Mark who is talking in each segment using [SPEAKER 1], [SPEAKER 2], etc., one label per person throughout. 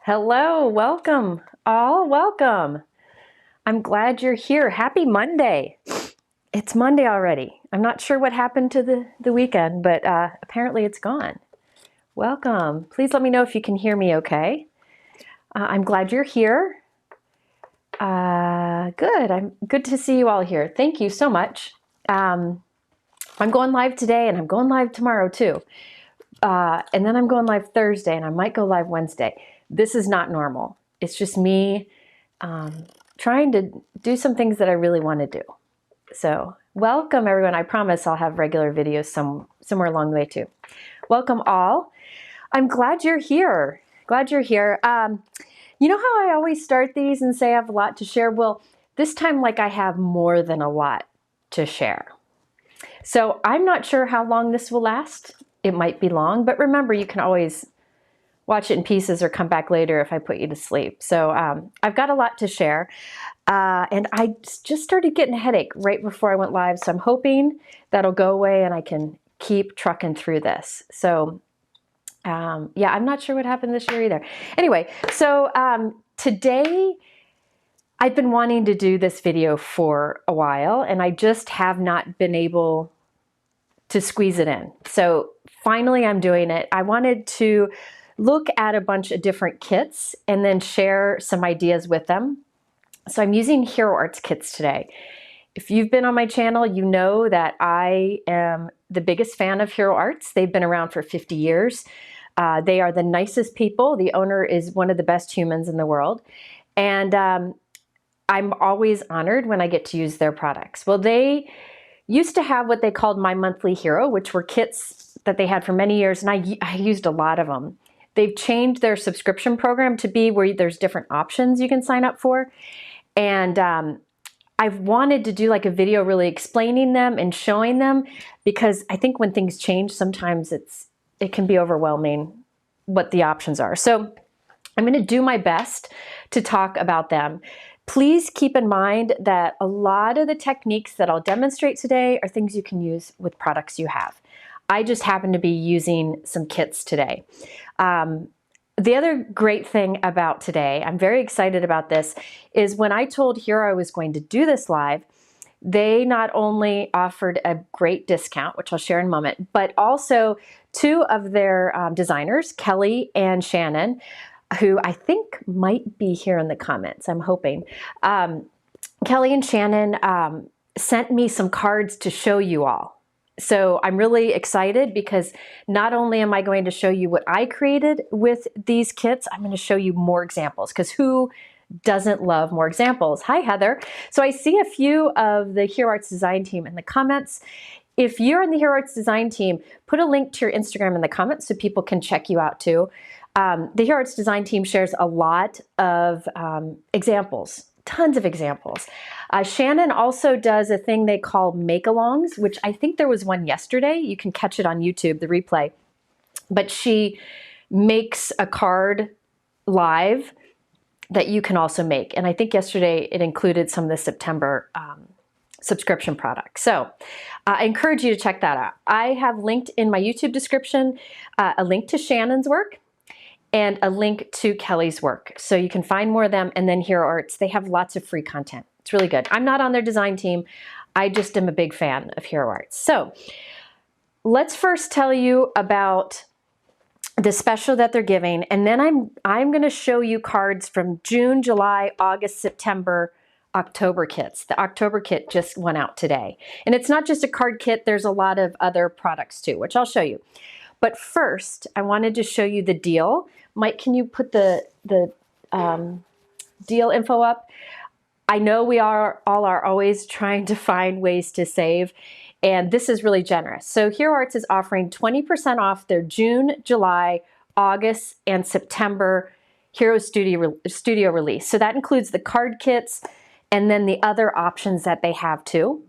[SPEAKER 1] Hello, welcome, all, welcome. I'm glad you're here. Happy Monday. It's Monday already. I'm not sure what happened to the weekend, but apparently it's gone. Welcome. Please let me know if you can hear me okay. I'm glad you're here. Good. I'm good to see you all here. Thank you so much. I'm going live today and I'm going live tomorrow too. And then I'm going live Thursday and I might go live Wednesday. This is not normal. It's just me trying to do some things that I really want to do. So welcome everyone. I promise I'll have regular videos somewhere along the way too. Welcome all. I'm glad you're here. Glad you're here. You know how I always start these and say I have a lot to share? Well, this time like I have more than a lot to share. So I'm not sure how long this will last. It might be long, but remember you can always watch it in pieces or come back later if I put you to sleep. So I've got a lot to share. And I just started getting a headache right before I went live. So I'm hoping that'll go away and I can keep trucking through this. So yeah, I'm not sure what happened this year either. Anyway, so today I've been wanting to do this video for a while and I just have not been able to squeeze it in. So finally I'm doing it. I wanted to look at a bunch of different kits and then share some ideas with them. So I'm using Hero Arts kits today. If you've been on my channel, you know that I am the biggest fan of Hero Arts. They've been around for 50 years. They are the nicest people. The owner is one of the best humans in the world. And I'm always honored when I get to use their products. Well, they used to have what they called My Monthly Hero, which were kits that they had for many years, and I used a lot of them. They've changed their subscription program to be where there's different options you can sign up for. And I've wanted to do like a video really explaining them and showing them because I think when things change, sometimes it can be overwhelming what the options are. So I'm going to do my best to talk about them. Please keep in mind that a lot of the techniques that I'll demonstrate today are things you can use with products you have. I just happen to be using some kits today. The other great thing about today, I'm very excited about this, is when I told Hero I was going to do this live, they not only offered a great discount, which I'll share in a moment, but also two of their designers, Kelly and Shannon, who I think might be here in the comments, I'm hoping. Kelly and Shannon sent me some cards to show you all. So I'm really excited because not only am I going to show you what I created with these kits, I'm going to show you more examples because who doesn't love more examples? Hi, Heather. So I see a few of the Hero Arts design team in the comments. If you're in the Hero Arts design team, put a link to your Instagram in the comments so people can check you out too. The Hero Arts design team shares a lot of examples. Tons of examples. Shannon also does a thing they call make-alongs, which I think there was one yesterday. You can catch it on YouTube, the replay. But she makes a card live that you can also make. And I think yesterday it included some of the September subscription products. So I encourage you to check that out. I have linked in my YouTube description a link to Shannon's work and a link to Kelly's work. So you can find more of them. And then Hero Arts, they have lots of free content. It's really good. I'm not on their design team. I just am a big fan of Hero Arts. So let's first tell you about the special that they're giving. And then I'm going to show you cards from June, July, August, September, October kits. The October kit just went out today. And it's not just a card kit. There's a lot of other products too, which I'll show you. But first, I wanted to show you the deal. Mike, can you put the deal info up? I know we all are always trying to find ways to save, and this is really generous. So Hero Arts is offering 20% off their June, July, August, and September Hero Studio release. So that includes the card kits and then the other options that they have too.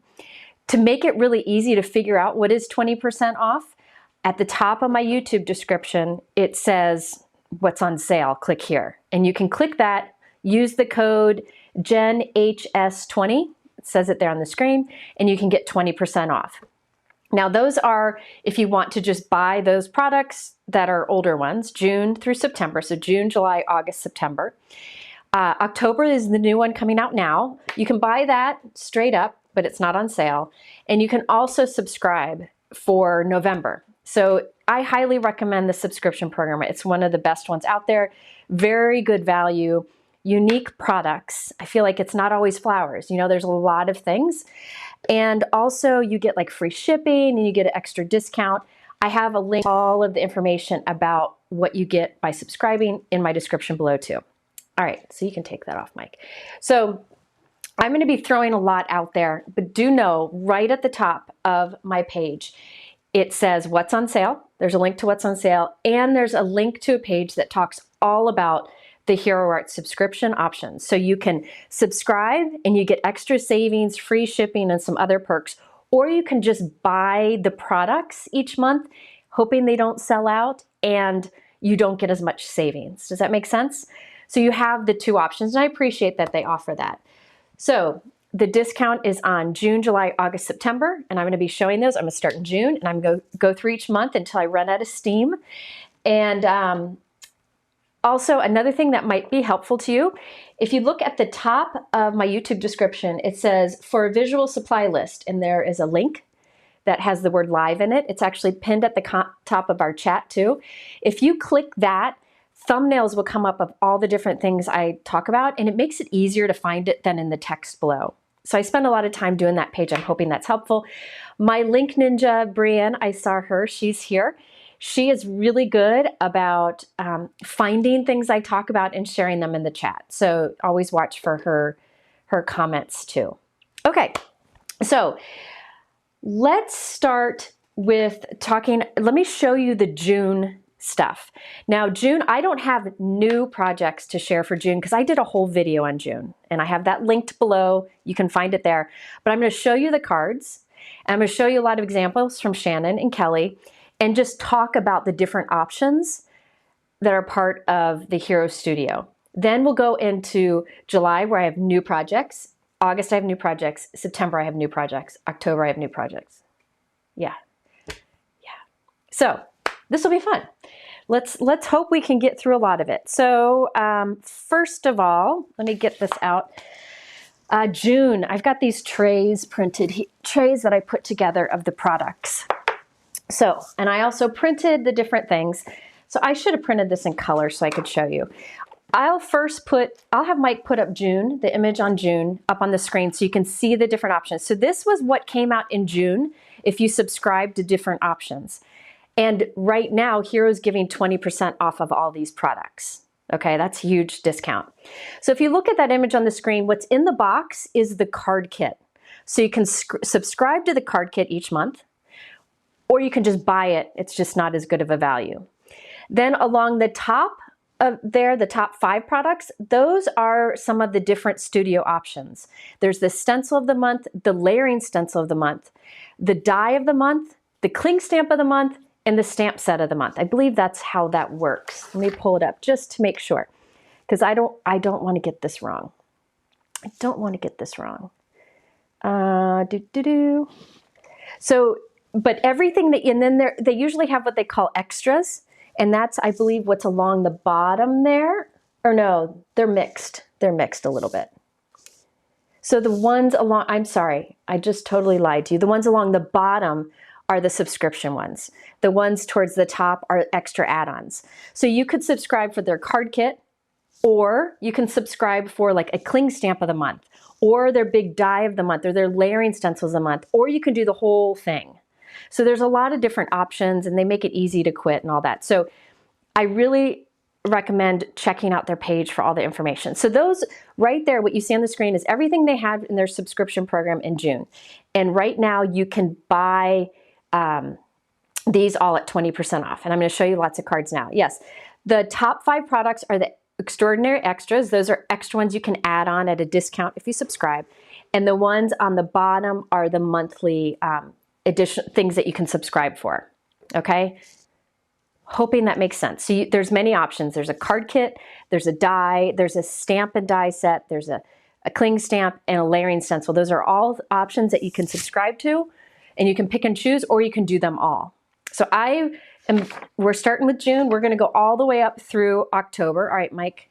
[SPEAKER 1] To make it really easy to figure out what is 20% off, at the top of my YouTube description, it says what's on sale. Click here. And you can click that, use the code JenHS20, it says it there on the screen, and you can get 20% off. Now those are, if you want to just buy those products that are older ones, June through September. So June, July, August, September. October is the new one coming out now. You can buy that straight up, but it's not on sale. And you can also subscribe for November. So I highly recommend the subscription program. It's one of the best ones out there. Very good value, unique products. I feel like it's not always flowers. You know, there's a lot of things. And also you get like free shipping and you get an extra discount. I have a link to all of the information about what you get by subscribing in my description below too. All right, so you can take that off, Mike. So I'm going to be throwing a lot out there, but do know right at the top of my page, it says what's on sale. There's a link to what's on sale, and there's a link to a page that talks all about the Hero Art subscription options. So you can subscribe and you get extra savings, free shipping, and some other perks, or you can just buy the products each month, hoping they don't sell out and you don't get as much savings. Does that make sense? So you have the two options, and I appreciate that they offer that. So the discount is on June, July, August, September, and I'm going to be showing those. I'm going to start in June, and I'm going to go through each month until I run out of steam. And also another thing that might be helpful to you, if you look at the top of my YouTube description, it says for a visual supply list, and there is a link that has the word live in it. It's actually pinned at the top of our chat too. If you click that, thumbnails will come up of all the different things I talk about, and it makes it easier to find it than in the text below. So I spend a lot of time doing that page. I'm hoping that's helpful. My link ninja, Brienne, I saw her, she's here. She is really good about finding things I talk about and sharing them in the chat. So always watch for her comments too. Okay, so let's start with talking, let me show you the June stuff. Now June, I don't have new projects to share for June because I did a whole video on June and I have that linked below. You can find it there, but I'm going to show you the cards and I'm going to show you a lot of examples from Shannon and Kelly and just talk about the different options that are part of the Hero Studio. Then we'll go into July where I have new projects, August I have new projects, September I have new projects, October I have new projects. Yeah. So this will be fun. Let's hope we can get through a lot of it. So first of all, let me get this out. June, I've got these trays printed, trays that I put together of the products. So, and I also printed the different things. So I should have printed this in color so I could show you. I'll have Mike put up June, the image on June, up on the screen so you can see the different options. So this was what came out in June if you subscribe to different options. And right now, Hero's giving 20% off of all these products. Okay, that's a huge discount. So if you look at that image on the screen, what's in the box is the card kit. So you can subscribe to the card kit each month, or you can just buy it. It's just not as good of a value. Then along the top of there, the top 5 products, those are some of the different studio options. There's the stencil of the month, the layering stencil of the month, the die of the month, the cling stamp of the month, and the stamp set of the month. I believe that's how that works. Let me pull it up just to make sure, because I don't want to get this wrong. I don't want to get this wrong. So, but everything that, and then they usually have what they call extras, and that's, I believe, what's along the bottom there. Or no, they're mixed. They're mixed a little bit. So the ones along, I'm sorry, I just totally lied to you. The ones along the bottom are the subscription ones. The ones towards the top are extra add-ons. So you could subscribe for their card kit, or you can subscribe for like a cling stamp of the month, or their big die of the month, or their layering stencils of the month, or you can do the whole thing. So there's a lot of different options, and they make it easy to quit and all that. So I really recommend checking out their page for all the information. So those right there, what you see on the screen is everything they have in their subscription program in June. And right now you can buy these all at 20% off. And I'm going to show you lots of cards now. Yes, the top 5 products are the extraordinary extras. Those are extra ones you can add on at a discount if you subscribe. And the ones on the bottom are the monthly edition things that you can subscribe for. Okay? Hoping that makes sense. So there's many options. There's a card kit, there's a die, there's a stamp and die set, there's a cling stamp, and a layering stencil. Those are all options that you can subscribe to. and you can pick and choose, or you can do them all. So we're starting with June. We're going to go all the way up through October. All right, Mike.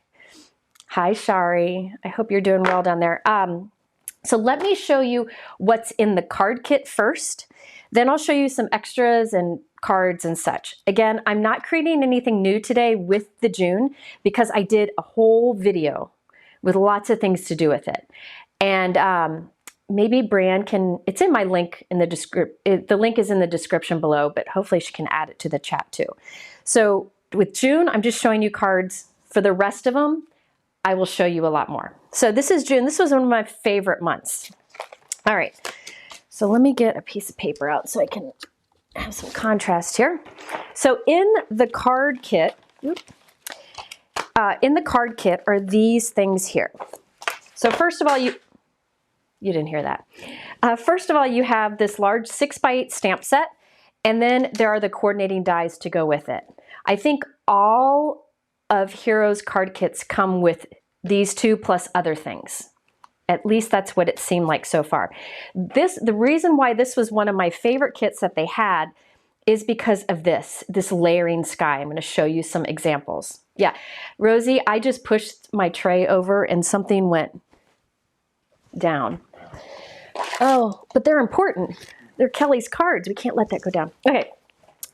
[SPEAKER 1] Hi, Shari. I hope you're doing well down there. So let me show you what's in the card kit first. Then I'll show you some extras and cards and such. Again, I'm not creating anything new today with the June because I did a whole video with lots of things to do with it. And maybe Bran can, it's in my link in the description. The link is in the description below, but hopefully she can add it to the chat too. So with June, I'm just showing you cards. For the rest of them, I will show you a lot more. So this is June. This was one of my favorite months. All right. So let me get a piece of paper out so I can have some contrast here. So in the card kit, are these things here. So first of all, you didn't hear that. First of all, you have this large 6x8 stamp set, and then there are the coordinating dies to go with it. I think all of Hero's card kits come with these two plus other things. At least that's what it seemed like so far. The reason why this was one of my favorite kits that they had is because of this layering sky. I'm going to show you some examples. Yeah, Rosie, I just pushed my tray over and something went down. Oh, but they're important. They're Kelly's cards. We can't let that go down. Okay,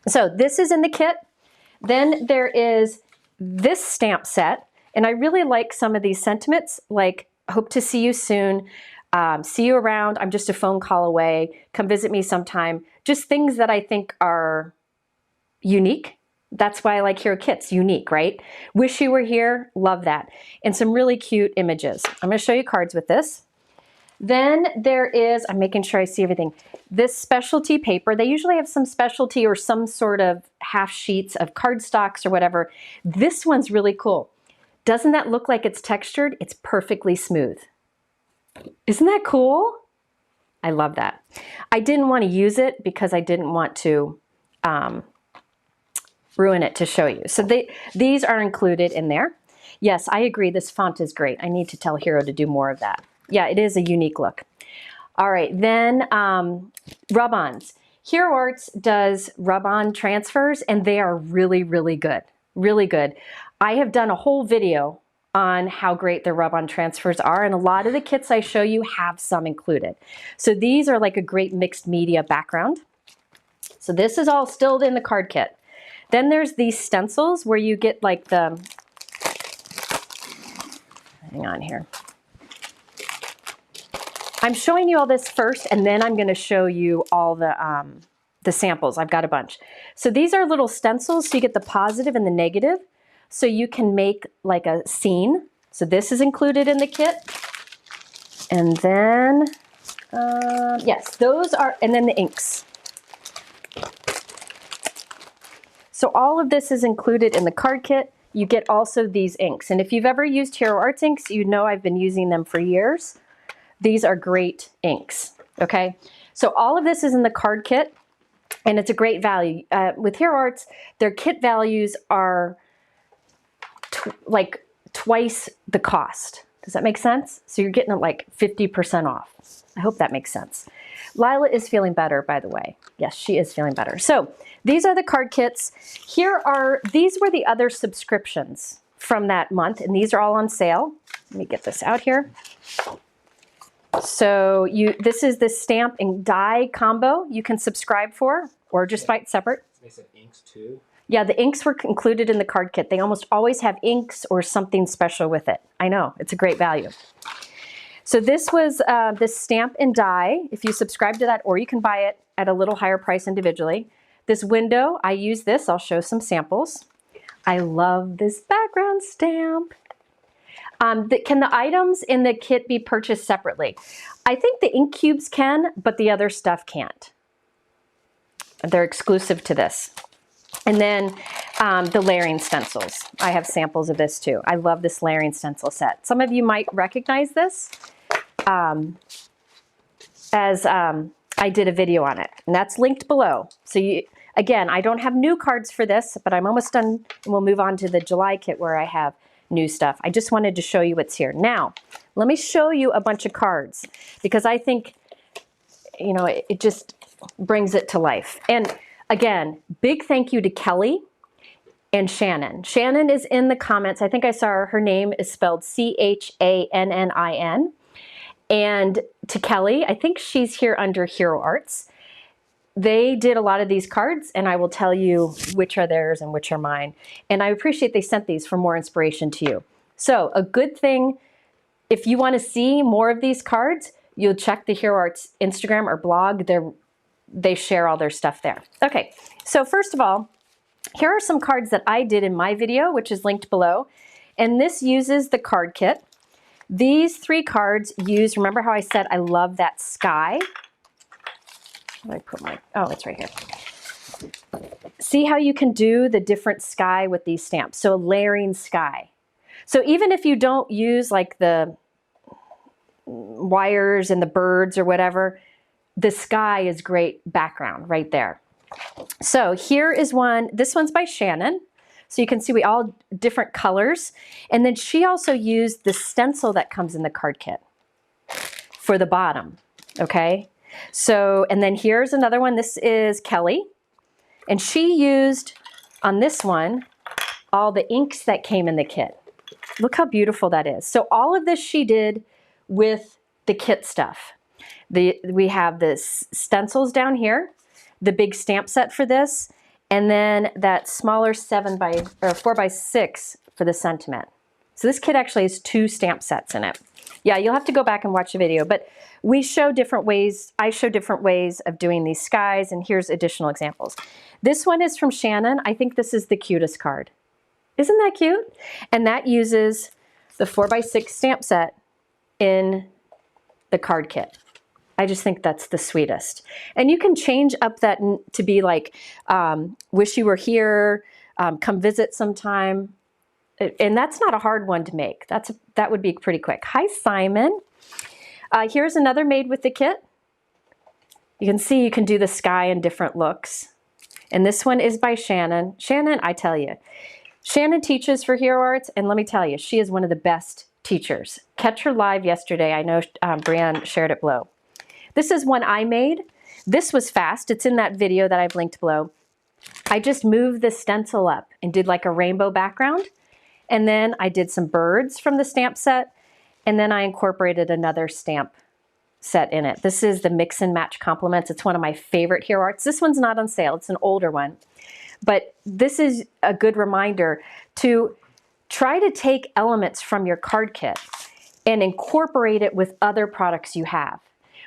[SPEAKER 1] so this is in the kit. Then there is this stamp set, and I really like some of these sentiments, like hope to see you soon, see you around, I'm just a phone call away, come visit me sometime. Just things that I think are unique. That's why I like Hero Kits, unique, right? Wish you were here, love that. And some really cute images. I'm gonna show you cards with this. Then there is, I'm making sure I see everything, this specialty paper. They usually have some specialty or some sort of half sheets of cardstocks or whatever. This one's really cool. Doesn't that look like it's textured? It's perfectly smooth. Isn't that cool? I love that. I didn't want to use it because I didn't want to ruin it to show you. So these are included in there. Yes, I agree. This font is great. I need to tell Hero to do more of that. Yeah, it is a unique look. All right, then rub-ons. Hero Arts does rub-on transfers, and they are really, really good. Really good. I have done a whole video on how great the rub-on transfers are, and a lot of the kits I show you have some included. So these are like a great mixed media background. So this is all still in the card kit. Then there's these stencils where you get like the, hang on here. I'm showing you all this first, and then I'm gonna show you all the samples. I've got a bunch. So these are little stencils, so you get the positive and the negative. So you can make like a scene. So this is included in the kit. And then, yes, those are, and then the inks. So all of this is included in the card kit. You get also these inks. And if you've ever used Hero Arts inks, you know I've been using them for years. These are great inks, okay? So all of this is in the card kit, and it's a great value. With Hero Arts, their kit values are like twice the cost. Does that make sense? So you're getting it like 50% off. I hope that makes sense. Lila is feeling better, by the way. Yes, she is feeling better. So these are the card kits. These were the other subscriptions from that month, and these are all on sale. Let me get this out here. So this is the stamp and die combo you can subscribe for, or just buy it separate.
[SPEAKER 2] They said inks too?
[SPEAKER 1] Yeah, the inks were included in the card kit. They almost always have inks or something special with it. I know, it's a great value. So this was this stamp and die, if you subscribe to that, or you can buy it at a little higher price individually. This window, I use this. I'll show some samples. I love this background stamp. Can the items in the kit be purchased separately? I think the ink cubes can, but the other stuff can't. They're exclusive to this. And then the layering stencils. I have samples of this too. I love this layering stencil set. Some of you might recognize this as I did a video on it, and that's linked below. So again, I don't have new cards for this, but I'm almost done, and we'll move on to the July kit where I have new stuff. I just wanted to show you what's here. Now, let me show you a bunch of cards, because I think, you know, it just, brings it to life. And again, big thank you to Kelly and Shannon. Shannon is in the comments. I think I saw her name is spelled Channin. And to Kelly, I think she's here under Hero Arts. They did a lot of these cards, and I will tell you which are theirs and which are mine. And I appreciate they sent these for more inspiration to you. So a good thing, if you want to see more of these cards, you'll check the Hero Arts Instagram or blog. They share all their stuff there. Okay, so first of all, here are some cards that I did in my video, which is linked below. And this uses the card kit. These 3 cards use, remember how I said I love that sky? Where did I put my, oh, it's right here. See how you can do the different sky with these stamps. So a layering sky. So even if you don't use like the wires and the birds or whatever, the sky is great background right there. So here is one, this one's by Shannon. So you can see we all different colors. And then she also used the stencil that comes in the card kit for the bottom, okay? So, and then here's another one. This is Kelly. And she used, on this one, all the inks that came in the kit. Look how beautiful that is. So all of this she did with the kit stuff. We have the stencils down here, the big stamp set for this, and then that smaller 4x6 for the sentiment. So this kit actually has 2 stamp sets in it. Yeah, you'll have to go back and watch the video, but we show different ways, I show different ways of doing these skies, and here's additional examples. This one is from Shannon. I think this is the cutest card. Isn't that cute? And that uses the 4x6 stamp set in the card kit. I just think that's the sweetest. And you can change up that to be like, wish you were here, come visit sometime. And that's not a hard one to make. That would be pretty quick. Hi, Simon. Here's another made with the kit. You can see you can do the sky in different looks. And this one is by Shannon. Shannon, I tell you, Shannon teaches for Hero Arts, and let me tell you, she is one of the best teachers. Catch her live yesterday. I know Brianne shared it below. This is one I made. This was fast. It's in that video that I've linked below. I just moved the stencil up and did like a rainbow background. And then I did some birds from the stamp set. And then I incorporated another stamp set in it. This is the Mix and Match Compliments. It's one of my favorite Hero Arts. This one's not on sale. It's an older one. But this is a good reminder to try to take elements from your card kit and incorporate it with other products you have.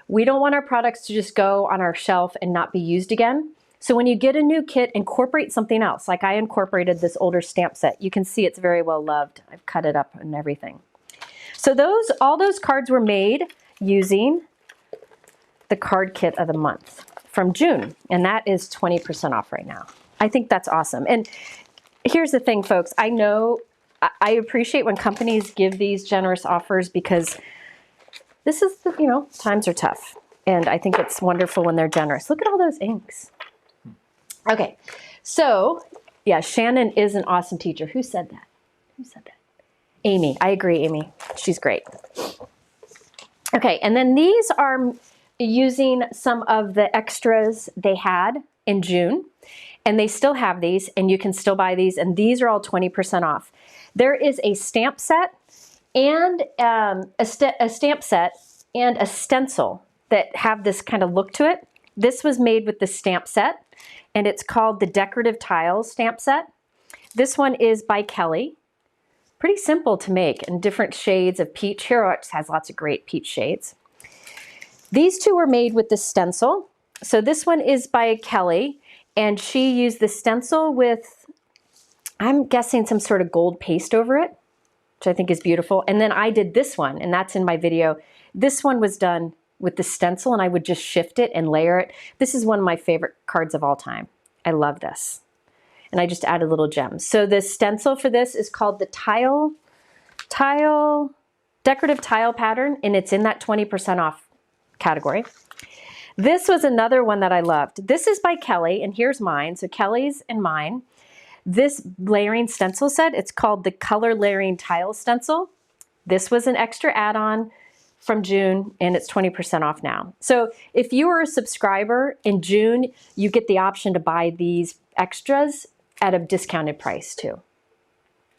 [SPEAKER 1] We don't want our products to just go on our shelf and not be used again. So when you get a new kit, incorporate something else. Like I incorporated this older stamp set. You can see it's very well loved. I've cut it up and everything. So all those cards were made using the card kit of the month from June. And that is 20% off right now. I think that's awesome. And here's the thing, folks. I know I appreciate when companies give these generous offers because this is, times are tough. And I think it's wonderful when they're generous. Look at all those inks. Okay, so yeah, Shannon is an awesome teacher. Who said that? Who said that? Amy. I agree, Amy. She's great. Okay, and then these are using some of the extras they had in June. And they still have these, and you can still buy these. And these are all 20% off. There is a stamp set and a stamp set and a stencil that have this kind of look to it. This was made with the stamp set, and it's called the Decorative Tiles stamp set. This one is by Kelly. Pretty simple to make in different shades of peach. Hero Arts has lots of great peach shades. These two were made with the stencil. So this one is by Kelly, and she used the stencil with, I'm guessing, some sort of gold paste over it, which I think is beautiful. And then I did this one, and that's in my video. This one was done with the stencil, and I would just shift it and layer it. This is one of my favorite cards of all time. I love this. And I just added little gems. So the stencil for this is called the Decorative Tile Pattern, and it's in that 20% off category. This was another one that I loved. This is by Kelly, and here's mine. So Kelly's and mine. This layering stencil set, it's called the Color Layering Tile Stencil. This was an extra add-on from June, and it's 20% off now. So if you are a subscriber in June, you get the option to buy these extras at a discounted price too.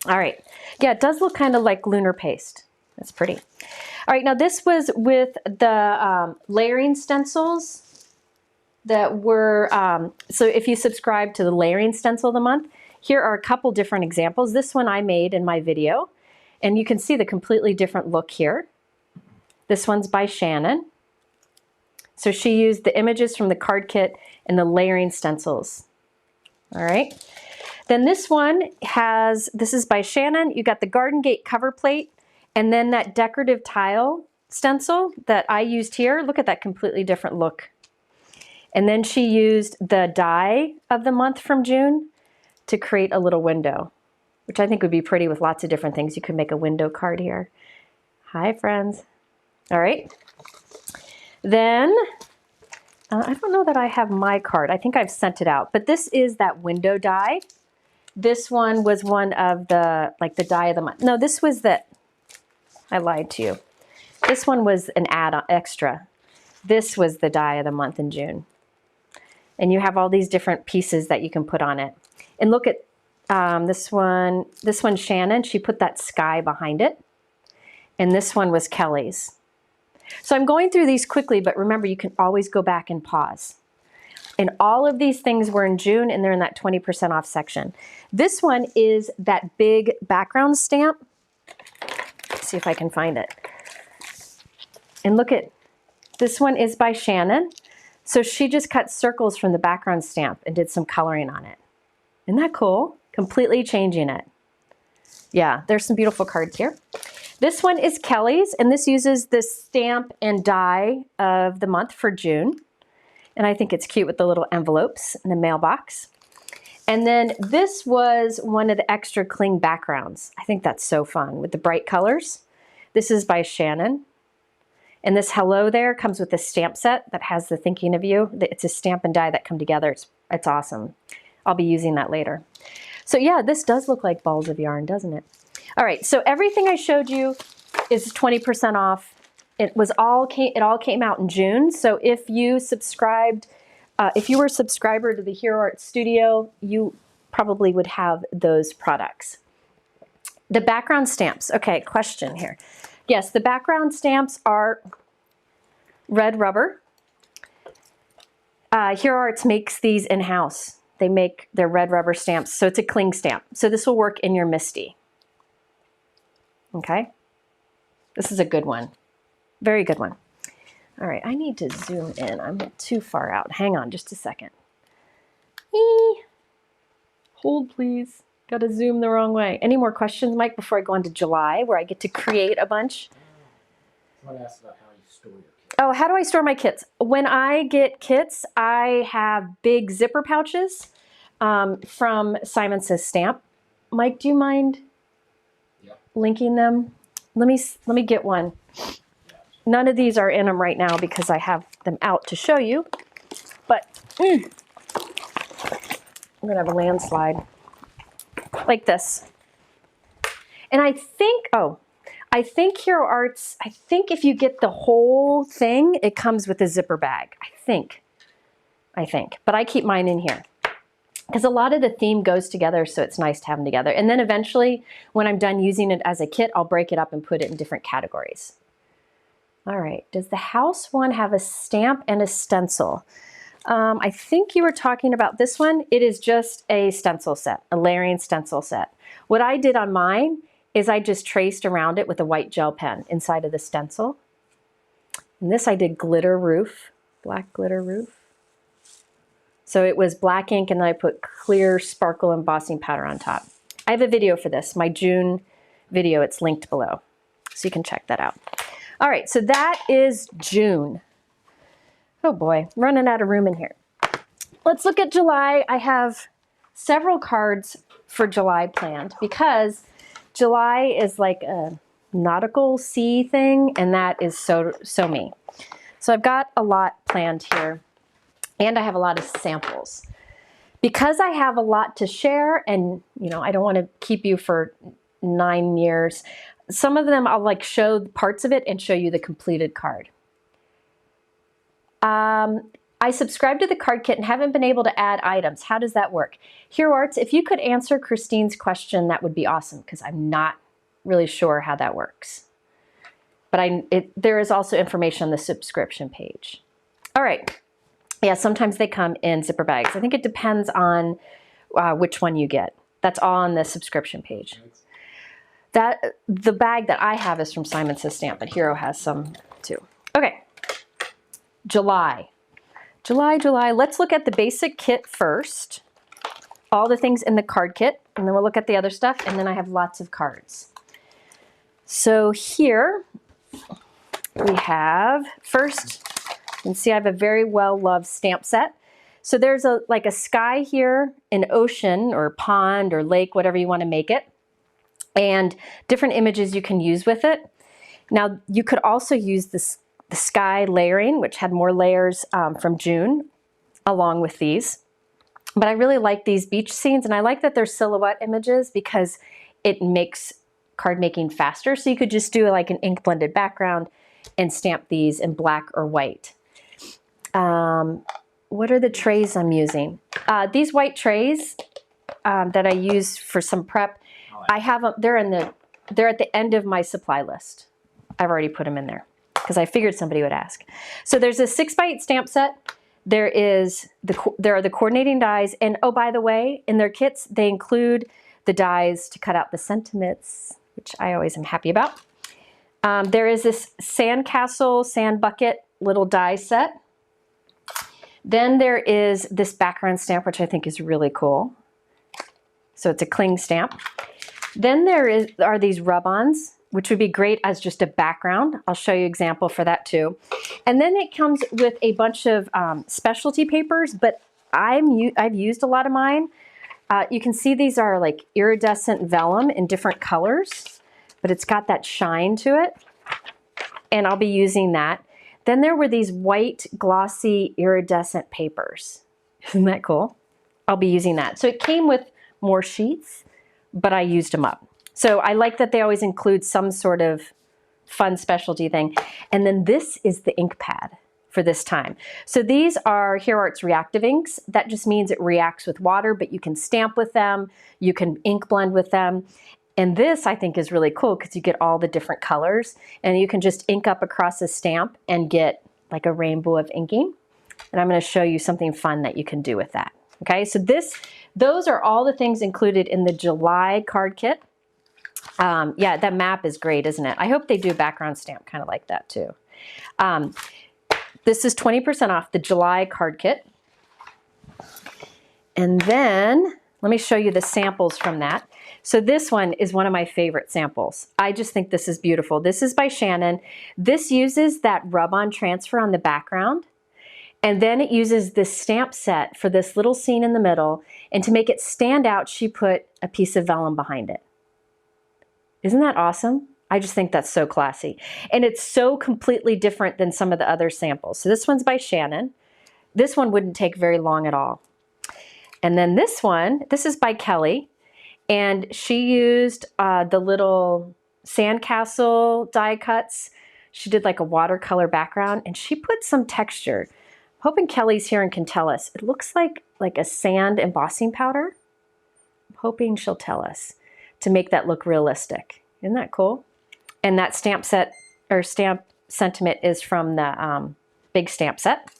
[SPEAKER 1] All right, yeah, it does look kind of like lunar paste. That's pretty. All right, now this was with the layering stencils that were, so if you subscribe to the layering stencil of the month, here are a couple different examples. This one I made in my video, and you can see the completely different look here. This one's by Shannon. So she used the images from the card kit and the layering stencils. All right. Then this one has, this is by Shannon. You got the Garden Gate cover plate and then that decorative tile stencil that I used here. Look at that completely different look. And then she used the die of the month from June to create a little window, which I think would be pretty with lots of different things. You could make a window card here. Hi, friends. All right. Then, I don't know that I have my card. I think I've sent it out, but this is that window die. This one was one of the, like the die of the month. No, this was the, I lied to you. This one was an add-on extra. This was the die of the month in June. And you have all these different pieces that you can put on it. And look at this one, Shannon, she put that sky behind it. And this one was Kelly's. So I'm going through these quickly, but remember, you can always go back and pause. And all of these things were in June, and they're in that 20% off section. This one is that big background stamp. Let's see if I can find it. And look at, this one is by Shannon. So she just cut circles from the background stamp and did some coloring on it. Isn't that cool? Completely changing it. Yeah, there's some beautiful cards here. This one is Kelly's, and this uses the stamp and die of the month for June. And I think it's cute with the little envelopes in the mailbox. And then this was one of the extra cling backgrounds. I think that's so fun with the bright colors. This is by Shannon. And this hello there comes with a stamp set that has the thinking of you. It's a stamp and die that come together. It's awesome. I'll be using that later. So yeah, this does look like balls of yarn, doesn't it? All right, so everything I showed you is 20% off. It all came out in June. So if you subscribed, if you were a subscriber to the Hero Art Studio, you probably would have those products. The background stamps. Okay, question here. Yes, the background stamps are red rubber. Hero Arts makes these in-house. They make their red rubber stamps, so it's a cling stamp. So this will work in your Misty. Okay, this is a good one. Very good one. All right, I need to zoom in. I'm too far out. Hang on just a second. Hold, please. Got to zoom the wrong way. Any more questions, Mike, before I go on to July, where I get to create a bunch?
[SPEAKER 2] Someone asked about how you store your kits.
[SPEAKER 1] Oh, how do I store my kits? When I get kits, I have big zipper pouches from Simon Says Stamp. Mike, do you mind linking them? Let me get one. None of these are in them right now because I have them out to show you, but I'm gonna have a landslide like this. And I think Hero Arts, I think if you get the whole thing, it comes with a zipper bag. I think, but I keep mine in here. Because a lot of the theme goes together, so it's nice to have them together. And then eventually, when I'm done using it as a kit, I'll break it up and put it in different categories. All right, does the house one have a stamp and a stencil? I think you were talking about this one. It is just a stencil set, a layering stencil set. What I did on mine is I just traced around it with a white gel pen inside of the stencil. And this I did glitter roof, black glitter roof. So it was black ink and then I put clear sparkle embossing powder on top. I have a video for this, my June video, it's linked below. So you can check that out. All right, so that is June. Oh boy, I'm running out of room in here. Let's look at July. I have several cards for July planned because July is like a nautical sea thing and that is so me. So I've got a lot planned here. And I have a lot of samples. Because I have a lot to share and, you know, I don't want to keep you for 9 years, some of them I'll like show parts of it and show you the completed card. I subscribed to the card kit and haven't been able to add items. How does that work? Hero Arts, if you could answer Christine's question, that would be awesome, because I'm not really sure how that works. But there is also information on the subscription page. All right. Yeah, sometimes they come in zipper bags. I think it depends on which one you get. That's all on the subscription page. The bag that I have is from Simon Says Stamp, but Hero has some too. Okay. July. Let's look at the basic kit first. All the things in the card kit, and then we'll look at the other stuff, and then I have lots of cards. So here we have, first, you can see I have a very well-loved stamp set. So there's like a sky here, an ocean or pond or lake, whatever you want to make it, and different images you can use with it. Now, you could also use the sky layering, which had more layers from June, along with these. But I really like these beach scenes, and I like that they're silhouette images because it makes card making faster. So you could just do like an ink blended background and stamp these in black or white. What are the trays I'm using? These white trays that I use for some prep, I have them, they're at the end of my supply list. I've already put them in there because I figured somebody would ask. So there's a 6x8 stamp set. There are the coordinating dies, and oh, by the way, in their kits, they include the dies to cut out the sentiments, which I always am happy about. There is this sandcastle, sand bucket little die set. Then there is this background stamp, which I think is really cool. So it's a cling stamp. Then are these rub-ons, which would be great as just a background. I'll show you an example for that too. And then it comes with a bunch of specialty papers, but I've used a lot of mine. You can see these are like iridescent vellum in different colors, but it's got that shine to it. And I'll be using that. Then there were these white glossy iridescent papers. Isn't that cool? I'll be using that. So it came with more sheets, but I used them up. So I like that they always include some sort of fun specialty thing. And then this is the ink pad for this time. So these are Hero Arts Reactive inks. That just means it reacts with water, but you can stamp with them, you can ink blend with them. And this I think is really cool because you get all the different colors, and you can just ink up across a stamp and get like a rainbow of inking. And I'm going to show you something fun that you can do with that. Okay, so those are all the things included in the July card kit. Yeah, that map is great, isn't it? I hope they do a background stamp kind of like that too. This is 20% off the July card kit. And then let me show you the samples from that. So this one is one of my favorite samples. I just think this is beautiful. This is by Shannon. This uses that rub-on transfer on the background. And then it uses this stamp set for this little scene in the middle. And to make it stand out, she put a piece of vellum behind it. Isn't that awesome? I just think that's so classy. And it's so completely different than some of the other samples. So this one's by Shannon. This one wouldn't take very long at all. And then this one, this is by Kelly. And she used the little sandcastle die cuts. She did like a watercolor background, and she put some texture. I'm hoping Kelly's here and can tell us. It looks like a sand embossing powder. I'm hoping she'll tell us to make that look realistic. Isn't that cool? And that stamp set or stamp sentiment is from the big stamp set.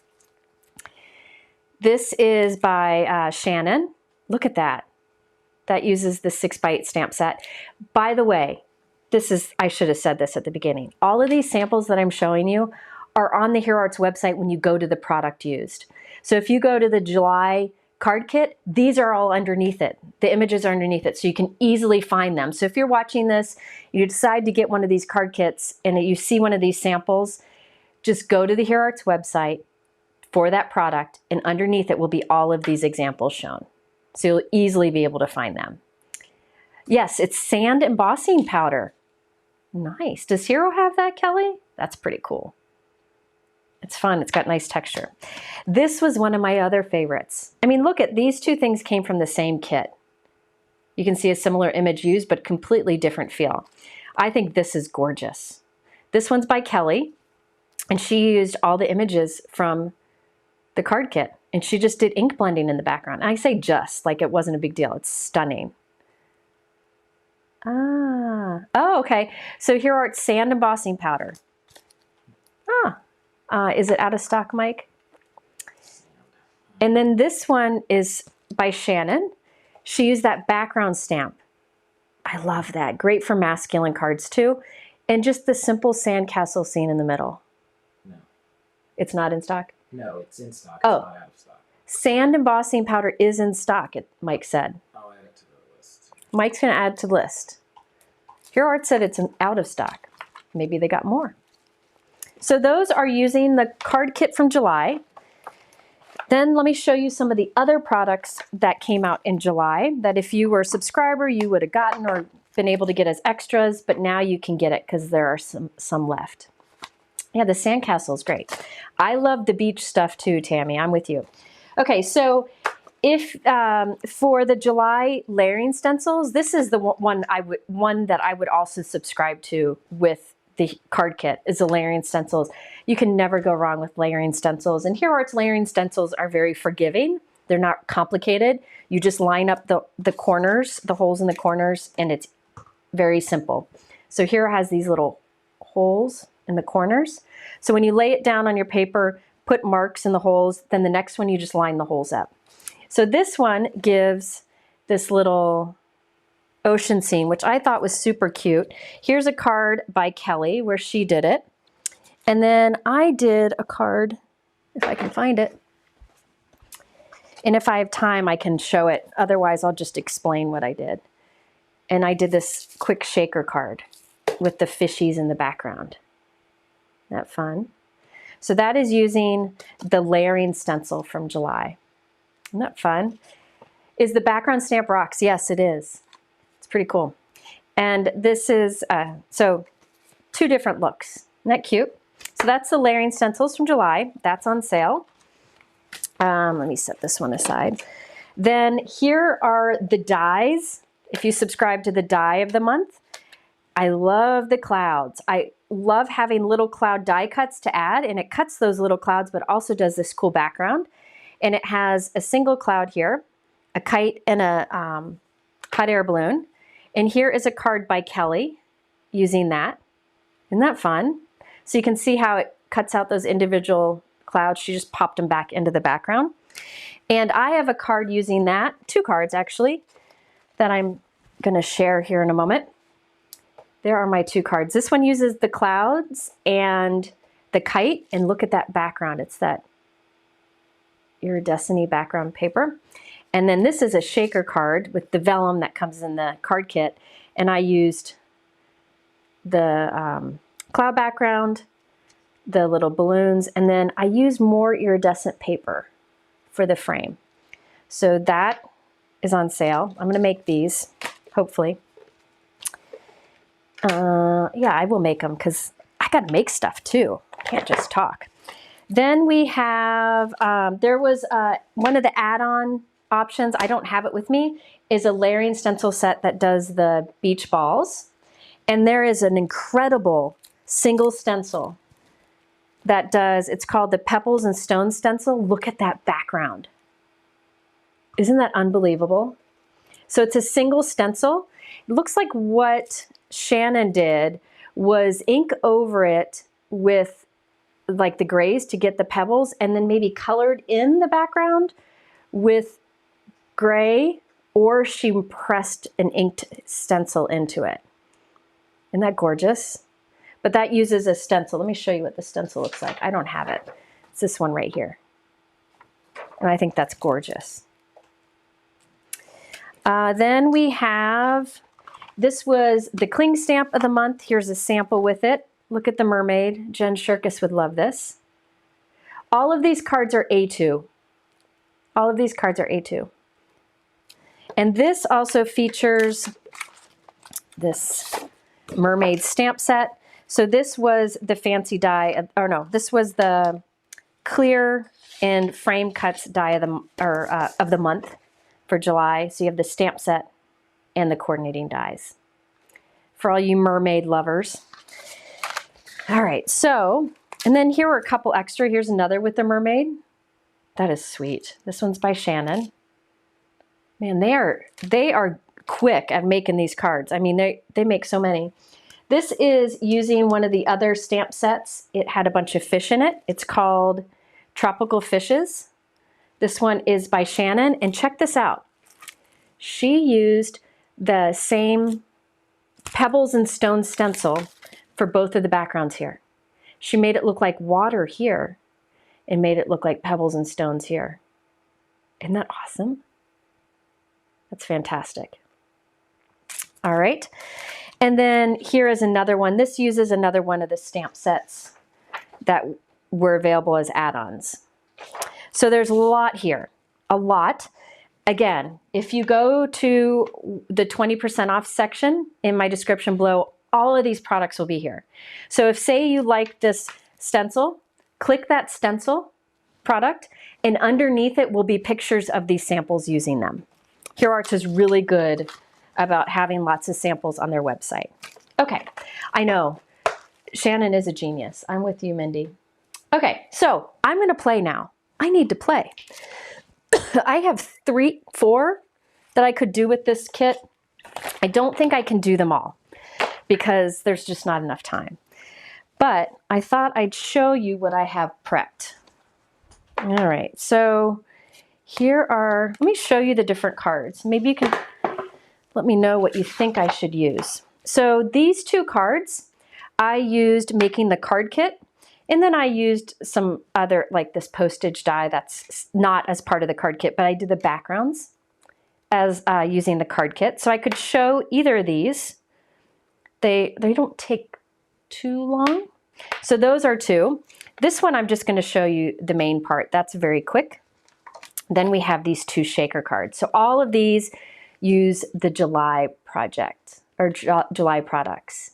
[SPEAKER 1] This is by Shannon. Look at that. That uses the 6x8 stamp set. By the way, I should have said this at the beginning. All of these samples that I'm showing you are on the Hero Arts website when you go to the product used. So if you go to the July card kit, these are all underneath it. The images are underneath it, so you can easily find them. So if you're watching this, you decide to get one of these card kits and you see one of these samples, just go to the Hero Arts website for that product, and underneath it will be all of these examples shown. So you'll easily be able to find them. Yes, it's sand embossing powder. Nice. Does Hero have that, Kelly? That's pretty cool. It's fun. It's got nice texture. This was one of my other favorites. I mean, look at these two things came from the same kit. You can see a similar image used, but completely different feel. I think this is gorgeous. This one's by Kelly, and she used all the images from the card kit, and she just did ink blending in the background. And I say just, like it wasn't a big deal. It's stunning. Oh, okay. So here are sand embossing powder. Is it out of stock, Mike? And then this one is by Shannon. She used that background stamp. I love that. Great for masculine cards too. And just the simple sandcastle scene in the middle.
[SPEAKER 2] No.
[SPEAKER 1] It's not in stock?
[SPEAKER 2] No, it's in stock. It's
[SPEAKER 1] Oh.
[SPEAKER 2] not out of stock.
[SPEAKER 1] Sand embossing powder is in stock, Mike said.
[SPEAKER 2] I'll add it to the list.
[SPEAKER 1] Mike's going to add to the list. Here Art said it's out of stock. Maybe they got more. So those are using the card kit from July. Then let me show you some of the other products that came out in July that if you were a subscriber, you would have gotten or been able to get as extras, but now you can get it because there are some left. Yeah, the sandcastle is great. I love the beach stuff too, Tammy. I'm with you. Okay, so if for the July layering stencils, this is the one that I would also subscribe to with the card kit is the layering stencils. You can never go wrong with layering stencils. And Here Art's layering stencils are very forgiving. They're not complicated. You just line up the corners, the holes in the corners, and it's very simple. So here has these little holes in the corners. So when you lay it down on your paper, put marks in the holes, then the next one you just line the holes up. So this one gives this little ocean scene, which I thought was super cute. Here's a card by Kelly where she did it. And then I did a card, if I can find it. And if I have time, I can show it. Otherwise, I'll just explain what I did. And I did this quick shaker card with the fishies in the background. Isn't that fun? So that is using the layering stencil from July. Isn't that fun? Is the background stamp rocks? Yes, it is. It's pretty cool. And this is, so 2 different looks. Isn't that cute? So that's the layering stencils from July. That's on sale. Let me set this one aside. Then here are the dies. If you subscribe to the die of the month, I love the clouds. I love having little cloud die cuts to add, and it cuts those little clouds, but also does this cool background. And it has a single cloud here, a kite, and a hot air balloon. And here is a card by Kelly using that. Isn't that fun? So you can see how it cuts out those individual clouds. She just popped them back into the background. And I have a card using that, 2 cards actually, that I'm going to share here in a moment. There are my 2 cards. This one uses the clouds and the kite, and look at that background. It's that iridescent background paper. And then this is a shaker card with the vellum that comes in the card kit, and I used the cloud background, the little balloons, and then I used more iridescent paper for the frame. So that is on sale. I'm going to make these, hopefully. Yeah, I will make them because I got to make stuff too. I can't just talk. Then we have, there was one of the add-on options, I don't have it with me, is a layering stencil set that does the beach balls. And there is an incredible single stencil that does, it's called the Pebbles and Stones stencil. Look at that background. Isn't that unbelievable? So it's a single stencil. It looks like what Shannon did was ink over it with like the grays to get the pebbles, and then maybe colored in the background with gray, or she pressed an inked stencil into it. Isn't that gorgeous? But that uses a stencil. Let me show you what the stencil looks like. I don't have it. It's this one right here. And I think that's gorgeous. Then we have, this was the cling stamp of the month. Here's a sample with it. Look at the mermaid. Jen Shirkus would love this. All of these cards are A2. All of these cards are A2. And this also features this mermaid stamp set. So this was the fancy die, or no, this was the clear and frame cuts die of the month for July. So you have the stamp set and the coordinating dies. for all you mermaid lovers. All right, so, and then here are a couple extra. Here's another with the mermaid. That is sweet. This one's by Shannon. Man, they are quick at making these cards. I mean, they make so many. This is using one of the other stamp sets. It had a bunch of fish in it. It's called Tropical Fishes. This one is by Shannon, and check this out. She used the same pebbles and stones stencil for both of the backgrounds here. She made it look like water here and made it look like pebbles and stones here. Isn't that awesome? That's fantastic. All right. And then here is another one. This uses another one of the stamp sets that were available as add-ons. So there's a lot here, a lot. Again, if you go to the 20% off section in my description below, all of these products will be here. So if, say, you like this stencil, click that stencil product, and underneath it will be pictures of these samples using them. Hero Arts is really good about having lots of samples on their website. Okay, I know, Shannon is a genius. I'm with you, Mindy. Okay, so I'm gonna play now. I need to play. I have 4 that I could do with this kit. I don't think I can do them all because there's just not enough time. But I thought I'd show you what I have prepped. All right, so here are, let me show you the different cards. Maybe you can let me know what you think I should use. So these 2 cards, I used making the card kit, and then I used some other, like this postage die that's not as part of the card kit, but I did the backgrounds as using the card kit. So I could show either of these. They don't take too long. So those are 2. This one I'm just going to show you the main part. That's very quick. Then we have these 2 shaker cards. So all of these use the July project or July products.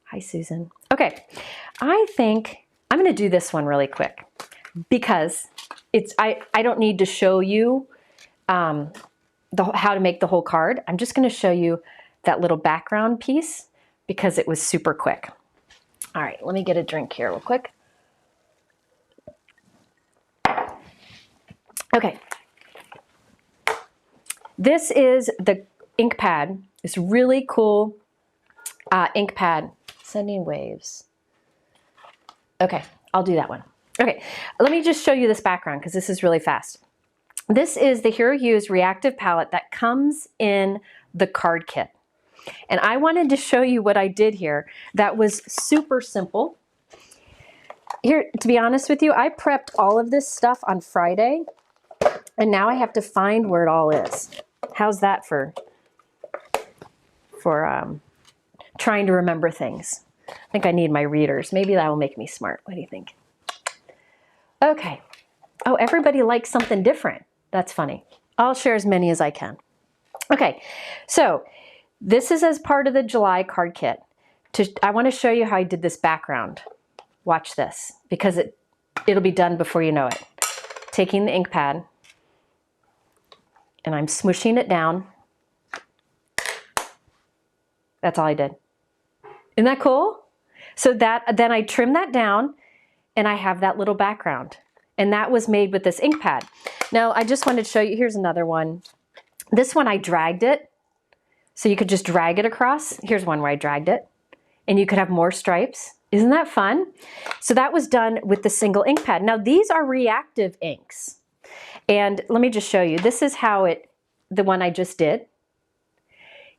[SPEAKER 1] Hi, Susan. Okay, I think I'm going to do this one really quick because it's I don't need to show you how to make the whole card. I'm just going to show you that little background piece because it was super quick. All right, let me get a drink here real quick. Okay. This is the ink pad. It's really cool ink pad. Sending waves. Okay, I'll do that one. Okay, let me just show you this background because this is really fast. This is the Hero Hues Reactive palette that comes in the card kit. And I wanted to show you what I did here that was super simple. Here, to be honest with you, I prepped all of this stuff on Friday, and now I have to find where it all is. How's that for trying to remember things? I think I need my readers. Maybe that will make me smart. What do you think? Okay. Oh, everybody likes something different. That's funny. I'll share as many as I can. Okay, so this is as part of the July card kit. I want to show you how I did this background. Watch this, because it'll be done before you know it. Taking the ink pad, and I'm smushing it down. That's all I did. Isn't that cool? So then I trim that down, and I have that little background. And that was made with this ink pad. Now, I just wanted to show you, here's another one. This one I dragged it, so you could just drag it across. Here's one where I dragged it, and you could have more stripes. Isn't that fun? So that was done with the single ink pad. Now, these are reactive inks. And let me just show you. This is how the one I just did.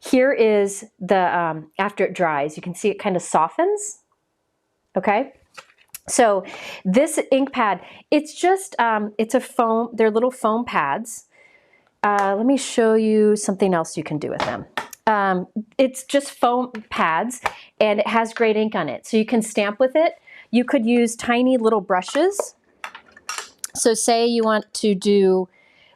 [SPEAKER 1] Here is the, after it dries, you can see it kind of softens, okay? So this ink pad, it's just, it's a foam, they're little foam pads. Let me show you something else you can do with them. It's just foam pads, and it has great ink on it. So you can stamp with it. You could use tiny little brushes. So say you want to do,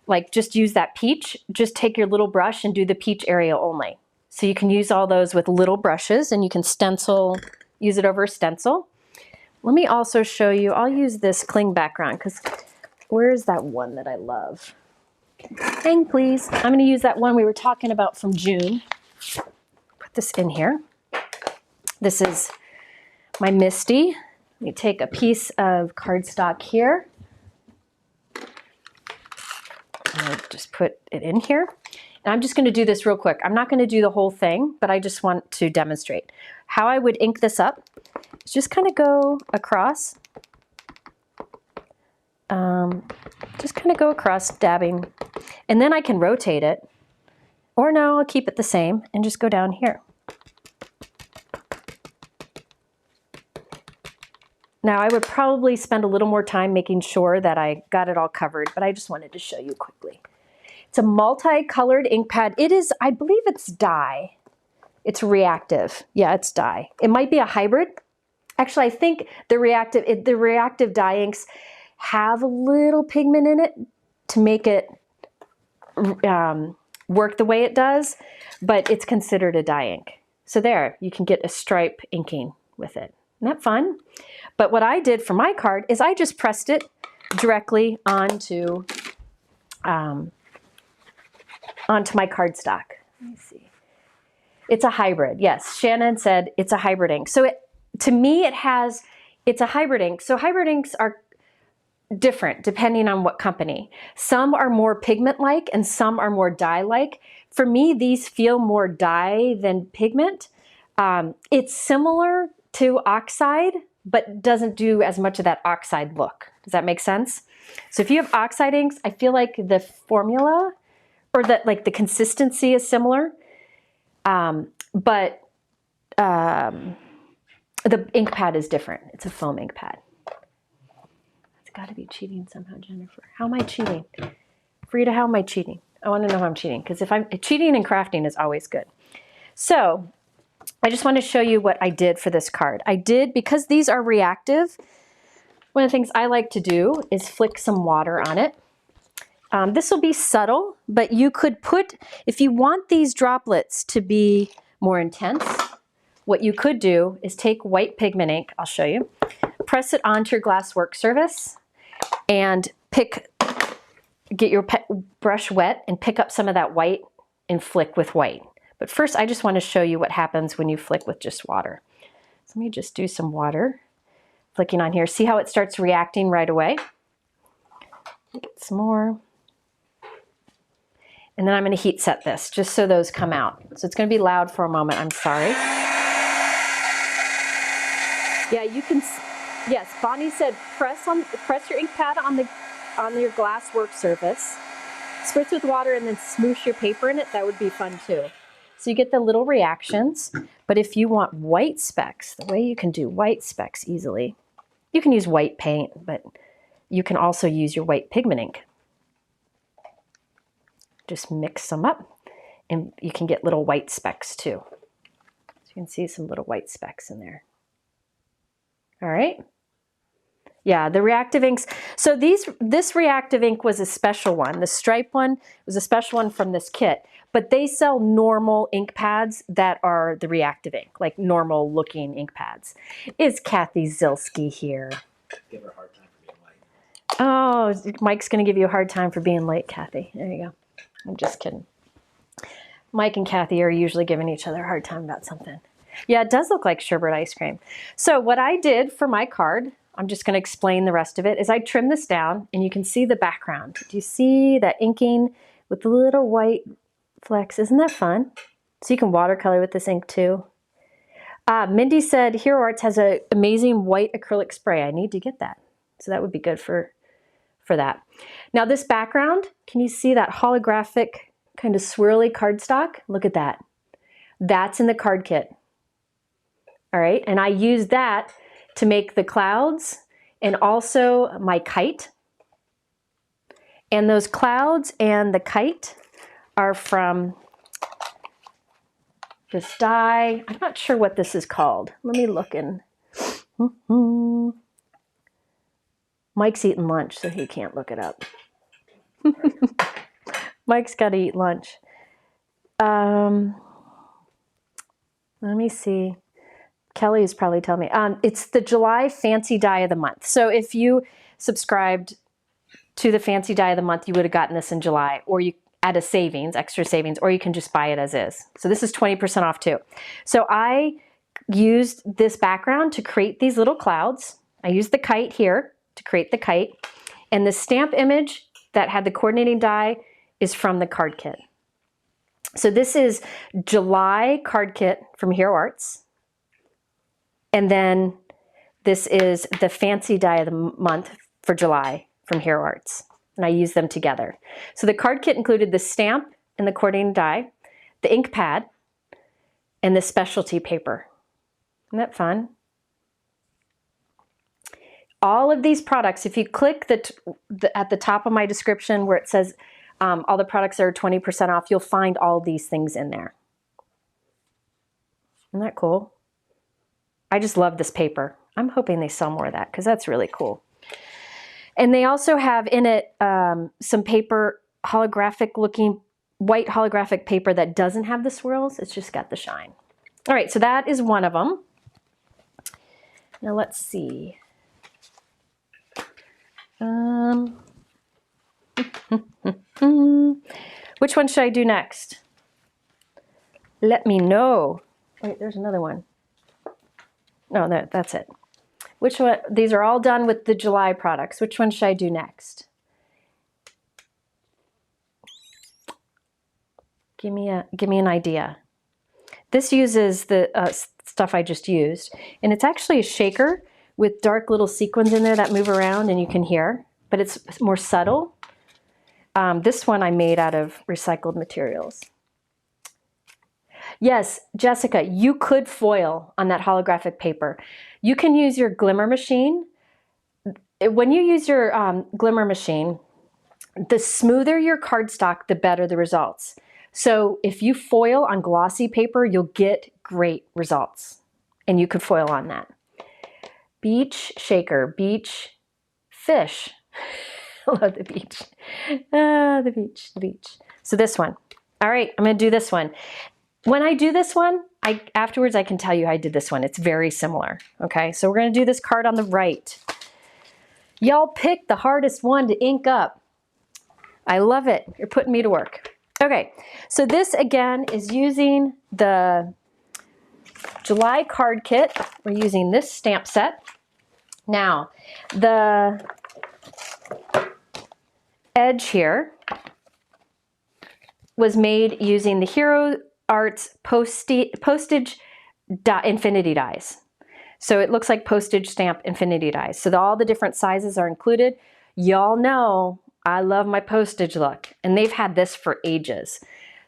[SPEAKER 1] like, just use that peach, just take your little brush and do the peach area only. So you can use all those with little brushes, and you can stencil, use it over a stencil. Let me also show you, I'll use this cling background, because where's that one that I love? Hang, please. I'm going to use that one we were talking about from June. Put this in here. This is my Misty. Let me take a piece of cardstock here. I'll just put it in here. And I'm just going to do this real quick. I'm not going to do the whole thing, but I just want to demonstrate. How I would ink this up is just kind of go across. Just kind of go across, dabbing. And then I can rotate it. Or no, I'll keep it the same and just go down here. Now I would probably spend a little more time making sure that I got it all covered, but I just wanted to show you quickly. It's a multicolored ink pad. It is, I believe it's dye. It's reactive. Yeah, it's dye. It might be a hybrid. Actually, I think the reactive dye inks have a little pigment in it to make it work the way it does, but it's considered a dye ink. So there, you can get a stripe inking with it. Isn't that fun? But what I did for my card is I just pressed it directly onto my cardstock. Let me see. It's a hybrid. Yes, Shannon said it's a hybrid ink. So to me, it's a hybrid ink. So hybrid inks are different depending on what company. Some are more pigment-like and some are more dye-like. For me, these feel more dye than pigment. It's similar to oxide, but doesn't do as much of that oxide look. Does that make sense? So if you have oxide inks, I feel like the formula or the consistency is similar, but the ink pad is different. It's a foam ink pad. It's got to be cheating somehow, Jennifer. How am I cheating? Frida, how am I cheating? I want to know how I'm cheating, because if I'm cheating and crafting is always good. So I just want to show you what I did for this card. I did, because these are reactive, one of the things I like to do is flick some water on it. This will be subtle, but you could put, if you want these droplets to be more intense, what you could do is take white pigment ink, I'll show you, press it onto your glass work surface and get your brush wet and pick up some of that white and flick with white. But first, I just want to show you what happens when you flick with just water. So let me just do some water flicking on here. See how it starts reacting right away? Get some more. And then I'm going to heat set this just so those come out. So it's going to be loud for a moment. I'm sorry. Yeah, you can. Yes, Bonnie said press your ink pad on your glass work surface. Spritz with water and then smoosh your paper in it. That would be fun too. So you get the little reactions. But if you want white specks, the way you can do white specks easily, you can use white paint, but you can also use your white pigment ink. Just mix them up and you can get little white specks too. So you can see some little white specks in there. All right. Yeah, the reactive inks. So this reactive ink was a special one. The stripe one was a special one from this kit, but they sell normal ink pads that are the reactive ink, like normal looking ink pads. Is Kathy Zilski here?
[SPEAKER 2] Give her a hard time for being late.
[SPEAKER 1] Oh, Mike's going to give you a hard time for being late, Kathy. There you go. I'm just kidding. Mike and Kathy are usually giving each other a hard time about something. Yeah, it does look like sherbet ice cream. So what I did for my card, I'm just going to explain the rest of it, is I trimmed this down and you can see the background. Do you see that inking with the little white flecks? Isn't that fun? So you can watercolor with this ink too. Mindy said Hero Arts has an amazing white acrylic spray. I need to get that. So that would be good for that. Now this background, can you see that holographic kind of swirly cardstock? Look at that. That's in the card kit. All right, and I used that to make the clouds and also my kite. And those clouds and the kite are from this die. I'm not sure what this is called. Let me look in. Mike's eating lunch, so he can't look it up. Mike's got to eat lunch. Let me see. Kelly is probably telling me. It's the July Fancy Die of the Month. So if you subscribed to the Fancy Die of the Month, you would have gotten this in July, or you at a savings, extra savings, or you can just buy it as is. So this is 20% off too. So I used this background to create these little clouds. I used the kite here to create the kite. And the stamp image that had the coordinating die is from the card kit. So this is July card kit from Hero Arts. And then this is the fancy die of the month for July from Hero Arts. And I use them together. So the card kit included the stamp and the coordinating die, the ink pad, and the specialty paper. Isn't that fun? All of these products, if you click at the top of my description where it says all the products are 20% off, you'll find all these things in there. Isn't that cool? I just love this paper. I'm hoping they sell more of that because that's really cool. And they also have in it some paper, holographic looking, white holographic paper that doesn't have the swirls. It's just got the shine. All right, so that is one of them. Now let's see. Which one should I do next? Let me know. Wait, there's another one. No, that's it. Which one? These are all done with the July products. Which one should I do next? Give me an idea. This uses the stuff I just used, and it's actually a shaker with dark little sequins in there that move around and you can hear, but it's more subtle. This one I made out of recycled materials. Yes, Jessica, you could foil on that holographic paper. You can use your glimmer machine. When you use your glimmer machine, the smoother your cardstock, the better the results. So if you foil on glossy paper, you'll get great results. And you could foil on that. Beach shaker, beach fish. I love the beach. The beach, the beach. So this one. All right, I'm going to do this one. When I do this one, afterwards I can tell you I did this one. It's very similar. Okay, so we're going to do this card on the right. Y'all picked the hardest one to ink up. I love it. You're putting me to work. Okay, so this again is using the July card kit. We're using this stamp set. Now, the edge here was made using the Hero Arts Postage Infinity dies. So it looks like postage stamp infinity dies. So all the different sizes are included. Y'all know I love my postage look, and they've had this for ages.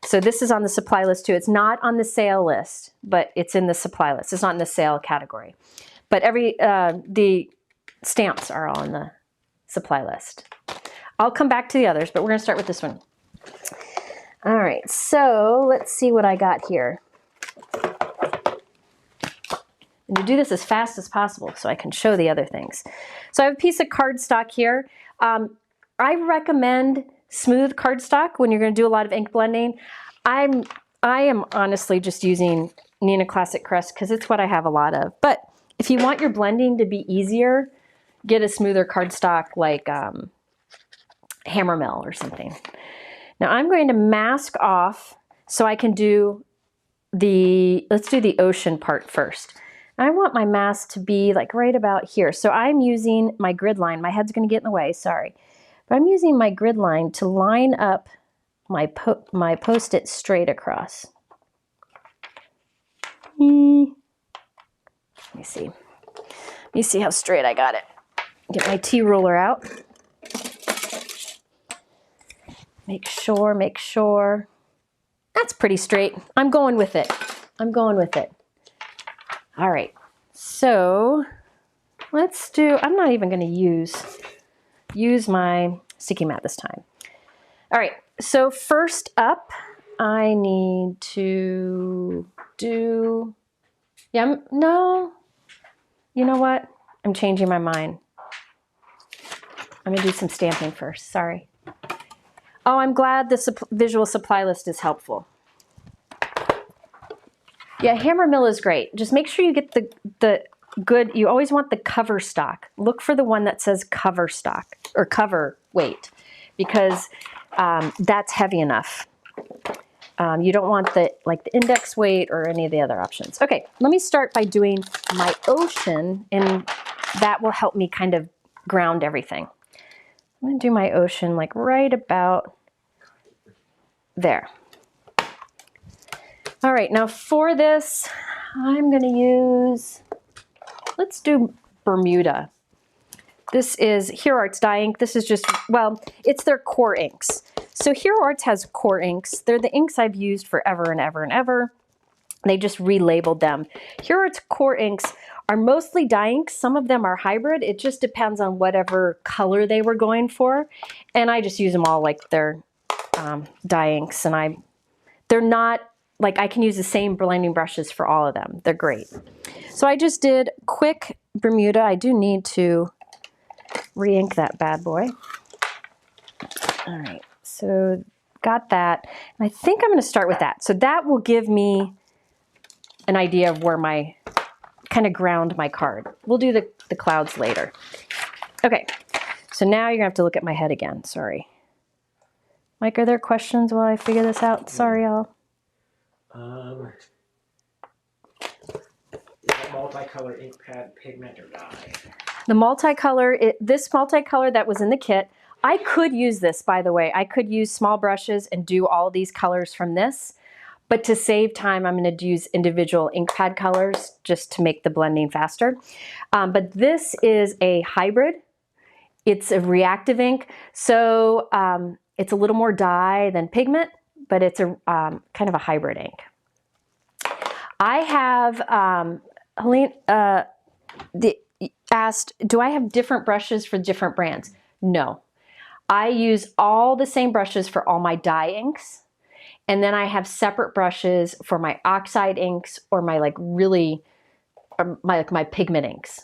[SPEAKER 1] So this is on the supply list too. It's not on the sale list, but it's in the supply list. It's not in the sale category. But the stamps are all in the supply list. I'll come back to the others, but we're going to start with this one. All right, so let's see what I got here. And to do this as fast as possible so I can show the other things. So I have a piece of cardstock here. I recommend smooth cardstock when you're going to do a lot of ink blending. I am honestly just using Neenah Classic Crest because it's what I have a lot of. But if you want your blending to be easier, get a smoother cardstock like Hammer Mill or something. Now I'm going to mask off so I can do let's do the ocean part first. I want my mask to be like right about here. So I'm using my grid line. My head's going to get in the way, sorry. But I'm using my grid line to line up my Post-it straight across. Let me see. Let me see how straight I got it. Get my T-ruler out. Make sure. That's pretty straight. I'm going with it. All right, so let's do, I'm not even going to use my sticky mat this time. All right, so first up, I need to do, no, you know what? I'm changing my mind. I'm going to do some stamping first, sorry. Oh, I'm glad the visual supply list is helpful. Yeah, Hammer Mill is great. Just make sure you get the good, you always want the cover stock. Look for the one that says cover stock or cover weight because that's heavy enough. You don't want the index weight or any of the other options. Okay, let me start by doing my ocean, and that will help me kind of ground everything. I'm gonna do my ocean like right about there. All right, now for this, I'm gonna use, let's do Bermuda. This is Hero Arts dye ink. This is just, well, it's their core inks. So Hero Arts has core inks. They're the inks I've used forever and ever and ever. They just relabeled them. Hero Arts core inks are mostly dye inks. Some of them are hybrid. It just depends on whatever color they were going for. And I just use them all like they're dye inks. And they're not, like I can use the same blending brushes for all of them. They're great. So I just did quick Bermuda. I do need to re-ink that bad boy. All right, so got that. And I think I'm gonna start with that. So that will give me an idea of where my, kind of ground my card. We'll do the clouds later. Okay, so now you're gonna have to look at my head again, sorry. Mike, are there questions while I figure this out? Sorry, y'all.
[SPEAKER 2] Is that multicolor ink pad pigment or dye?
[SPEAKER 1] The multicolor, this multicolor that was in the kit, I could use this, by the way. I could use small brushes and do all these colors from this, but to save time, I'm gonna use individual ink pad colors just to make the blending faster. But this is a hybrid. It's a reactive ink, so it's a little more dye than pigment, but it's a kind of a hybrid ink. I have, Helene asked, do I have different brushes for different brands? No. I use all the same brushes for all my dye inks. And then I have separate brushes for my oxide inks or my really, my pigment inks.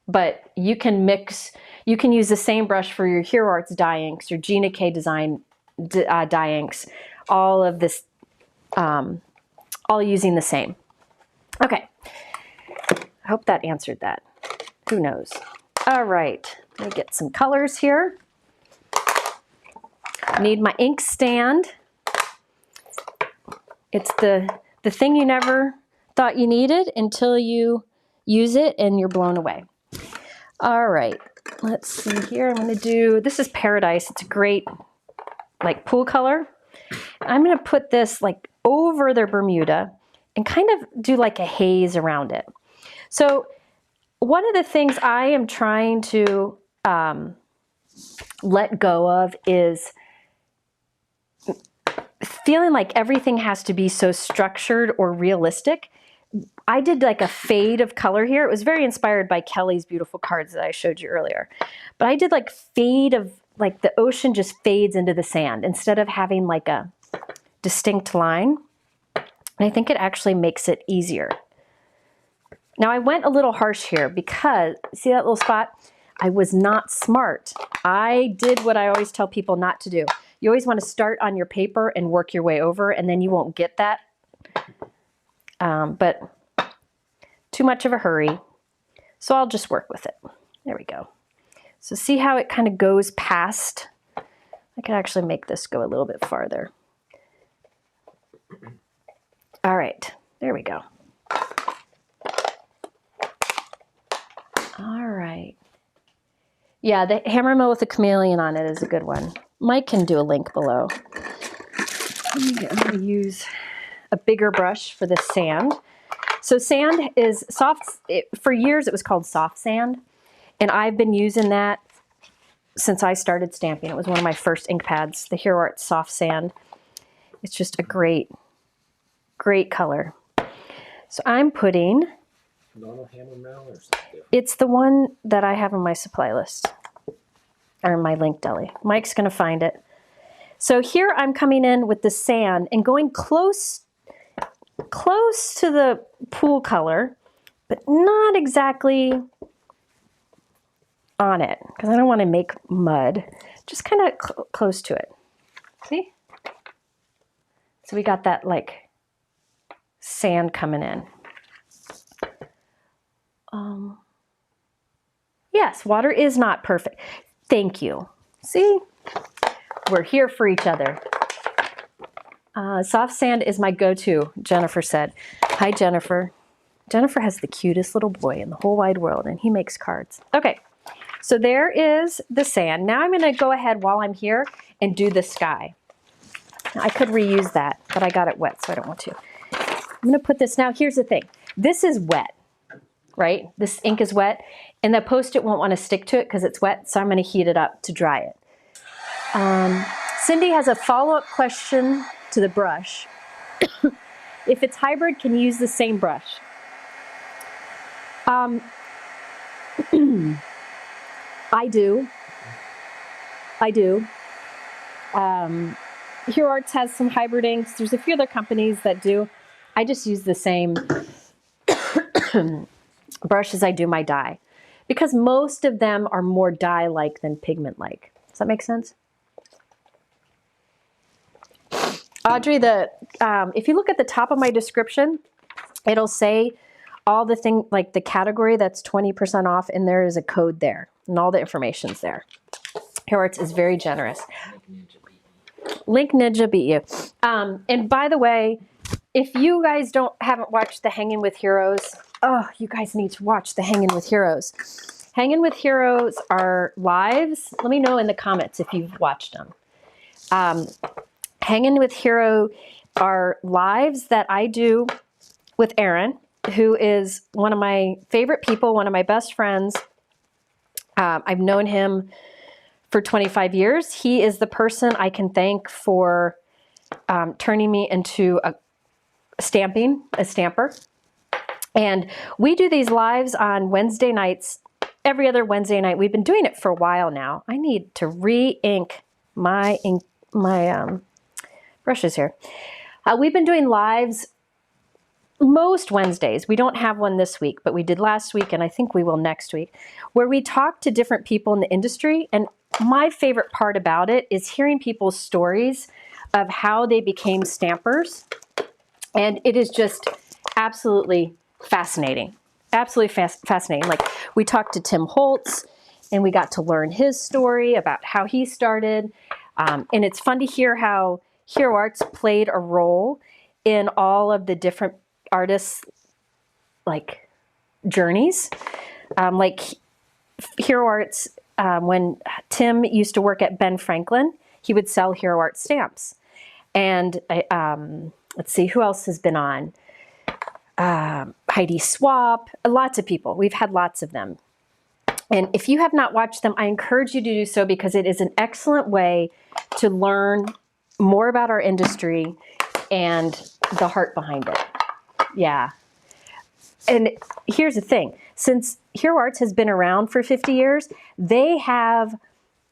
[SPEAKER 1] But you can mix, you can use the same brush for your Hero Arts dye inks, your Gina K Design dye inks, all of this, all using the same. Okay, I hope that answered that. Who knows? All right, let me get some colors here. Need my ink stand. It's the thing you never thought you needed until you use it and you're blown away. All right, let's see here. I'm gonna do, this is Paradise. It's a great pool color. I'm gonna put this over their Bermuda and kind of do a haze around it. So one of the things I am trying to let go of is feeling like everything has to be so structured or realistic. I did a fade of color here. It was very inspired by Kelly's beautiful cards that I showed you earlier. But I did fade of, the ocean just fades into the sand instead of having a distinct line. And I think it actually makes it easier. Now I went a little harsh here because, see that little spot? I was not smart. I did what I always tell people not to do. You always want to start on your paper and work your way over, and then you won't get that. But too much of a hurry. So I'll just work with it. There we go. So see how it kind of goes past? I can actually make this go a little bit farther. All right, there we go. All right. Yeah, the hammer mill with the chameleon on it is a good one. Mike can do a link below. I'm going to use a bigger brush for the sand. So sand is soft. For years it was called soft sand, and I've been using that since I started stamping. It was one of my first ink pads, the Hero Arts soft sand. It's just a great, great color. So I'm putting,
[SPEAKER 2] normal hammer mill or something?
[SPEAKER 1] It's the one that I have on my supply list, or my link deli. Mike's gonna find it. So here I'm coming in with the sand and going close to the pool color, but not exactly on it, because I don't want to make mud. Just kind of close to it. See? So we got that sand coming in. Yes, water is not perfect. Thank you. See? We're here for each other. Soft sand is my go-to, Jennifer said. Hi, Jennifer. Jennifer has the cutest little boy in the whole wide world, and he makes cards. Okay, so there is the sand. Now I'm going to go ahead while I'm here and do the sky. I could reuse that, but I got it wet, so I don't want to. I'm going to put this, now here's the thing. This is wet, right? This ink is wet, and the Post-it won't want to stick to it because it's wet, so I'm going to heat it up to dry it. Cindy has a follow-up question to the brush. If it's hybrid, can you use the same brush? I do. Hero Arts has some hybrid inks. There's a few other companies that do. I just use the same brush as I do my dye because most of them are more dye-like than pigment-like. Does that make sense? Audrey, if you look at the top of my description, it'll say all the thing, like the category that's 20% off, and there is a code there, and all the information's there. Hero Arts is very generous. Link Ninja beat you. And by the way, if you guys haven't watched the Hanging with Heroes, oh, you guys need to watch the Hanging with Heroes. Hanging with Heroes are lives. Let me know in the comments if you've watched them. Hanging with Hero are lives that I do with Aaron, who is one of my favorite people, one of my best friends. I've known him for 25 years. He is the person I can thank for turning me into a stamper. And we do these lives on Wednesday nights, every other Wednesday night. We've been doing it for a while now. I need to re-ink my brushes here. We've been doing lives most Wednesdays. We don't have one this week, but we did last week, and I think we will next week, where we talk to different people in the industry. And my favorite part about it is hearing people's stories of how they became stampers. And it is just absolutely fascinating. Absolutely fascinating. Like, we talked to Tim Holtz, and we got to learn his story about how he started. And it's fun to hear how Hero Arts played a role in all of the different artists' like journeys. Like Hero Arts, when Tim used to work at Ben Franklin, he would sell Hero Arts stamps. And let's see, who else has been on? Heidi Swap, lots of people. We've had lots of them. And if you have not watched them, I encourage you to do so because it is an excellent way to learn more about our industry and the heart behind it. Yeah. And here's the thing. Since Hero Arts has been around for 50 years, they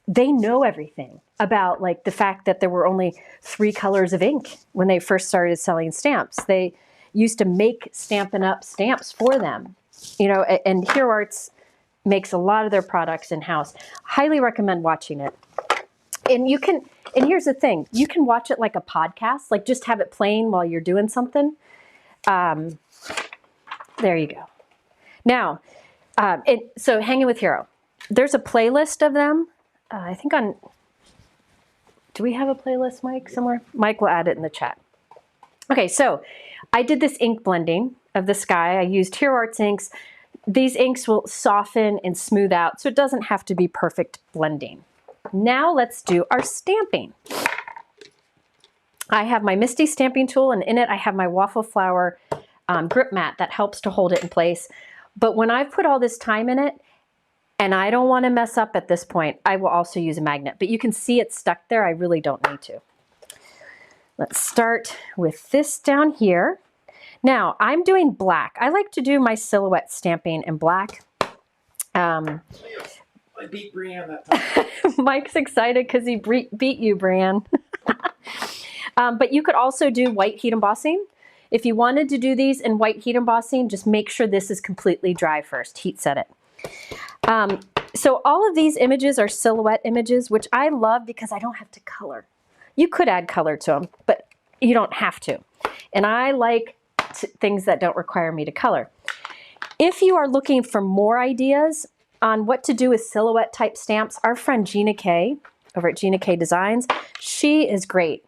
[SPEAKER 1] know everything about like the fact that there were only 3 colors of ink when they first started selling stamps. They used to make Stampin' Up! Stamps for them, you know, and Hero Arts makes a lot of their products in-house. Highly recommend watching it. And here's the thing, you can watch it like a podcast, like just have it playing while you're doing something. There you go. Now, so Hanging with Hero, there's a playlist of them. I think do we have a playlist, Mike, somewhere? Mike will add it in the chat. Okay, so I did this ink blending of the sky. I used Hero Arts inks. These inks will soften and smooth out, so it doesn't have to be perfect blending. Now let's do our stamping. I have my Misty stamping tool, and in it I have my waffle flower grip mat that helps to hold it in place. But when I've put all this time in it, and I don't want to mess up at this point, I will also use a magnet. But you can see it's stuck there. I really don't need to. Let's start with this down here. Now, I'm doing black. I like to do my silhouette stamping in black.
[SPEAKER 2] I beat Brianne that time.
[SPEAKER 1] Mike's excited because he beat you, Brianne. But you could also do white heat embossing. If you wanted to do these in white heat embossing, just make sure this is completely dry first. Heat set it. So all of these images are silhouette images, which I love because I don't have to color. You could add color to them, but you don't have to. And I like things that don't require me to color. If you are looking for more ideas on what to do with silhouette type stamps, our friend Gina K over at Gina K Designs, she is great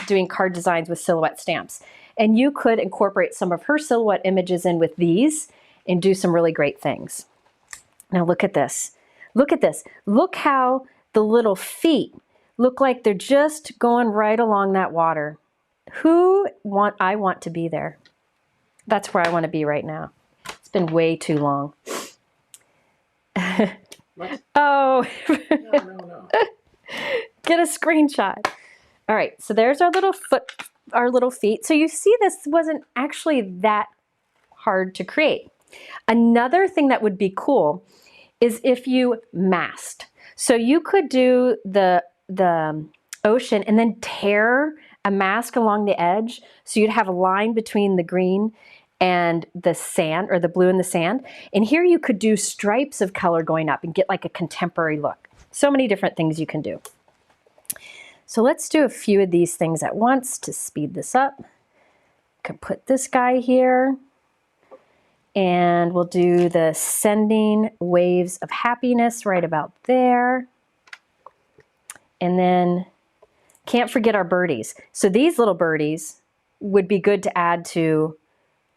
[SPEAKER 1] doing card designs with silhouette stamps. And you could incorporate some of her silhouette images in with these and do some really great things. Now look at this. Look at this. Look how the little feet look like they're just going right along that water. I want to be there. That's where I want to be right now. It's been way too long. Oh.
[SPEAKER 2] No.
[SPEAKER 1] Get a screenshot. All right, so there's our little feet. So you see this wasn't actually that hard to create. Another thing that would be cool is if you masked. So you could do the ocean and then tear a mask along the edge. So you'd have a line between the green and the sand, or the blue and the sand. And here you could do stripes of color going up and get like a contemporary look. So many different things you can do. So let's do a few of these things at once to speed this up. Could put this guy here. And we'll do the sending waves of happiness right about there. And then can't forget our birdies. So these little birdies would be good to add to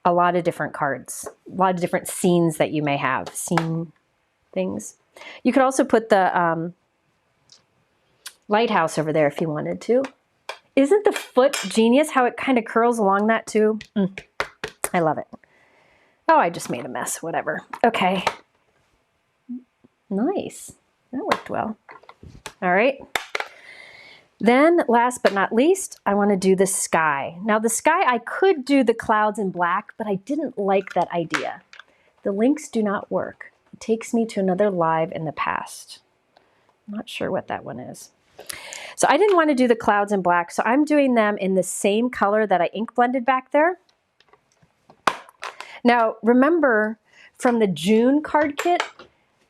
[SPEAKER 1] a lot of different cards, a lot of different scenes that you may have, scene things. You could also put the lighthouse over there if you wanted to. Isn't the foot genius how it kind of curls along that too? I love it. Oh, I just made a mess, whatever. Okay. Nice. That worked well. All right. Then last but not least, I want to do the sky. Now the sky, I could do the clouds in black, but I didn't like that idea. The links do not work. It takes me to another live in the past. I'm not sure what that one is. So I didn't want to do the clouds in black, so I'm doing them in the same color that I ink blended back there. Now remember from the June card kit,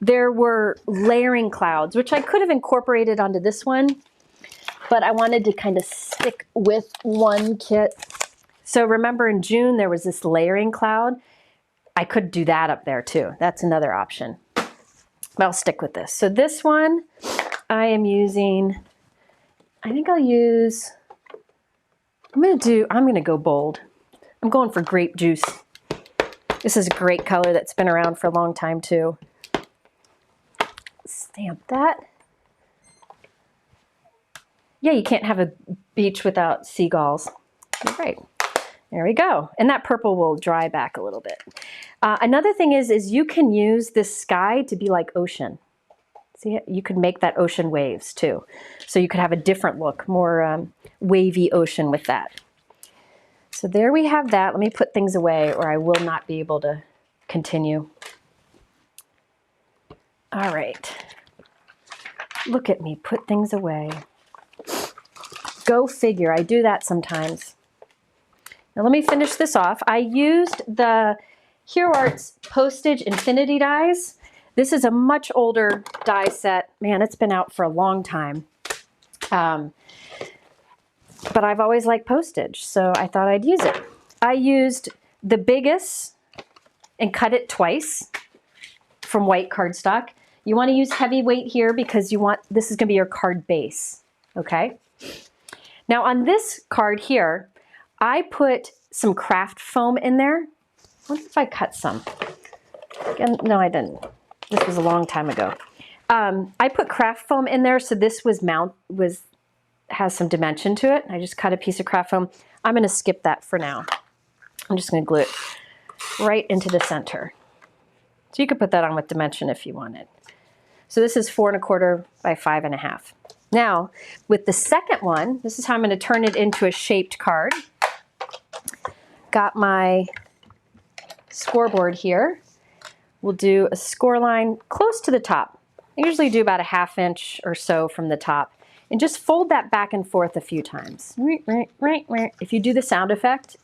[SPEAKER 1] there were layering clouds, which I could have incorporated onto this one, but I wanted to kind of stick with one kit. So remember in June, there was this layering cloud. I could do that up there too. That's another option. But I'll stick with this. So this one I am using, I think I'll use, I'm gonna go bold. I'm going for grape juice. This is a great color that's been around for a long time too. Stamp that. Yeah, you can't have a beach without seagulls. All right, there we go. And that purple will dry back a little bit. Another thing is you can use this sky to be like ocean. See, you could make that ocean waves too. So you could have a different look, more wavy ocean with that. So there we have that. Let me put things away or I will not be able to continue. All right. Look at me, put things away. Go figure, I do that sometimes. Now let me finish this off. I used the Hero Arts Postage Infinity dies. This is a much older die set. Man, it's been out for a long time. But I've always liked Postage, so I thought I'd use it. I used the biggest and cut it twice from white cardstock. You want to use heavyweight here because this is going to be your card base, okay? Now on this card here, I put some craft foam in there. I wonder if I cut some. Again, no, I didn't. This was a long time ago. I put craft foam in there, so this has some dimension to it. I just cut a piece of craft foam. I'm going to skip that for now. I'm just going to glue it right into the center. So you could put that on with dimension if you wanted. So this is 4 1/4 by 5 1/2. Now, with the second one, this is how I'm going to turn it into a shaped card. Got my scoreboard here. We'll do a score line close to the top. I usually do about a 1/2 inch or so from the top. And just fold that back and forth a few times. If you do the sound effect,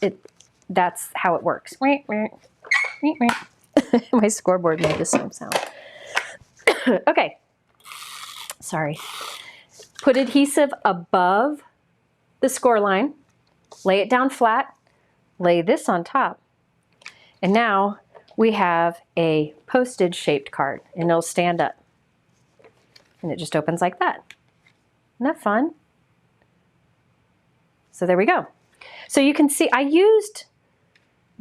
[SPEAKER 1] that's how it works. My scoreboard made the same sound. Okay, sorry. Put adhesive above the score line, lay it down flat, lay this on top. And now we have a postage shaped card and it'll stand up. And it just opens like that. Isn't that fun? So there we go. So you can see I used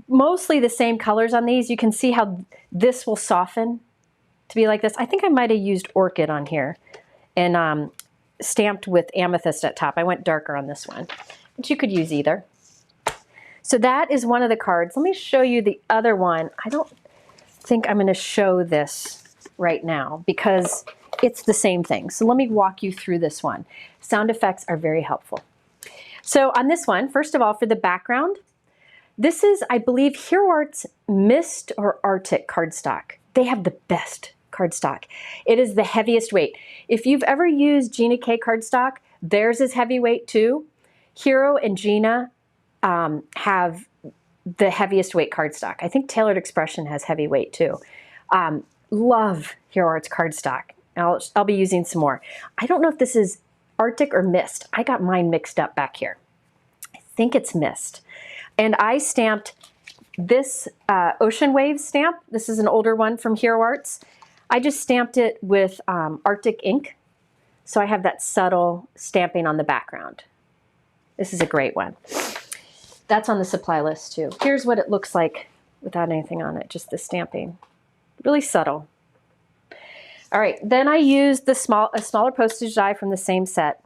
[SPEAKER 1] mostly the same colors on these. You can see how this will soften to be like this. I think I might have used Orchid on here and stamped with Amethyst at top. I went darker on this one, but you could use either. So that is one of the cards. Let me show you the other one. I don't think I'm going to show this right now because it's the same thing. So let me walk you through this one. Sound effects are very helpful. So on this one, first of all, for the background, this is, I believe, Hero Art's Mist or Arctic cardstock. They have the best cardstock. It is the heaviest weight. If you've ever used Gina K cardstock, theirs is heavyweight too. Hero and Gina have the heaviest weight cardstock. I think Tailored Expression has heavyweight too. Love Hero Art's cardstock. I'll be using some more. I don't know if this is Arctic or Mist. I got mine mixed up back here. I think it's Mist. And I stamped this Ocean Waves stamp. This is an older one from Hero Arts. I just stamped it with Arctic ink. So I have that subtle stamping on the background. This is a great one. That's on the supply list too. Here's what it looks like without anything on it, just the stamping. Really subtle. All right, then I used a smaller postage die from the same set.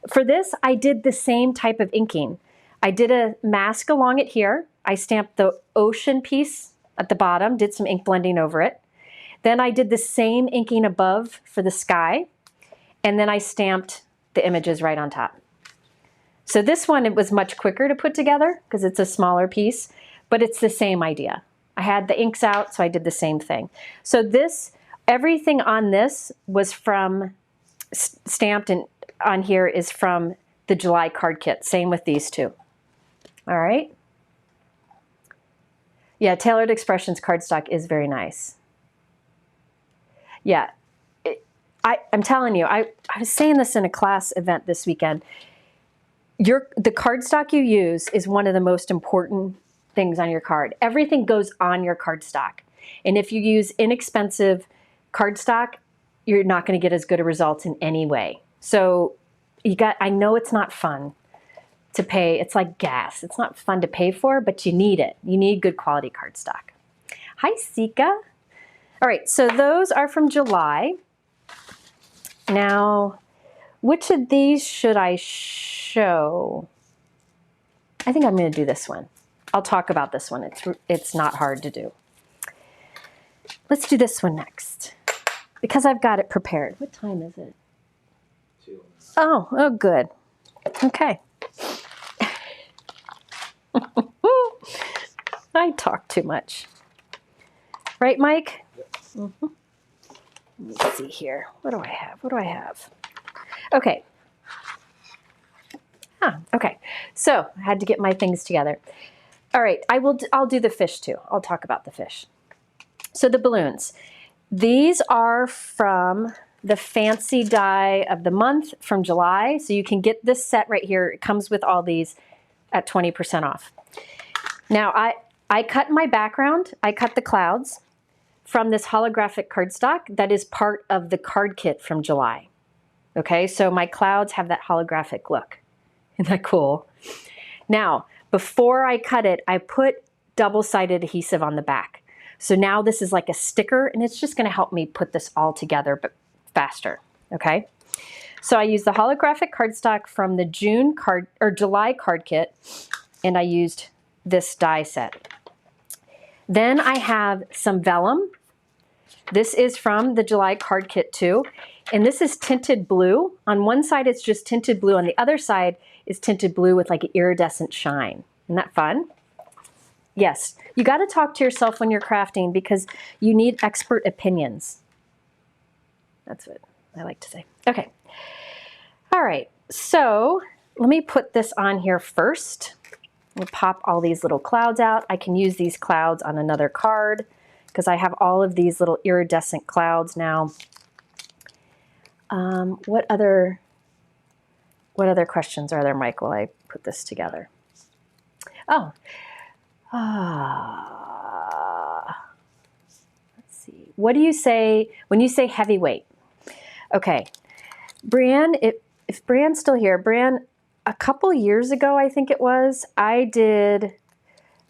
[SPEAKER 1] For this, I did the same type of inking. I did a mask along it here. I stamped the ocean piece at the bottom, did some ink blending over it. Then I did the same inking above for the sky, and then I stamped the images right on top. So this one, it was much quicker to put together because it's a smaller piece, but it's the same idea. I had the inks out, so I did the same thing. So this, everything on this was from, stamped and on here is from the July card kit. Same with these two. All right. Yeah, Tailored Expressions cardstock is very nice. Yeah, I'm telling you, I was saying this in a class event this weekend. The cardstock you use is one of the most important things on your card. Everything goes on your cardstock. And if you use inexpensive cardstock, you're not going to get as good a results in any way. So I know it's not fun to pay. It's like gas. It's not fun to pay for, but you need it. You need good quality cardstock. Hi, Sika. All right, so those are from July. Now, which of these should I show? I think I'm going to do this one. I'll talk about this one. It's not hard to do. Let's do this one next because I've got it prepared. What time is it?
[SPEAKER 2] 2.
[SPEAKER 1] Oh, good. Okay. I talk too much. Right, Mike?
[SPEAKER 2] Yep.
[SPEAKER 1] Mm-hmm. Let me see here. What do I have? What do I have? Okay. Okay. So I had to get my things together. All right. I'll do the fish too. I'll talk about the fish. So the balloons. These are from the Fancy Die of the Month from July. So you can get this set right here. It comes with all these at 20% off. Now I cut my background. I cut the clouds from this holographic cardstock that is part of the card kit from July. Okay, so my clouds have that holographic look. Isn't that cool? Now, before I cut it, I put double-sided adhesive on the back. So now this is like a sticker, and it's just gonna help me put this all together, but faster, okay? So I used the holographic cardstock from the July card kit, and I used this die set. Then I have some vellum. This is from the July card kit too. And this is tinted blue. On one side, it's just tinted blue. On the other side is tinted blue with like an iridescent shine. Isn't that fun? Yes, you got to talk to yourself when you're crafting because you need expert opinions. That's what I like to say. Okay. All right. So let me put this on here first. We'll pop all these little clouds out. I can use these clouds on another card because I have all of these little iridescent clouds now. What other questions are there, Mike, while I put this together? Oh, let's see. What do you say when you say heavyweight? Okay, Brianne, if Brianne's still here, Brianne, a couple years ago, I think it was, I did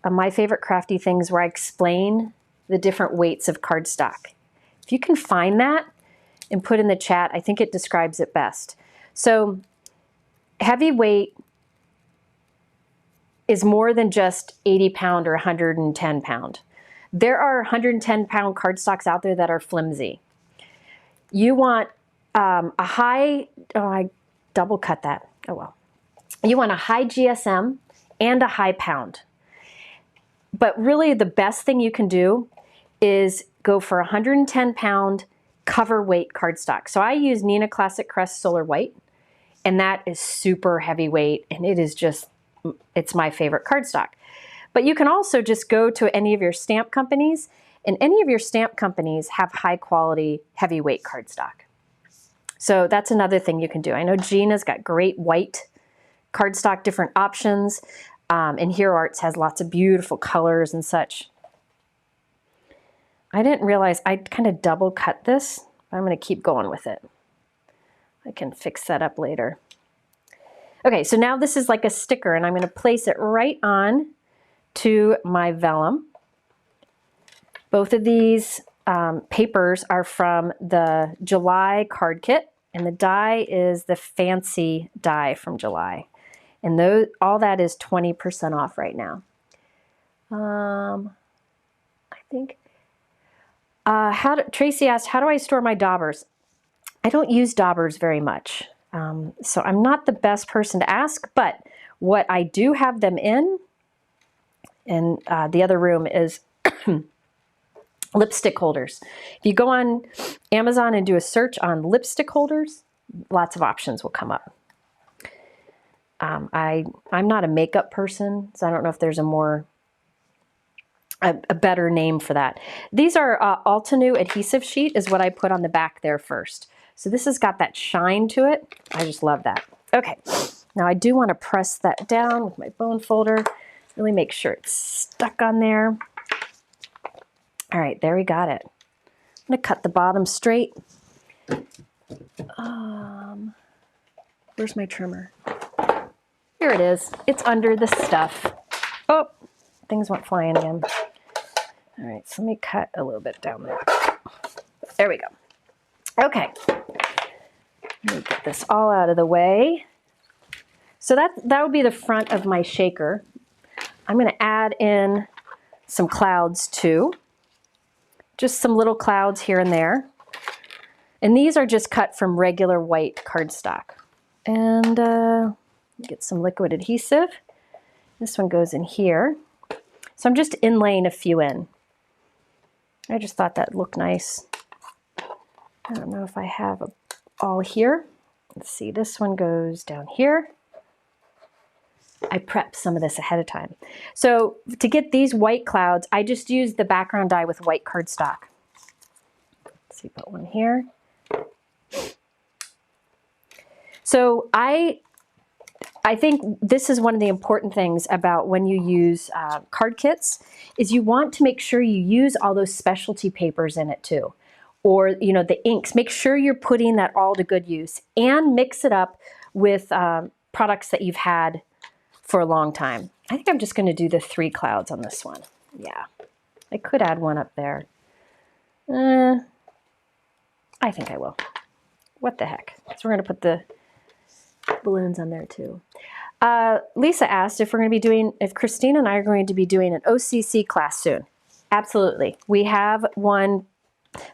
[SPEAKER 1] my favorite crafty things where I explain the different weights of cardstock. If you can find that and put in the chat, I think it describes it best. So heavyweight is more than just 80 pound or 110 pound. There are 110 pound cardstocks out there that are flimsy. You want a high, oh, I double cut that, oh well. You want a high GSM and a high pound. But really the best thing you can do is go for 110 pound cover weight cardstock. So I use Neenah Classic Crest Solar White, and that is super heavyweight, and it is just, it's my favorite cardstock. But you can also just go to any of your stamp companies, and any of your stamp companies have high quality heavyweight cardstock. So that's another thing you can do. I know Gina's got great white cardstock, different options, and Hero Arts has lots of beautiful colors and such. I didn't realize I kind of double cut this. I'm going to keep going with it. I can fix that up later. Okay, so now this is like a sticker, and I'm going to place it right on to my vellum. Both of these papers are from the July card kit, and the die is the fancy die from July. And those, all that is 20% off right now. I think. Tracy asked, how do I store my daubers? I don't use daubers very much, so I'm not the best person to ask, but what I do have them in the other room is lipstick holders. If you go on Amazon and do a search on lipstick holders, lots of options will come up. I'm not a makeup person, so I don't know if there's a better name for that. These are Altenew adhesive sheet is what I put on the back there first. So this has got that shine to it. I just love that. Okay, now I do want to press that down with my bone folder, really make sure it's stuck on there. All right, there we got it. I'm gonna cut the bottom straight. Where's my trimmer? Here it is. It's under the stuff. Oh, things went flying again. All right, so let me cut a little bit down there. There we go. Okay, let me get this all out of the way. So that would be the front of my shaker. I'm going to add in some clouds too. Just some little clouds here and there. And these are just cut from regular white cardstock. And get some liquid adhesive. This one goes in here. So I'm just inlaying a few in. I just thought that looked nice. I don't know if I have all here. Let's see, this one goes down here. I prepped some of this ahead of time. So to get these white clouds, I just used the background die with white cardstock. Let's see, put one here. So I think this is one of the important things about when you use card kits is you want to make sure you use all those specialty papers in it too. Or, you know, the inks. Make sure you're putting that all to good use and mix it up with products that you've had for a long time. I think I'm just going to do the 3 clouds on this one. Yeah, I could add one up there. I think I will. What the heck? So we're going to put the balloons on there too. Lisa asked if we're going to be doing, if Christine and I are going to be doing an OCC class soon. Absolutely. We have one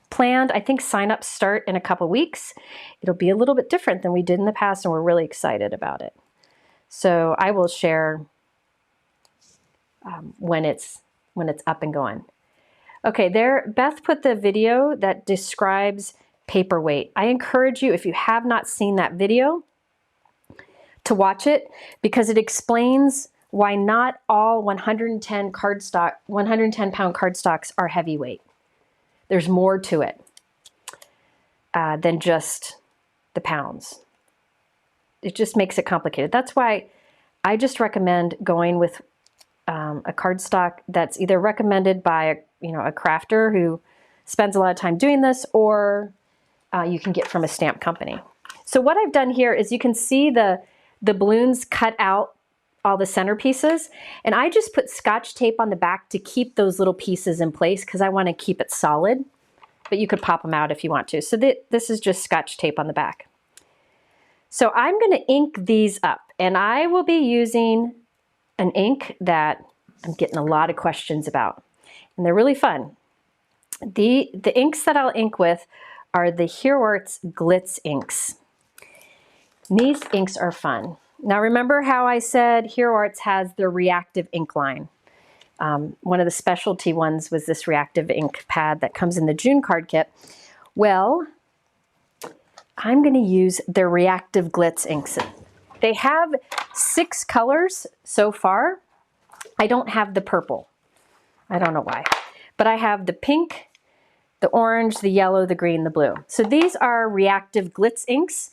[SPEAKER 1] planned. I think sign-ups start in a couple weeks. It'll be a little bit different than we did in the past, and we're really excited about it. So I will share when it's up and going. Okay, there, Beth put the video that describes paperweight. I encourage you, if you have not seen that video, to watch it because it explains why not all 110 pound cardstocks are heavyweight. There's more to it than just the pounds. It just makes it complicated. That's why I just recommend going with a cardstock that's either recommended by a crafter who spends a lot of time doing this, or you can get from a stamp company. So what I've done here is you can see the the balloons cut out all the centerpieces, and I just put Scotch tape on the back to keep those little pieces in place because I want to keep it solid, but you could pop them out if you want to. So this is just Scotch tape on the back. So I'm going to ink these up, and I will be using an ink that I'm getting a lot of questions about, and they're really fun. The inks that I'll ink with are the Hero Arts Glitz inks. And these inks are fun. Now remember how I said Hero Arts has their Reactive ink line. One of the specialty ones was this Reactive ink pad that comes in the June card kit. Well, I'm going to use their Reactive Glitz inks. They have 6 colors so far. I don't have the purple. I don't know why. But I have the pink, the orange, the yellow, the green, the blue. So these are Reactive Glitz inks.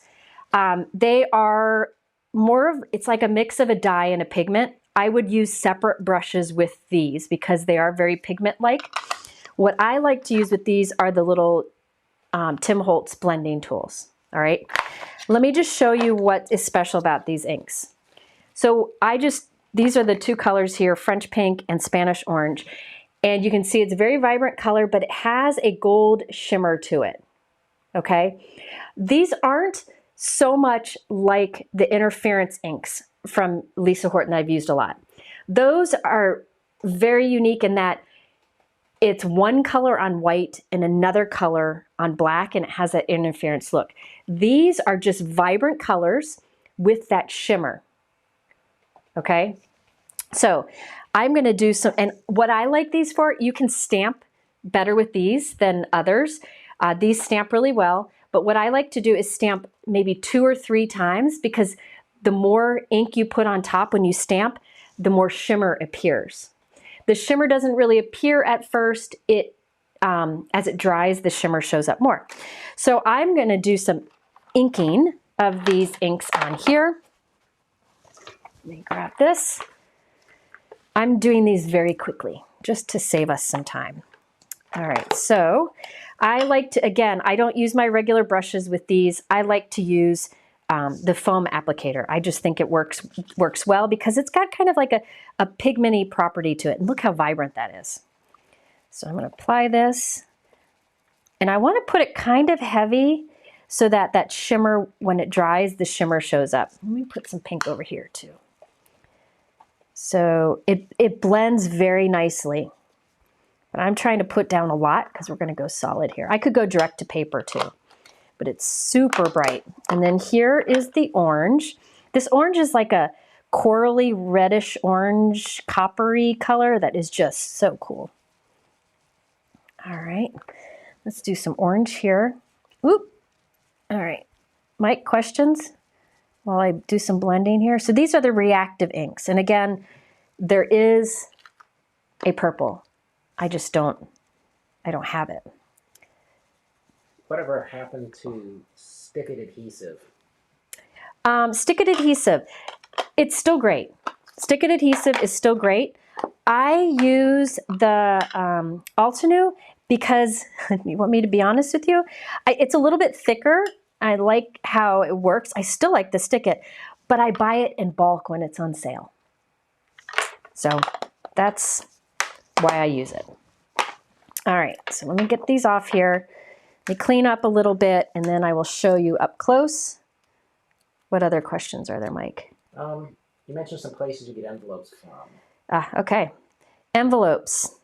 [SPEAKER 1] They are more of, it's like a mix of a dye and a pigment. I would use separate brushes with these because they are very pigment-like. What I like to use with these are the little Tim Holtz blending tools. All right, let me just show you what is special about these inks. So these are the 2 colors here, French pink and Spanish orange. And you can see it's a very vibrant color, but it has a gold shimmer to it, okay? These aren't so much like the interference inks from Lisa Horton I've used a lot. Those are very unique in that it's one color on white and another color on black, and it has that interference look. These are just vibrant colors with that shimmer, okay? So I'm gonna do some, and what I like these for, you can stamp better with these than others. These stamp really well, but what I like to do is stamp maybe 2 or 3 times because the more ink you put on top when you stamp, the more shimmer appears. The shimmer doesn't really appear at first. As it dries, the shimmer shows up more. So I'm gonna do some inking of these inks on here. Let me grab this. I'm doing these very quickly just to save us some time. All right, so I like to, again, I don't use my regular brushes with these. I like to use the foam applicator. I just think it works well because it's got kind of like a pigmenty property to it. And look how vibrant that is. So I'm going to apply this. And I want to put it kind of heavy so that that shimmer, when it dries, the shimmer shows up. Let me put some pink over here too. So it blends very nicely. But I'm trying to put down a lot because we're going to go solid here. I could go direct to paper too, but it's super bright. And then here is the orange. This orange is like a corally reddish orange coppery color that is just so cool. All right, let's do some orange here. Oop. All right, Mike, questions while I do some blending here? So these are the Reactive inks. And again, there is a purple. I don't have it.
[SPEAKER 2] Whatever happened to stick-it adhesive?
[SPEAKER 1] Stick-it adhesive, it's still great. Stick-it adhesive is still great. I use the Altenew because, you want me to be honest with you? It's a little bit thicker. I like how it works. I still like to stick it, but I buy it in bulk when it's on sale. So that's why I use it. All right, so let me get these off here. Let me clean up a little bit, and then I will show you up close. What other questions are there, Mike?
[SPEAKER 2] You mentioned some places you get envelopes from.
[SPEAKER 1] Okay. Envelopes.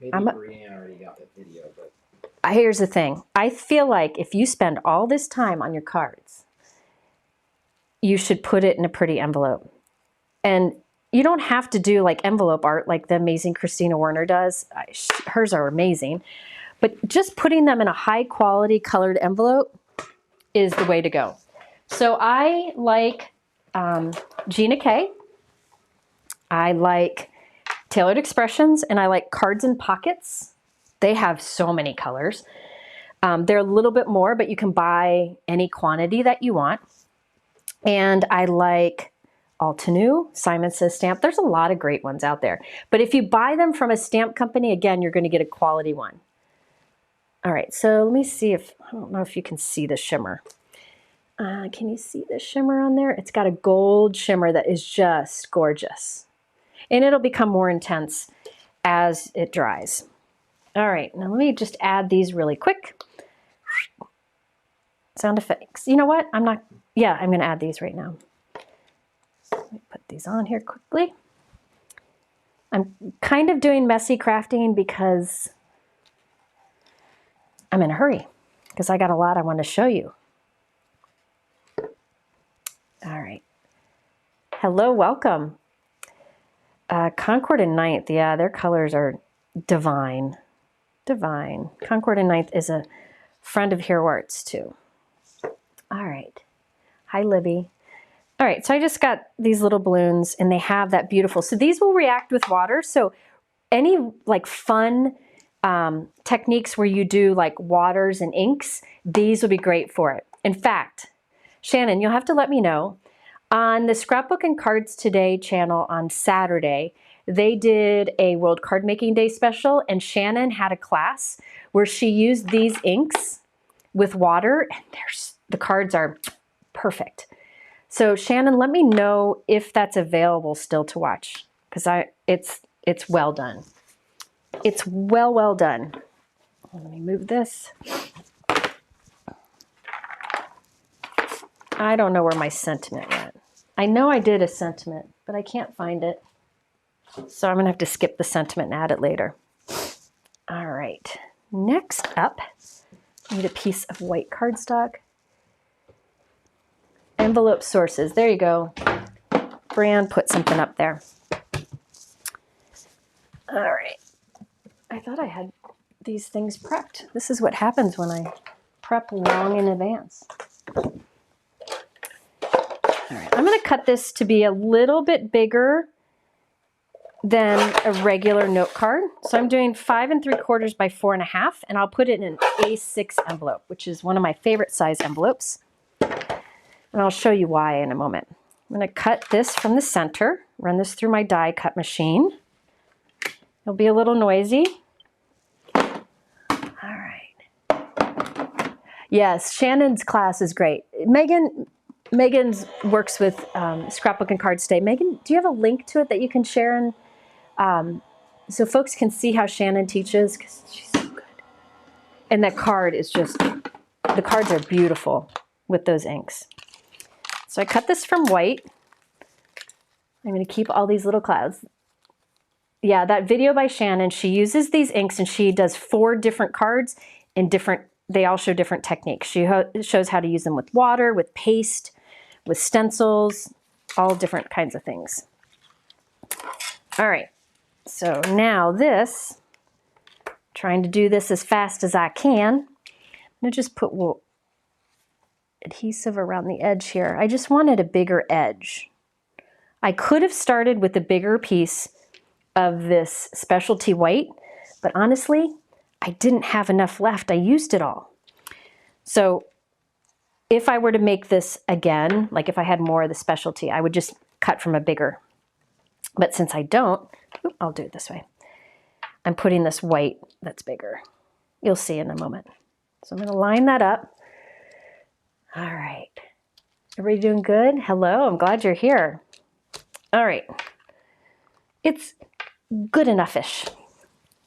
[SPEAKER 2] Maybe Brianne already got that video, but...
[SPEAKER 1] Here's the thing. I feel like if you spend all this time on your cards, you should put it in a pretty envelope. And you don't have to do like envelope art like the amazing Christina Werner does. Hers are amazing. But just putting them in a high quality colored envelope is the way to go. So I like Gina K. I like Tailored Expressions, and I like Cards and Pockets. They have so many colors. They're a little bit more, but you can buy any quantity that you want. And I like Altenew, Simon Says Stamp. There's a lot of great ones out there. But if you buy them from a stamp company, again, you're going to get a quality one. All right, so let me see if, I don't know if you can see the shimmer. Can you see the shimmer on there? It's got a gold shimmer that is just gorgeous. And it'll become more intense as it dries. All right, now let me just add these really quick. Sound effects. You know what? I'm gonna add these right now. Let me put these on here quickly. I'm kind of doing messy crafting because I'm in a hurry, because I got a lot I want to show you. All right. Hello, welcome. Concord and Ninth, yeah, their colors are divine. Divine. Concord and Ninth is a friend of Hero Arts too. All right. Hi, Libby. All right, so I just got these little balloons and they have that beautiful, so these will react with water. So any like fun techniques where you do like waters and inks, these will be great for it. In fact, Shannon, you'll have to let me know. On the Scrapbook and Cards Today channel on Saturday, they did a World Card Making Day special, and Shannon had a class where she used these inks with water, and the cards are perfect. So Shannon, let me know if that's available still to watch, because it's well done. It's well done. Let me move this. I don't know where my sentiment went. I know I did a sentiment, but I can't find it. So I'm gonna have to skip the sentiment and add it later. All right, next up, I need a piece of white cardstock. Envelope sources, there you go. Fran put something up there. All right, I thought I had these things prepped. This is what happens when I prep long in advance. All right, I'm going to cut this to be a little bit bigger than a regular note card. So I'm doing 5 3/4 by 4 1/2, and I'll put it in an A6 envelope, which is one of my favorite size envelopes. And I'll show you why in a moment. I'm going to cut this from the center, run this through my die cut machine. It'll be a little noisy. All right. Yes, Shannon's class is great. Megan's works with Scrapbook and Cards Today. Megan, do you have a link to it that you can share so folks can see how Shannon teaches? Because she's so good. And that card is just, the cards are beautiful with those inks. So I cut this from white. I'm going to keep all these little clouds. Yeah, that video by Shannon, she uses these inks and she does 4 different cards in they all show different techniques. She shows how to use them with water, with paste, with stencils, all different kinds of things. All right, so now trying to do this as fast as I can. I'm gonna just put adhesive around the edge here. I just wanted a bigger edge. I could have started with a bigger piece of this specialty white, but honestly, I didn't have enough left. I used it all. So if I were to make this again, like if I had more of the specialty, I would just cut from a bigger. But since I don't, I'll do it this way. I'm putting this white that's bigger. You'll see in a moment. So I'm going to line that up. All right. Everybody doing good? Hello, I'm glad you're here. All right. It's good enough-ish.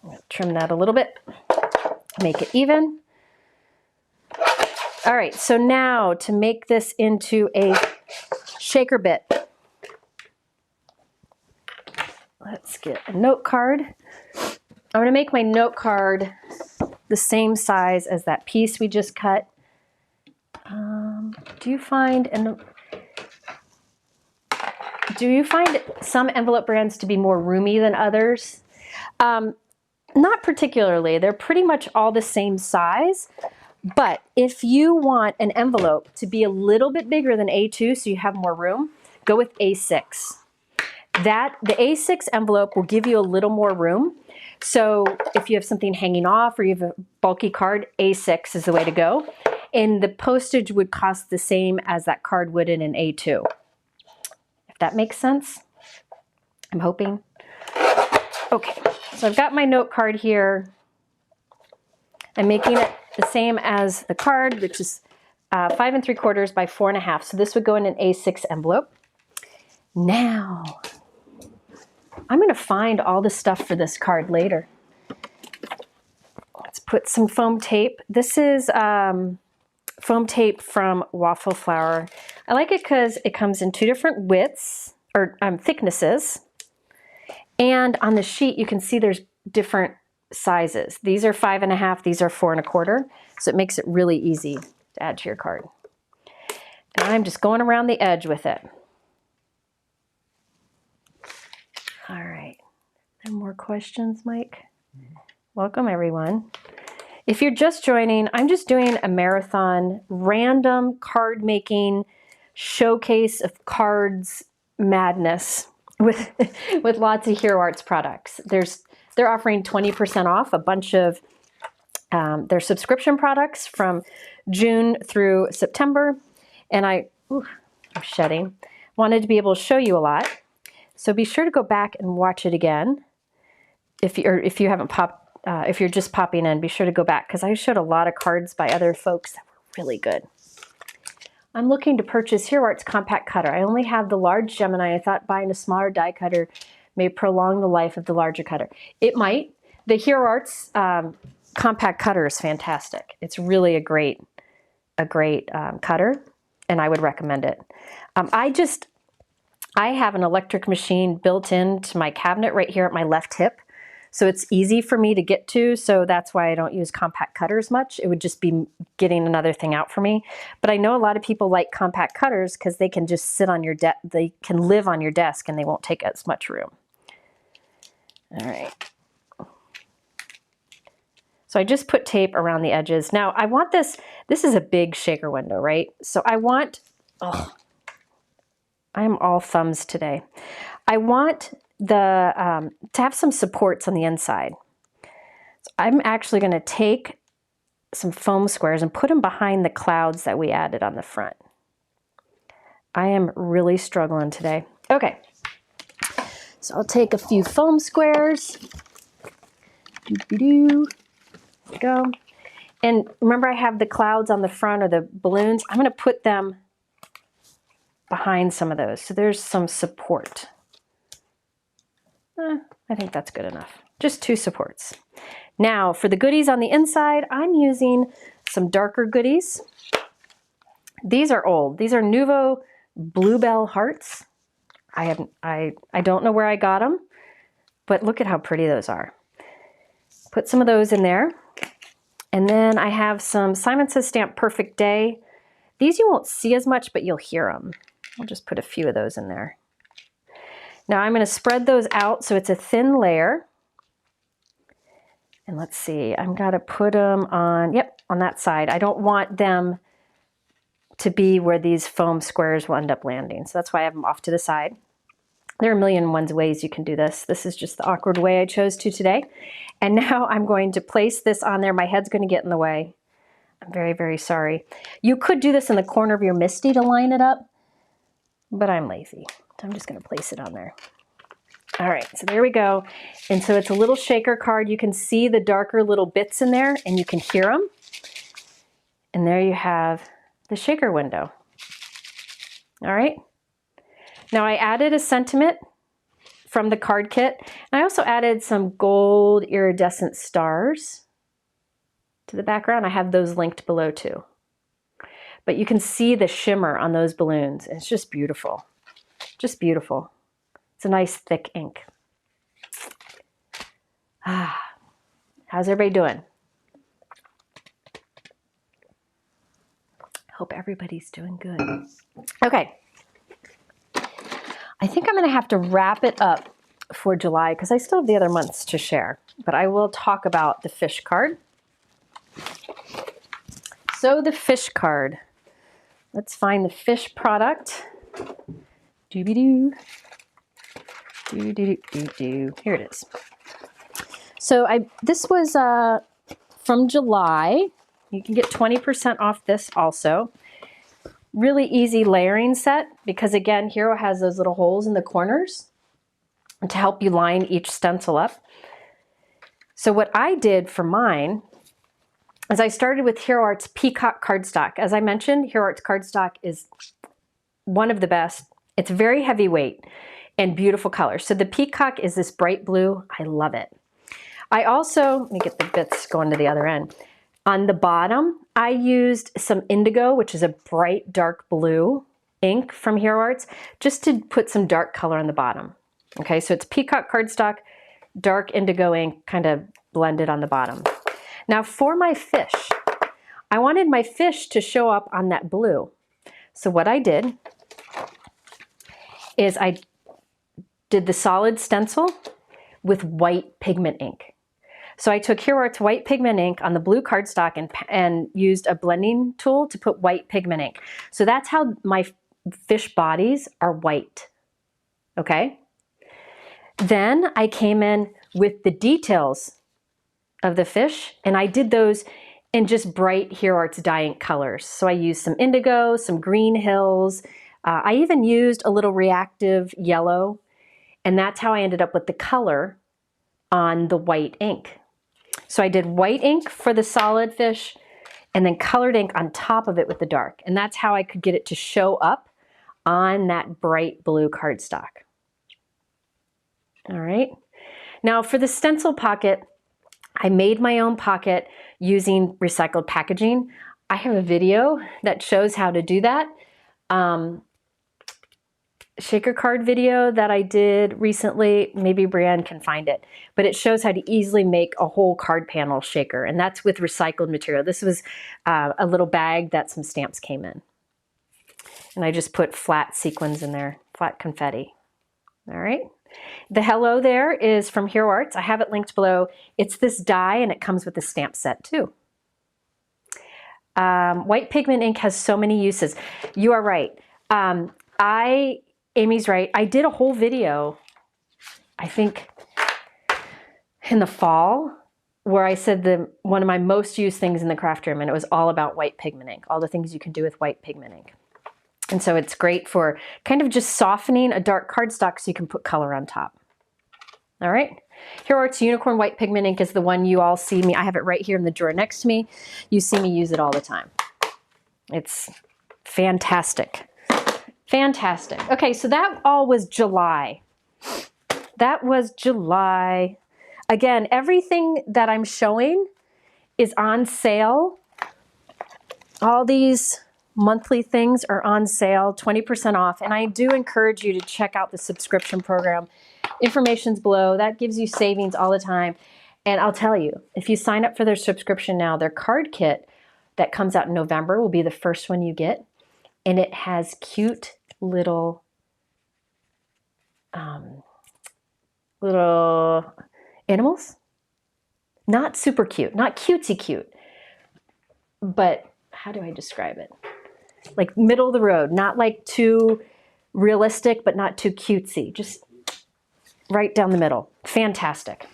[SPEAKER 1] I'm going to trim that a little bit, make it even. All right, so now to make this into a shaker bit, let's get a note card. I'm going to make my note card the same size as that piece we just cut. Do you find some envelope brands to be more roomy than others? Not particularly. They're pretty much all the same size. But if you want an envelope to be a little bit bigger than A2 so you have more room, go with A6. The A6 envelope will give you a little more room. So if you have something hanging off or you have a bulky card, A6 is the way to go. And the postage would cost the same as that card would in an A2. If that makes sense, I'm hoping. Okay, so I've got my note card here. I'm making it the same as the card, which is 5 3/4 by 4 1/2. So this would go in an A6 envelope. Now, I'm going to find all the stuff for this card later. Let's put some foam tape. This is foam tape from Waffle Flower. I like it because it comes in 2 different widths, or thicknesses. And on the sheet, you can see there's different sizes. These are 5 1/2, these are 4 1/4. So it makes it really easy to add to your card. And I'm just going around the edge with it. All right. Any more questions, Mike? Welcome, everyone. If you're just joining, I'm just doing a marathon random card making showcase of cards madness with lots of Hero Arts products. They're offering 20% off a bunch of their subscription products from June through September. And I'm shedding. Wanted to be able to show you a lot. So be sure to go back and watch it again. If you haven't if you're just popping in, be sure to go back because I showed a lot of cards by other folks that were really good. I'm looking to purchase Hero Arts compact cutter. I only have the large Gemini. I thought buying a smaller die cutter may prolong the life of the larger cutter. It might. The Hero Arts compact cutter is fantastic. It's really a great cutter, and I would recommend it. I have an electric machine built into my cabinet right here at my left hip, so it's easy for me to get to, so that's why I don't use compact cutters much. It would just be getting another thing out for me. But I know a lot of people like compact cutters because they can just sit on your desk, they can live on your desk and they won't take as much room. All right. So I just put tape around the edges. Now I want this is a big shaker window, right? So I want, I'm all thumbs today. I want to have some supports on the inside. So I'm actually going to take some foam squares and put them behind the clouds that we added on the front. I am really struggling today. Okay, so I'll take a few foam squares. There we go. And remember I have the clouds on the front or the balloons. I'm going to put them behind some of those. So there's some support. I think that's good enough. Just 2 supports. Now for the goodies on the inside, I'm using some darker goodies. These are old. These are Nuvo Bluebell hearts. I don't know where I got them, but look at how pretty those are. Put some of those in there. And then I have some Simon Says Stamp Perfect Day. These you won't see as much, but you'll hear them. I'll just put a few of those in there. Now I'm going to spread those out so it's a thin layer. And let's see, I'm going to put them on, yep, on that side. I don't want them to be where these foam squares will end up landing. So that's why I have them off to the side. There are a million and one ways you can do this. This is just the awkward way I chose to today. And now I'm going to place this on there. My head's going to get in the way. I'm very, very sorry. You could do this in the corner of your MISTI to line it up, but I'm lazy. So I'm just going to place it on there. All right, so there we go. And so it's a little shaker card. You can see the darker little bits in there and you can hear them. And there you have the shaker window. All right. Now I added a sentiment from the card kit. And I also added some gold iridescent stars to the background. I have those linked below too. But you can see the shimmer on those balloons. It's just beautiful. Just beautiful. It's a nice thick ink. How's everybody doing? Hope everybody's doing good. Okay. I think I'm going to have to wrap it up for July because I still have the other months to share. But I will talk about the fish card. So the fish card. Let's find the fish product. Doobie-doo. Doo-doo-doo-doo-doo. Here it is. So this was from July. You can get 20% off this also. Really easy layering set because again, Hero has those little holes in the corners to help you line each stencil up. So what I did for mine is I started with Hero Art's Peacock cardstock. As I mentioned, Hero Art's cardstock is one of the best. It's very heavyweight and beautiful colors. So the Peacock is this bright blue. I love it. I also, let me get the bits going to the other end. On the bottom, I used some indigo, which is a bright dark blue ink from Hero Arts, just to put some dark color on the bottom. Okay, so it's Peacock cardstock, dark indigo ink, kind of blended on the bottom. Now for my fish, I wanted my fish to show up on that blue. So what I did is I did the solid stencil with white pigment ink. So I took Hero Arts white pigment ink on the blue cardstock and used a blending tool to put white pigment ink. So that's how my fish bodies are white, okay? Then I came in with the details of the fish, and I did those in just bright Hero Arts dye ink colors. So I used some indigo, some green hills. I even used a little reactive yellow, and that's how I ended up with the color on the white ink. So I did white ink for the solid fish and then colored ink on top of it with the dark. And that's how I could get it to show up on that bright blue cardstock. All right. Now for the stencil pocket, I made my own pocket using recycled packaging. I have a video that shows how to do that. Shaker card video that I did recently. Maybe Brienne can find it, but it shows how to easily make a whole card panel shaker, and that's with recycled material. This was a little bag that some stamps came in, and I just put flat sequins in there, flat confetti. All right. The hello there is from Hero Arts. I have it linked below. It's this die, and it comes with a stamp set too. White pigment ink has so many uses. You are right. Amy's right. I did a whole video, I think in the fall, where I said one of my most used things in the craft room, and it was all about white pigment ink, all the things you can do with white pigment ink. And so it's great for kind of just softening a dark cardstock so you can put color on top. All right. Hero Arts Unicorn White Pigment Ink is the one you all see me. I have it right here in the drawer next to me. You see me use it all the time. It's fantastic. Fantastic. Okay, so that all was July. That was July. Again, everything that I'm showing is on sale. All these monthly things are on sale, 20% off. And I do encourage you to check out the subscription program. Information's below. That gives you savings all the time. And I'll tell you, if you sign up for their subscription now, their card kit that comes out in November will be the first one you get. And it has cute little animals. Not super cute, not cutesy cute, but how do I describe it? Like middle of the road, not like too realistic, but not too cutesy. Just right down the middle. Fantastic.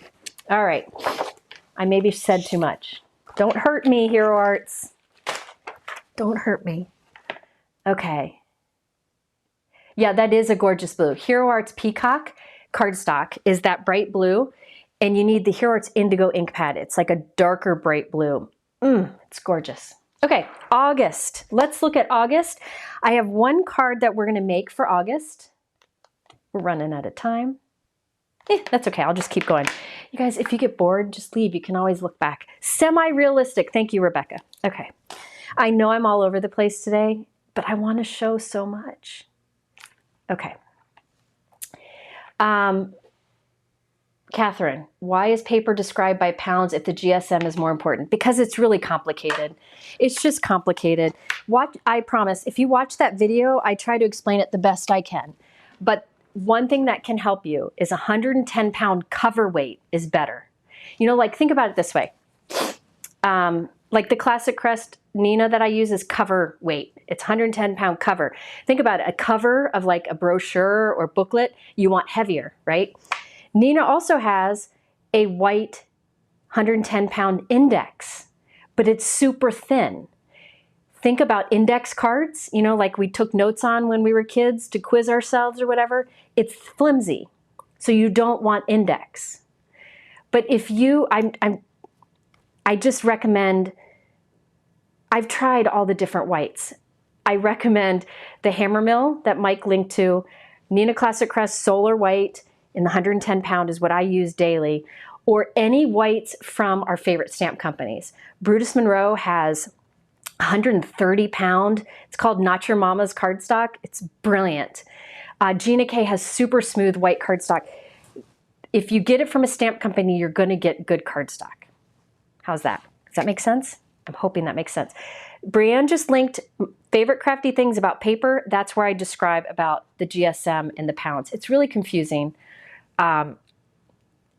[SPEAKER 1] All right. I maybe said too much. Don't hurt me, Hero Arts. Don't hurt me. Okay. Yeah, that is a gorgeous blue. Hero Arts Peacock cardstock is that bright blue, and you need the Hero Arts Indigo ink pad. It's like a darker bright blue. It's gorgeous. Okay, August. Let's look at August. I have one card that we're going to make for August. We're running out of time. That's okay. I'll just keep going. You guys, if you get bored, just leave. You can always look back. Semi-realistic. Thank you, Rebecca. Okay. I know I'm all over the place today, but I want to show so much. Okay. Catherine, why is paper described by pounds if the GSM is more important? Because it's really complicated. It's just complicated. I promise, if you watch that video, I try to explain it the best I can. But one thing that can help you is 110-pound cover weight is better. You know, like think about it this way. Like the classic Crest Neenah that I use is cover weight. It's 110-pound cover. Think about it, a cover of like a brochure or booklet, you want heavier, right? Neenah also has a white 110-pound index, but it's super thin. Think about index cards, you know, like we took notes on when we were kids to quiz ourselves or whatever. It's flimsy, so you don't want index. But if you, I just recommend I've tried all the different whites. I recommend the Hammer Mill that Mike linked to. Neenah Classic Crest Solar White in the 110 pound is what I use daily. Or any whites from our favorite stamp companies. Brutus Monroe has 130 pound. It's called Not Your Mama's Cardstock. It's brilliant. Gina K has super smooth white cardstock. If you get it from a stamp company, you're going to get good cardstock. How's that? Does that make sense? I'm hoping that makes sense. Brianne just linked favorite crafty things about paper. That's where I describe about the GSM and the pounds. It's really confusing.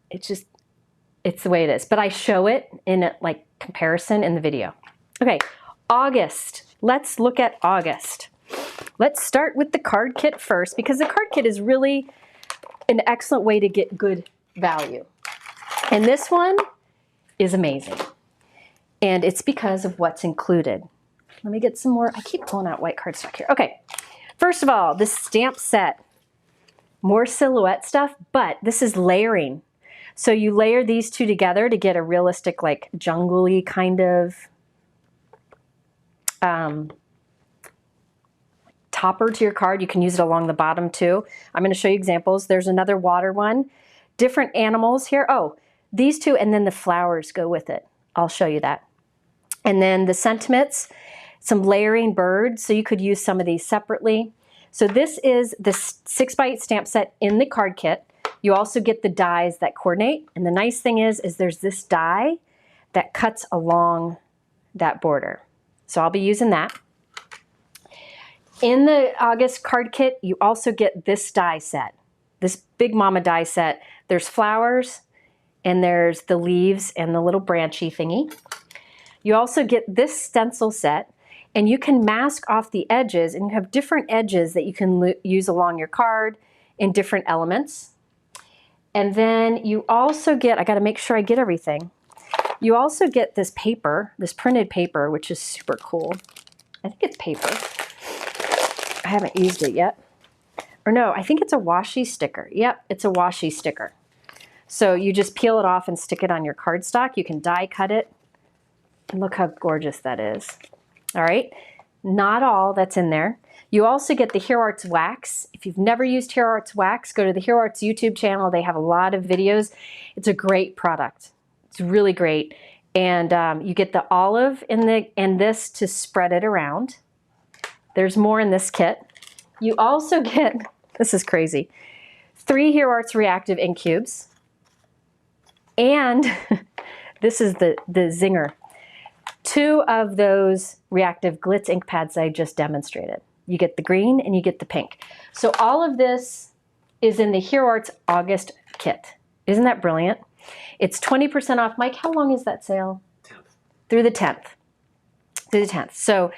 [SPEAKER 1] It's the way it is. But I show it in like comparison in the video. Okay, August. Let's look at August. Let's start with the card kit first because the card kit is really an excellent way to get good value. And this one is amazing. And it's because of what's included. Let me get some more. I keep pulling out white cardstock here. Okay, first of all, this stamp set. More silhouette stuff, but this is layering. So you layer these two together to get a realistic, like jungle-y kind of topper to your card. You can use it along the bottom too. I'm going to show you examples. There's another water one. Different animals here. Oh, these two, and then the flowers go with it. I'll show you that. And then the sentiments, some layering birds. So you could use some of these separately. So this is the 6x8 stamp set in the card kit. You also get the dies that coordinate. And the nice thing is there's this die that cuts along that border. So I'll be using that. In the August card kit, you also get this die set, this Big Mama die set. There's flowers and there's the leaves and the little branchy thingy. You also get this stencil set, and you can mask off the edges, and you have different edges that you can use along your card in different elements. And then you also get, I got to make sure I get everything. You also get this paper, this printed paper, which is super cool. I think it's paper. I haven't used it yet. Or no, I think it's a washi sticker. Yep, it's a washi sticker. So you just peel it off and stick it on your cardstock. You can die cut it. And look how gorgeous that is. All right, not all that's in there. You also get the Hero Arts wax. If you've never used Hero Arts wax, go to the Hero Arts YouTube channel. They have a lot of videos. It's a great product. It's really great. And you get the olive and this to spread it around. There's more in this kit. You also get, this is crazy, 3 Hero Arts Reactive ink cubes. And this is the zinger. 2 of those Reactive Glitz ink pads I just demonstrated. You get the green and you get the pink. So all of this is in the Hero Arts August kit. Isn't that brilliant? It's 20% off. Mike, how long is that sale?
[SPEAKER 2] 10th.
[SPEAKER 1] Through the 10th. Through the 10th. So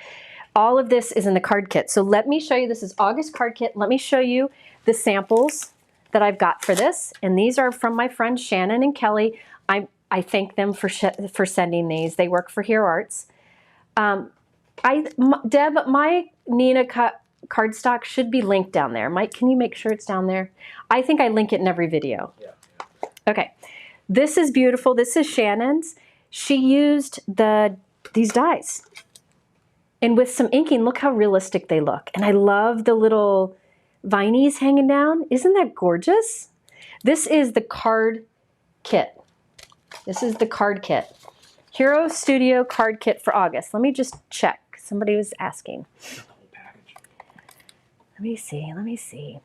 [SPEAKER 1] all of this is in the card kit. So let me show you, this is August card kit. Let me show you the samples that I've got for this. And these are from my friends Shannon and Kelly. I thank them for sending these. They work for Hero Arts. Deb, my Neenah cardstock should be linked down there. Mike, can you make sure it's down there? I think I link it in every video.
[SPEAKER 2] Yeah.
[SPEAKER 1] Okay. This is beautiful. This is Shannon's. She used these dies. And with some inking, look how realistic they look. And I love the little vinies hanging down. Isn't that gorgeous? This is the card kit. This is the card kit. Hero Studio card kit for August. Let me just check. Somebody was asking. Let me see.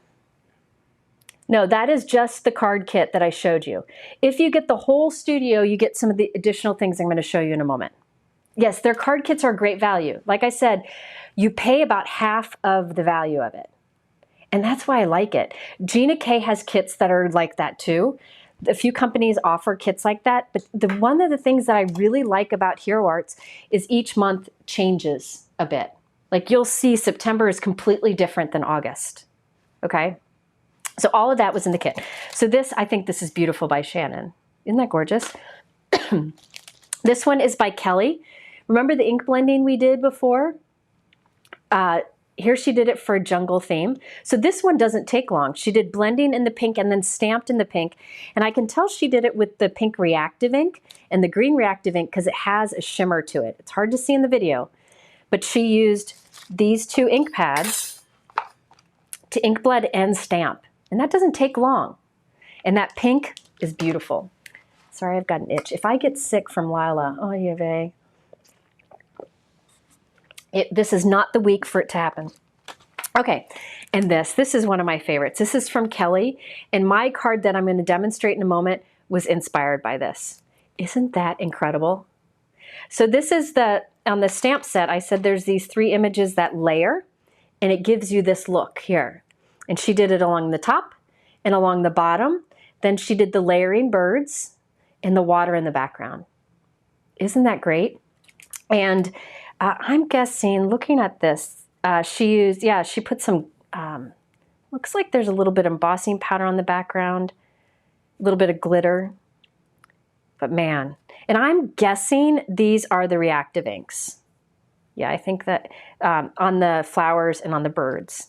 [SPEAKER 1] No, that is just the card kit that I showed you. If you get the whole studio, you get some of the additional things I'm going to show you in a moment. Yes, their card kits are great value. Like I said, you pay about half of the value of it. And that's why I like it. Gina K has kits that are like that too. A few companies offer kits like that, but one of the things that I really like about Hero Arts is each month changes a bit. Like you'll see September is completely different than August, okay? So all of that was in the kit. So this, I think this is beautiful by Shannon. Isn't that gorgeous? This one is by Kelly. Remember the ink blending we did before? Here she did it for a jungle theme. So this one doesn't take long. She did blending in the pink and then stamped in the pink. And I can tell she did it with the pink reactive ink and the green reactive ink because it has a shimmer to it. It's hard to see in the video, but she used these 2 ink pads to ink blend and stamp. And that doesn't take long. And that pink is beautiful. Sorry, I've got an itch. If I get sick from Lila, oh, you vey. This is not the week for it to happen. Okay, and this is one of my favorites. This is from Kelly, and my card that I'm going to demonstrate in a moment was inspired by this. Isn't that incredible? So this is on the stamp set, I said there's these 3 images that layer, and it gives you this look here. And she did it along the top and along the bottom. Then she did the layering birds and the water in the background. Isn't that great? And I'm guessing, looking at this, she put some, looks like there's a little bit of embossing powder on the background, a little bit of glitter, but man. And I'm guessing these are the reactive inks. Yeah, I think that on the flowers and on the birds.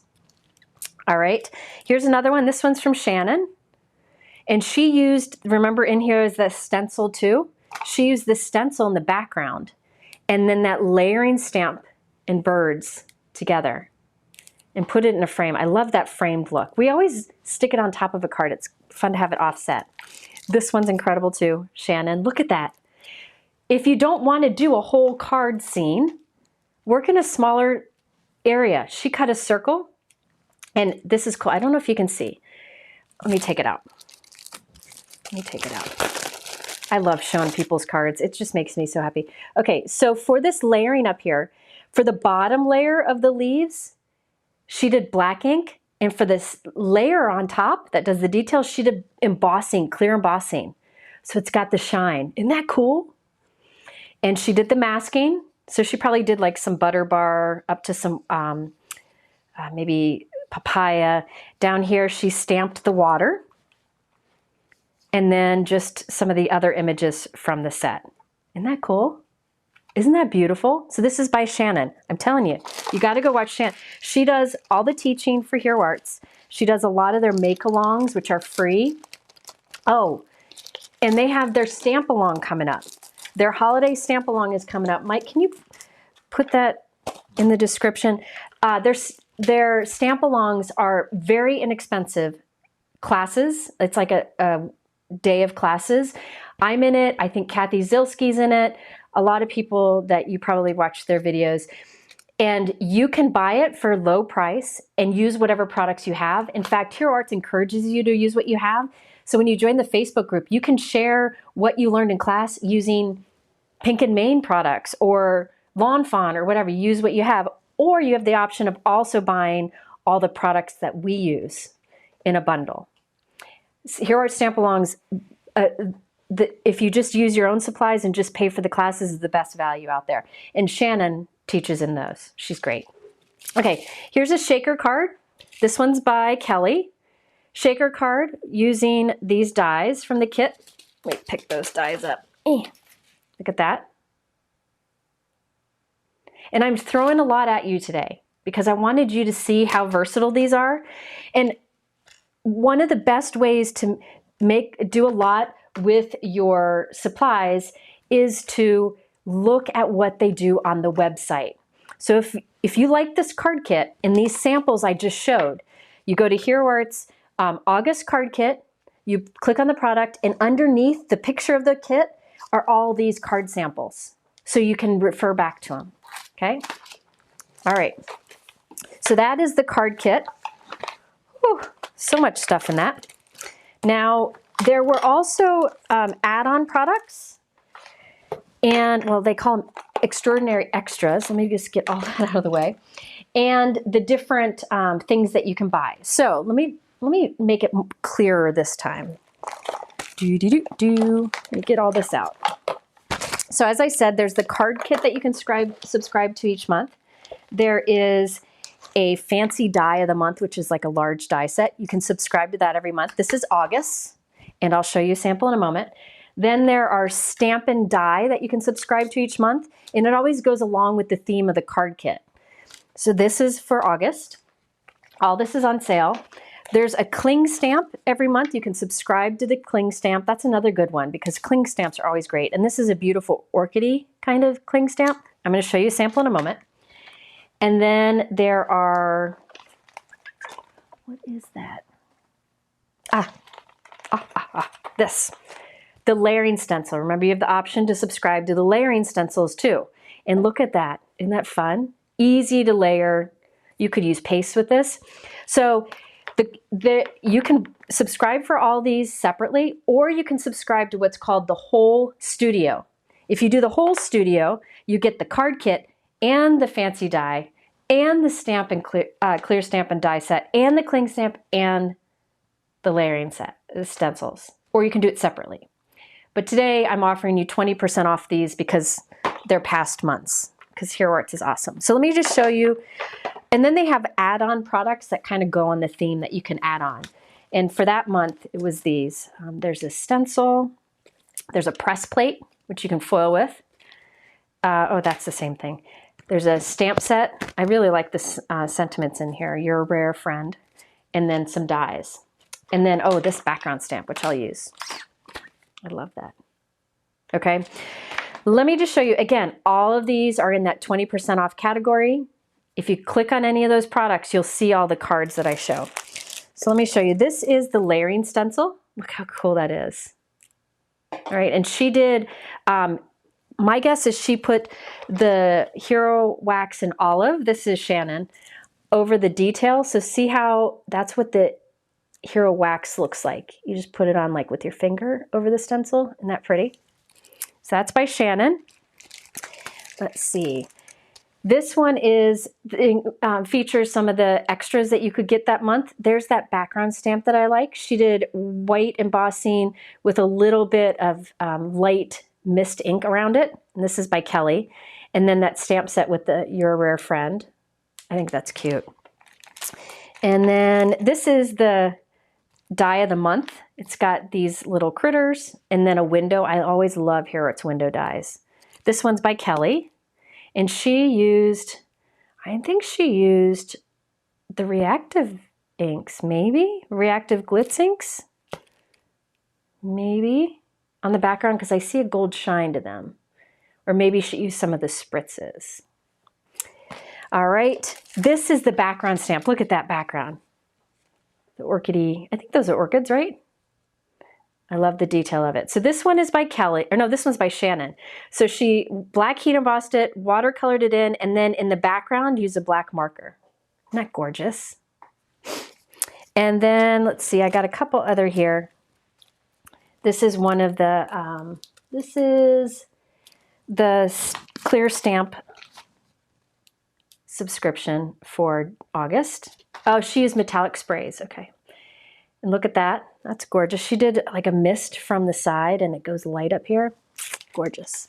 [SPEAKER 1] All right, here's another one. This one's from Shannon. And she used, remember in here is the stencil too? She used the stencil in the background and then that layering stamp and birds together and put it in a frame. I love that framed look. We always stick it on top of a card. It's fun to have it offset. This one's incredible too, Shannon. Look at that. If you don't want to do a whole card scene, work in a smaller area. She cut a circle, and this is cool. I don't know if you can see. Let me take it out. Let me take it out. I love showing people's cards. It just makes me so happy. Okay, so for this layering up here, for the bottom layer of the leaves, she did black ink. And for this layer on top that does the details, she did embossing, clear embossing. So it's got the shine. Isn't that cool? And she did the masking. So she probably did like some butter bar up to some maybe papaya. Down here, she stamped the water. And then just some of the other images from the set. Isn't that cool? Isn't that beautiful? So this is by Shannon. I'm telling you, you got to go watch Shannon. She does all the teaching for Hero Arts. She does a lot of their make-alongs, which are free. Oh, and they have their stamp-along coming up. Their holiday stamp-along is coming up. Mike, can you put that in the description? Their stamp-alongs are very inexpensive classes. It's like a day of classes. I'm in it. I think Kathy Zilski's in it. A lot of people that you probably watch their videos. And you can buy it for low price and use whatever products you have. In fact, Hero Arts encourages you to use what you have. So when you join the Facebook group, you can share what you learned in class using Pink and Main products or Lawn Fawn or whatever. Use what you have. Or you have the option of also buying all the products that we use in a bundle. Hero Arts Stamp-Alongs, if you just use your own supplies and just pay for the classes, is the best value out there. And Shannon teaches in those. She's great. Okay, here's a shaker card. This one's by Kelly. Shaker card using these dies from the kit. Let me pick those dies up. Look at that. And I'm throwing a lot at you today because I wanted you to see how versatile these are. And one of the best ways to do a lot with your supplies is to look at what they do on the website. So if you like this card kit and these samples I just showed, you go to Hero Arts August card kit, you click on the product, and underneath the picture of the kit are all these card samples. So you can refer back to them, okay? All right, so that is the card kit. Whew, so much stuff in that. Now, there were also add-on products, and well, they call them extraordinary extras. Let me just get all that out of the way, and the different things that you can buy. So let me make it clearer this time. Let me get all this out. So as I said, there's the card kit that you can subscribe to each month. There is a fancy die of the month, which is like a large die set. You can subscribe to that every month. This is August, and I'll show you a sample in a moment. Then there are stamp and die that you can subscribe to each month, and it always goes along with the theme of the card kit. So this is for August. All this is on sale. There's a cling stamp every month. You can subscribe to the cling stamp. That's another good one because cling stamps are always great. And this is a beautiful orchidy kind of cling stamp. I'm going to show you a sample in a moment. And then there are, what is that? This. The layering stencil. Remember, you have the option to subscribe to the layering stencils too. And look at that. Isn't that fun? Easy to layer. You could use paste with this. So you can subscribe for all these separately, or you can subscribe to what's called the whole studio. If you do the whole studio, you get the card kit and the fancy die and the stamp and clear stamp and die set and the cling stamp and the layering set, the stencils. Or you can do it separately. But today I'm offering you 20% off these because they're past months, because Hero Arts is awesome. So let me just show you. And then they have add-on products that kind of go on the theme that you can add on. And for that month, it was these. There's a stencil. There's a press plate, which you can foil with. Oh, that's the same thing. There's a stamp set. I really like the sentiments in here. You're a rare friend. And then some dies. And then, oh, this background stamp, which I'll use. I love that. Okay. Let me just show you, again, all of these are in that 20% off category. If you click on any of those products, you'll see all the cards that I show. So let me show you. This is the layering stencil. Look how cool that is. All right, and she did, my guess is she put the Hero Wax in olive, this is Shannon, over the detail. So see how that's what the Hero Wax looks like. You just put it on like with your finger over the stencil. Isn't that pretty? So that's by Shannon. Let's see. This one is features some of the extras that you could get that month. There's that background stamp that I like. She did white embossing with a little bit of light mist ink around it. And this is by Kelly. And then that stamp set with the You're a Rare Friend. I think that's cute. And then this is the die of the month. It's got these little critters and then a window. I always love Hero Arts window dies. This one's by Kelly. And she used, I think she used the Reactive inks, maybe? Reactive Glitz inks? Maybe on the background because I see a gold shine to them. Or maybe she used some of the spritzes. All right, this is the background stamp. Look at that background. The orchidy, I think those are orchids, right? I love the detail of it. So this one is by Kelly, or no, this one's by Shannon. So she black heat embossed it, watercolored it in, and then in the background used a black marker. Isn't that gorgeous? And then let's see, I got a couple other here. This is one of the, this is the clear stamp subscription for August. Oh, she used metallic sprays, okay. And look at that, that's gorgeous. She did like a mist from the side and it goes light up here. Gorgeous.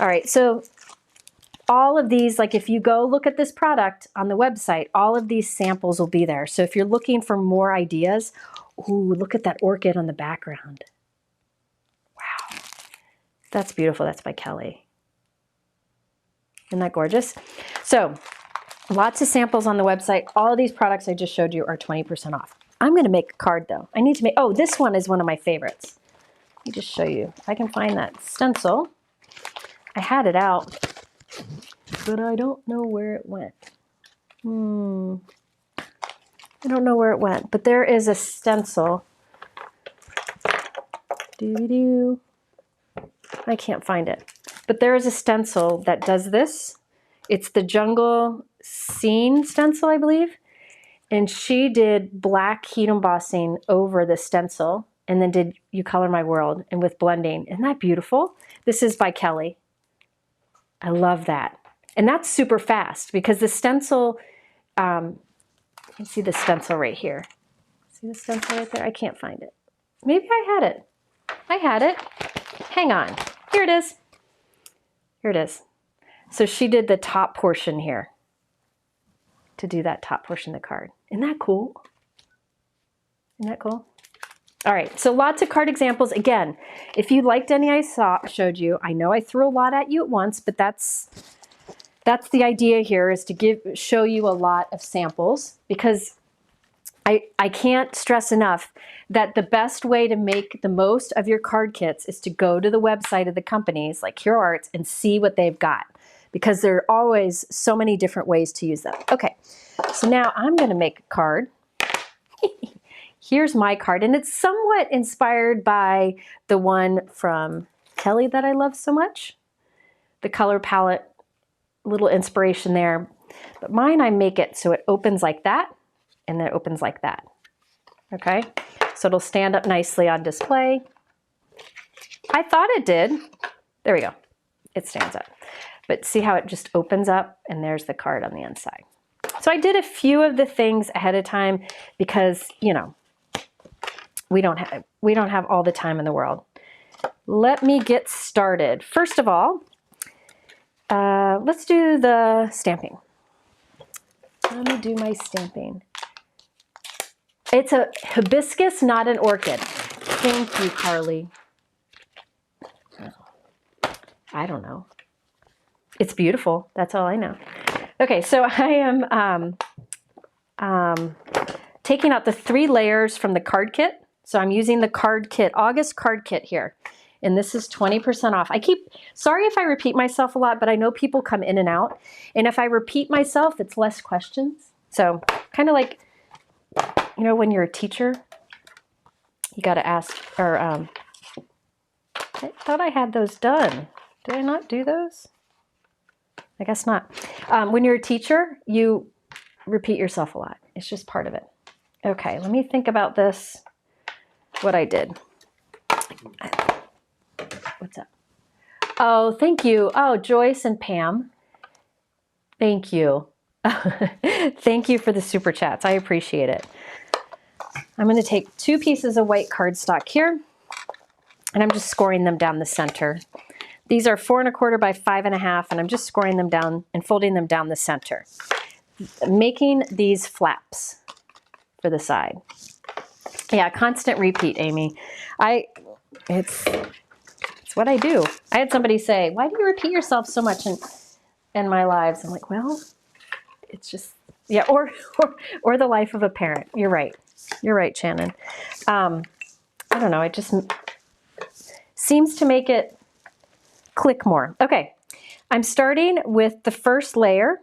[SPEAKER 1] All right, so all of these, like if you go look at this product on the website, all of these samples will be there. So if you're looking for more ideas, ooh, look at that orchid on the background. Wow, that's beautiful, that's by Kelly. Isn't that gorgeous? So lots of samples on the website. All of these products I just showed you are 20% off. I'm gonna make a card though. I need to make, oh, this one is one of my favorites. Let me just show you. If I can find that stencil. I had it out, but I don't know where it went. I don't know where it went, but there is a stencil. Doo-doo-doo. I can't find it. But there is a stencil that does this. It's the Jungle Scene stencil, I believe. And she did black heat embossing over the stencil and then did You Color My World and with blending. Isn't that beautiful? This is by Kelly. I love that. And that's super fast because the stencil, you can see the stencil right here. See the stencil right there? I can't find it. Maybe I had it. I had it. Hang on. Here it is. Here it is. So she did the top portion here to do that top portion of the card. Isn't that cool? Isn't that cool? All right, so lots of card examples. Again, if you liked any I showed you, I know I threw a lot at you at once, but that's the idea here, is to show you a lot of samples, because I can't stress enough that the best way to make the most of your card kits is to go to the website of the companies like Hero Arts and see what they've got. because there are always so many different ways to use them. Okay, so now I'm going to make a card. Here's my card, and it's somewhat inspired by the one from Kelly that I love so much. The color palette, little inspiration there. But mine, I make it so it opens like that, and then it opens like that. Okay, so it'll stand up nicely on display. I thought it did. There we go. It stands up. But see how it just opens up, and there's the card on the inside. So I did a few of the things ahead of time because, you know, we don't have all the time in the world. Let me get started. First of all, let's do the stamping. Let me do my stamping. It's a hibiscus, not an orchid. Thank you, Carly. I don't know. It's beautiful. That's all I know. Okay, so I am taking out the 3 layers from the card kit. So I'm using the card kit, August card kit here. And this is 20% off. Sorry if I repeat myself a lot, but I know people come in and out. And if I repeat myself, it's less questions. So kind of like, you know, when you're a teacher, you got to ask, or I thought I had those done. Did I not do those? I guess not. When you're a teacher, you repeat yourself a lot. It's just part of it. Okay, let me think about this, what I did. What's up? Oh, thank you. Oh, Joyce and Pam. Thank you. Thank you for the super chats. I appreciate it. I'm going to take 2 pieces of white cardstock here, and I'm just scoring them down the center. These are 4 1/4 by 5 1/2, and I'm just scoring them down and folding them down the center, making these flaps for the side. Yeah, constant repeat, Amy. It's what I do. I had somebody say, "Why do you repeat yourself so much in my lives?" I'm like, well, it's just, yeah, or the life of a parent. You're right. You're right, Shannon. I don't know. It just seems to make it click more. Okay, I'm starting with the first layer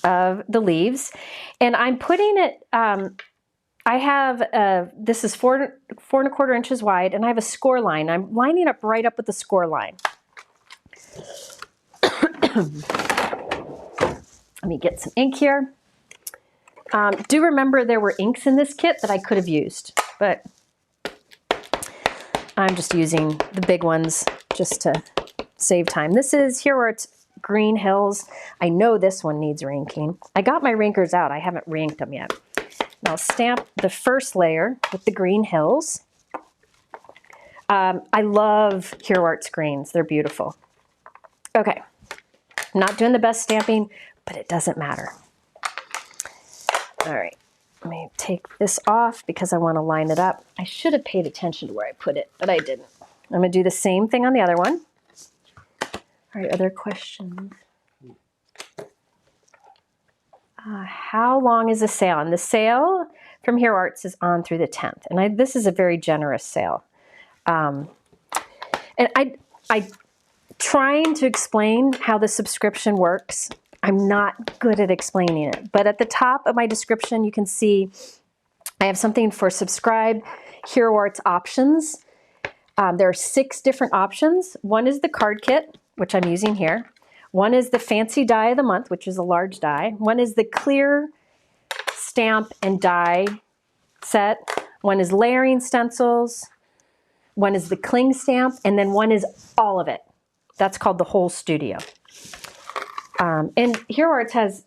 [SPEAKER 1] of the leaves, and I'm putting it, I have, this is 4 1/4 inches wide, and I have a score line. I'm lining up right up with the score line. Let me get some ink here. Do remember there were inks in this kit that I could have used, but I'm just using the big ones just to save time. This is Here Where It's Green Hills. I know this one needs rinking. I got my rinkers out. I haven't rinked them yet. And I'll stamp the first layer with the Green Hills. I love Hero Arts greens. They're beautiful. Okay. I'm not doing the best stamping, but it doesn't matter. All right. Let me take this off because I want to line it up. I should have paid attention to where I put it, but I didn't. I'm going to do the same thing on the other one. All right, other questions? How long is the sale? And the sale from Hero Arts is on through the 10th. And this is a very generous sale. And I trying to explain how the subscription works. I'm not good at explaining it. But at the top of my description, you can see I have something for subscribe Hero Arts options. There are 6 different options. One is the card kit, which I'm using here. One is the fancy die of the month, which is a large die. One is the clear stamp and die set. One is layering stencils. One is the cling stamp. And then one is all of it. That's called the whole studio. And Hero Arts has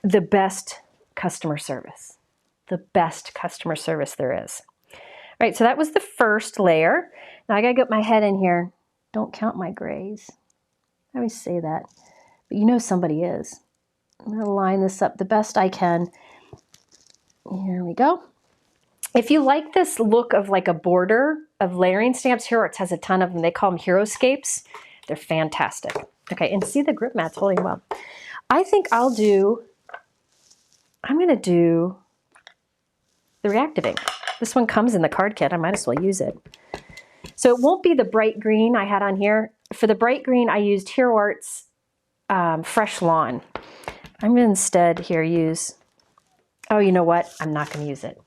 [SPEAKER 1] the best customer service. The best customer service there is. All right, so that was the first layer. Now I gotta get my head in here. Don't count my grays. I always say that, but you know somebody is. I'm gonna line this up the best I can. Here we go. If you like this look of like a border of layering stamps, Hero Arts has a ton of them. They call them Heroscapes. They're fantastic. Okay, and see the grip mat's holding well. I think I'm gonna do the Reactive ink. This one comes in the card kit. I might as well use it. So it won't be the bright green I had on here. For the bright green, I used Hero Arts Fresh Lawn. I'm going to instead here use, oh, you know what? I'm not going to use it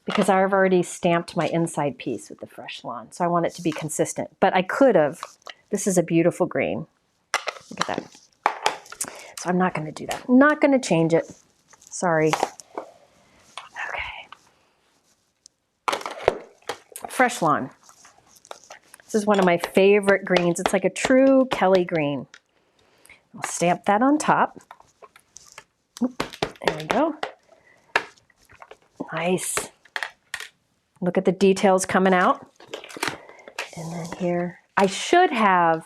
[SPEAKER 1] because I've already stamped my inside piece with the Fresh Lawn. So I want it to be consistent, but I could have. This is a beautiful green. Look at that. So I'm not going to do that. I'm not going to change it. Sorry. Okay. Fresh Lawn. This is one of my favorite greens. It's like a true Kelly green. I'll stamp that on top. Oop, there we go. Nice. Look at the details coming out. And then here, I should have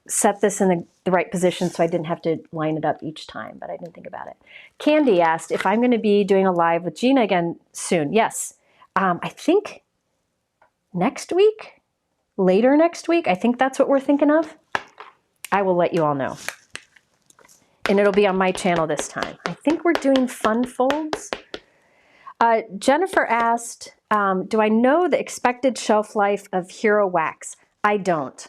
[SPEAKER 1] set this in the right position so I didn't have to line it up each time, but I didn't think about it. Candy asked if I'm going to be doing a live with Gina again soon. Yes. I think next week, later next week. I think that's what we're thinking of. I will let you all know. And it'll be on my channel this time. I think we're doing fun folds. Jennifer asked, do I know the expected shelf life of Hero Wax? I don't.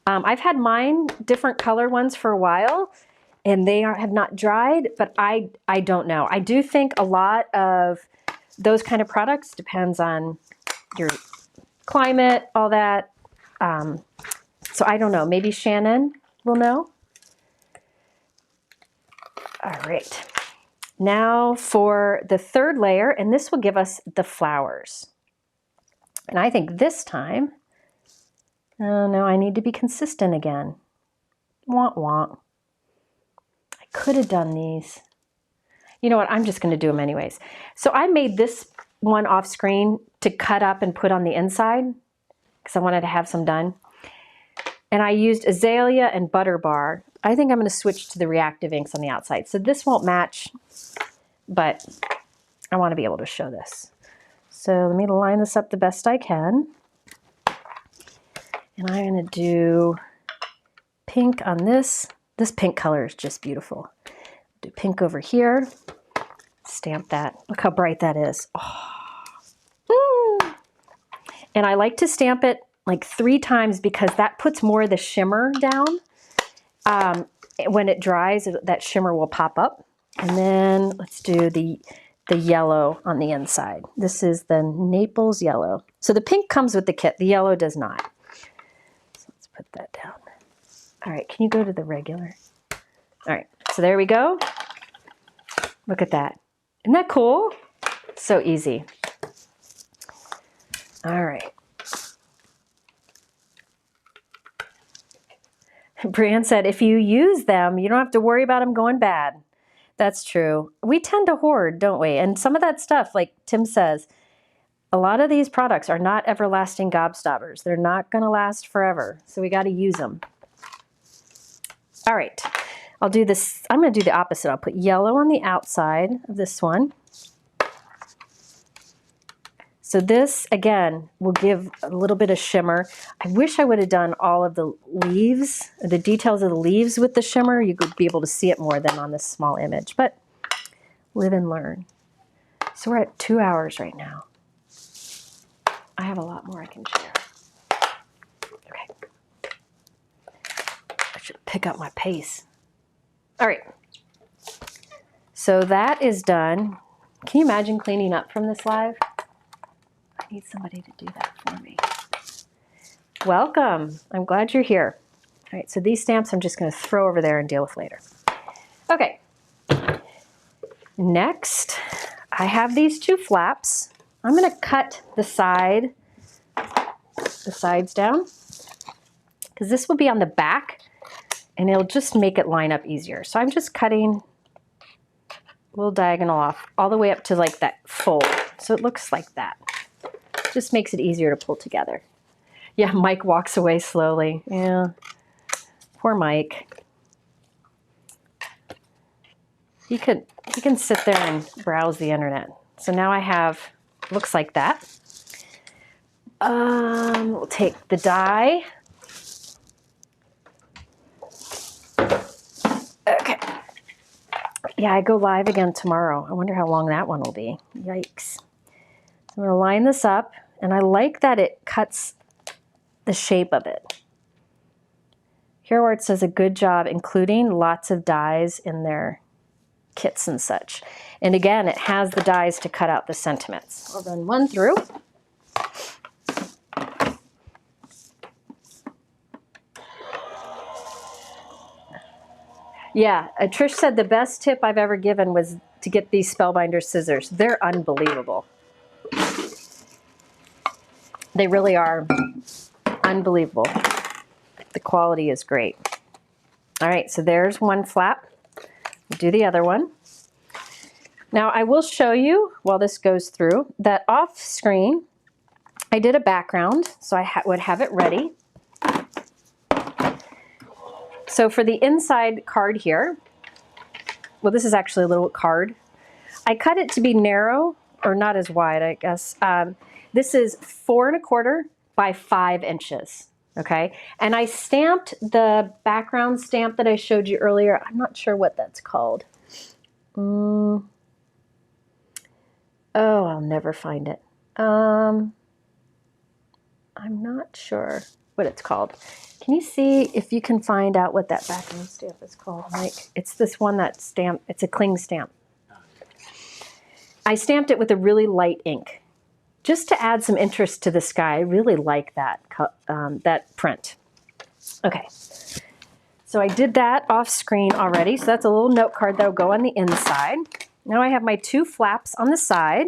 [SPEAKER 1] I've had mine, different color ones for a while, and they have not dried, but I don't know. I do think a lot of those kind of products depends on your climate, all that. So I don't know. Maybe Shannon will know. All right. Now for the third layer, and this will give us the flowers. And I think this time, oh no, I need to be consistent again. Womp womp. I could have done these. You know what, I'm just gonna do them anyways. So I made this one off screen to cut up and put on the inside because I wanted to have some done. And I used Azalea and Butter Bar. I think I'm gonna switch to the Reactive inks on the outside. So this won't match, but I wanna be able to show this. So let me line this up the best I can. And I'm gonna do pink on this. This pink color is just beautiful. Do pink over here, stamp that. Look how bright that is. Oh. And I like to stamp it like 3 times because that puts more of the shimmer down. When it dries, that shimmer will pop up. And then let's do the yellow on the inside. This is the Naples yellow. So the pink comes with the kit, the yellow does not. So let's put that down. All right, can you go to the regular? All right, so there we go. Look at that. Isn't that cool? So easy. All right. Brianne said, if you use them, you don't have to worry about them going bad. That's true. We tend to hoard, don't we? And some of that stuff, like Tim says, a lot of these products are not everlasting gobstoppers. They're not going to last forever. So we got to use them. All right. I'll do this. I'm going to do the opposite. I'll put yellow on the outside of this one. So this, again, will give a little bit of shimmer. I wish I would have done all of the leaves, the details of the leaves with the shimmer. You could be able to see it more than on this small image, but live and learn. So we're at 2 hours right now. I have a lot more I can share. Okay. I should pick up my pace. All right. So that is done. Can you imagine cleaning up from this live? I need somebody to do that for me. Welcome. I'm glad you're here. All right, so these stamps I'm just going to throw over there and deal with later. Okay. Next, I have these 2 flaps. I'm going to cut the sides down because this will be on the back and it'll just make it line up easier. So I'm just cutting a little diagonal off all the way up to like that fold. So it looks like that. Just makes it easier to pull together. Yeah, Mike walks away slowly. Yeah, poor Mike. He can sit there and browse the internet. So now I have, looks like that. We'll take the die. Okay. Yeah, I go live again tomorrow. I wonder how long that one will be. Yikes. I'm going to line this up, and I like that it cuts the shape of it. Hero Arts does a good job including lots of dies in their kits and such. And again, it has the dies to cut out the sentiments. I'll run one through. Yeah, Trish said the best tip I've ever given was to get these Spellbinder scissors. They're unbelievable. They really are unbelievable. The quality is great. All right, so there's one flap. Do the other one. Now I will show you while this goes through that off screen I did a background, so I would have it ready. So for the inside card here, well, this is actually a little card. I cut it to be narrow, or not as wide, I guess. This is 4 1/4 by 5 inches, okay? And I stamped the background stamp that I showed you earlier. I'm not sure what that's called. Oh, I'll never find it. I'm not sure what it's called. Can you see if you can find out what that background stamp is called, Mike? It's this one that stamp, it's a cling stamp. I stamped it with a really light ink, just to add some interest to the sky. I really like that, that print. Okay, so I did that off screen already. So that's a little note card that'll go on the inside. Now I have my 2 flaps on the side.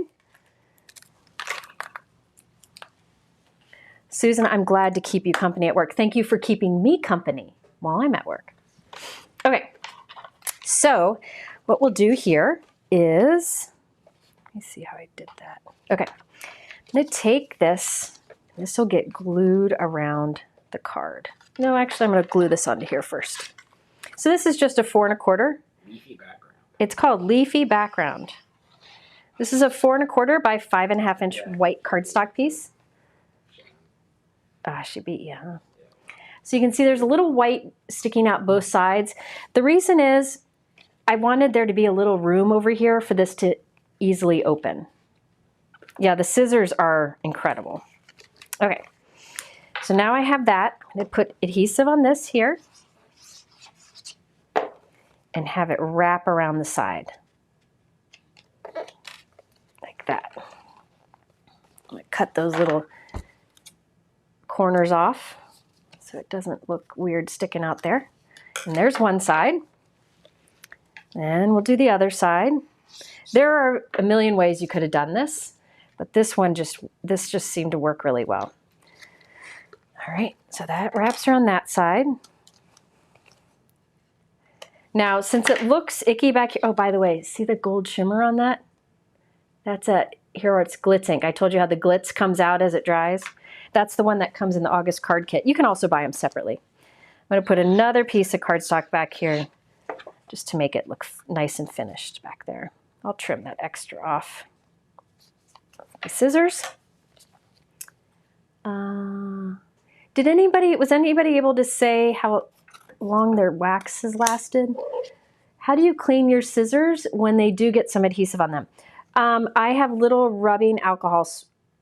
[SPEAKER 1] Susan, I'm glad to keep you company at work. Thank you for keeping me company while I'm at work. Okay, so what we'll do here is, let me see how I did that. Okay, I'm gonna take this, this will get glued around the card. No, actually I'm gonna glue this onto here first. So this is just a 4 1/4.
[SPEAKER 2] Leafy background.
[SPEAKER 1] It's called Leafy Background. This is a 4 1/4 by 5 1/2 inch white cardstock piece. Ah, she beat you, huh? So you can see there's a little white sticking out both sides. The reason is I wanted there to be a little room over here for this to easily open. Yeah, the scissors are incredible. Okay, so now I have that. I'm gonna put adhesive on this here and have it wrap around the side. Like that. I'm gonna cut those little corners off so it doesn't look weird sticking out there. And there's one side. And we'll do the other side. There are a million ways you could have done this, but this just seemed to work really well. All right, so that wraps around that side. Now, since it looks icky back here, oh, by the way, see the gold shimmer on that? That's a Hero Arts Glitz ink. I told you how the Glitz comes out as it dries. That's the one that comes in the August card kit. You can also buy them separately. I'm going to put another piece of cardstock back here just to make it look nice and finished back there. I'll trim that extra off. My scissors. Was anybody able to say how long their wax has lasted? How do you clean your scissors when they do get some adhesive on them? I have little rubbing alcohol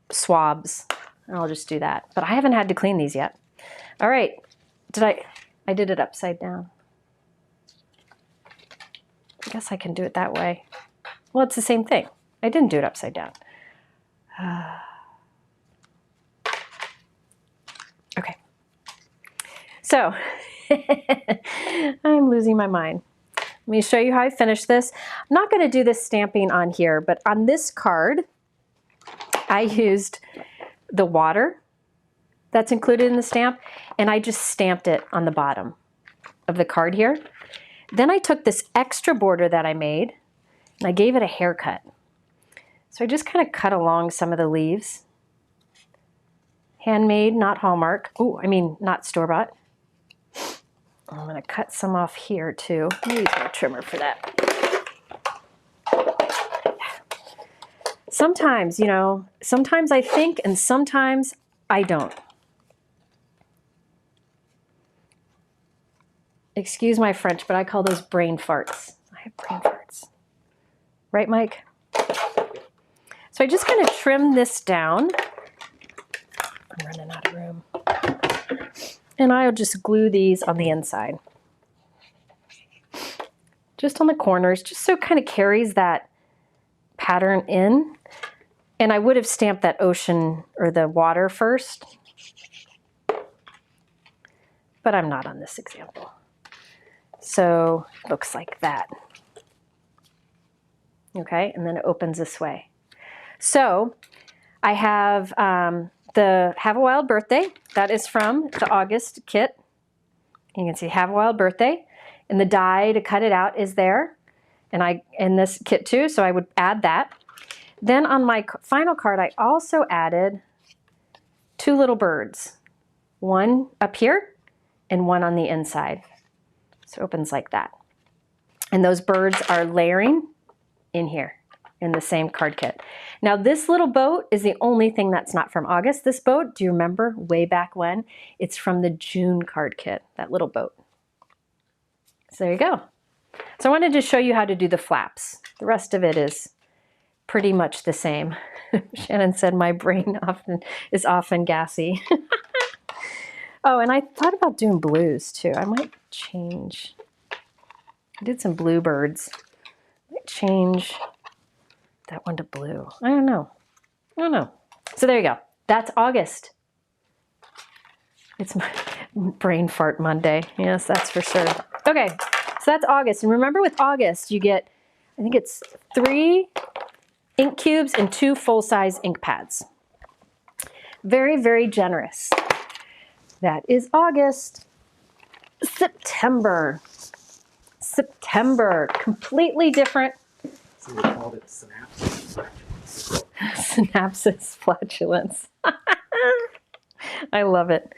[SPEAKER 1] swabs. I'll just do that. But I haven't had to clean these yet. All right. I did it upside down. I guess I can do it that way. Well, it's the same thing. I didn't do it upside down. Okay. So, I'm losing my mind. Let me show you how I finish this. I'm not going to do this stamping on here, but on this card, I used the water that's included in the stamp, and I just stamped it on the bottom of the card here. Then I took this extra border that I made, and I gave it a haircut. So I just kind of cut along some of the leaves. Handmade, not Hallmark. Oh, I mean, not store-bought. I'm going to cut some off here too. I'll use my trimmer for that. Sometimes, you know, sometimes I think and sometimes I don't. Excuse my French, but I call those brain farts. I have brain farts. Right, Mike? So I just kind of trim this down. I'm running out of room. And I'll just glue these on the inside. Just on the corners, just so it kind of carries that pattern in. And I would have stamped that ocean or the water first, but I'm not on this example. So it looks like that. Okay, and then it opens this way. So I have the Have a Wild Birthday. That is from the August kit. You can see Have a Wild Birthday. And the die to cut it out is there. And in this kit too, so I would add that. Then on my final card, I also added 2 little birds. One up here and one on the inside. So it opens like that. And those birds are layering in here in the same card kit. Now this little boat is the only thing that's not from August. This boat, do you remember way back when? It's from the June card kit, that little boat. So there you go. So I wanted to show you how to do the flaps. The rest of it is pretty much the same. Shannon said my brain is often gassy. Oh, and I thought about doing blues too. I might change. I did some bluebirds. I might change that one to blue. I don't know. So there you go. That's August. It's my brain fart Monday. Yes, that's for sure. Okay, so that's August. And remember with August, you get, I think it's 3 ink cubes and 2 full-size ink pads. Very, very generous. That is August. September. September, completely different.
[SPEAKER 2] So we called it synapses.
[SPEAKER 1] Synapses flatulence. I love it.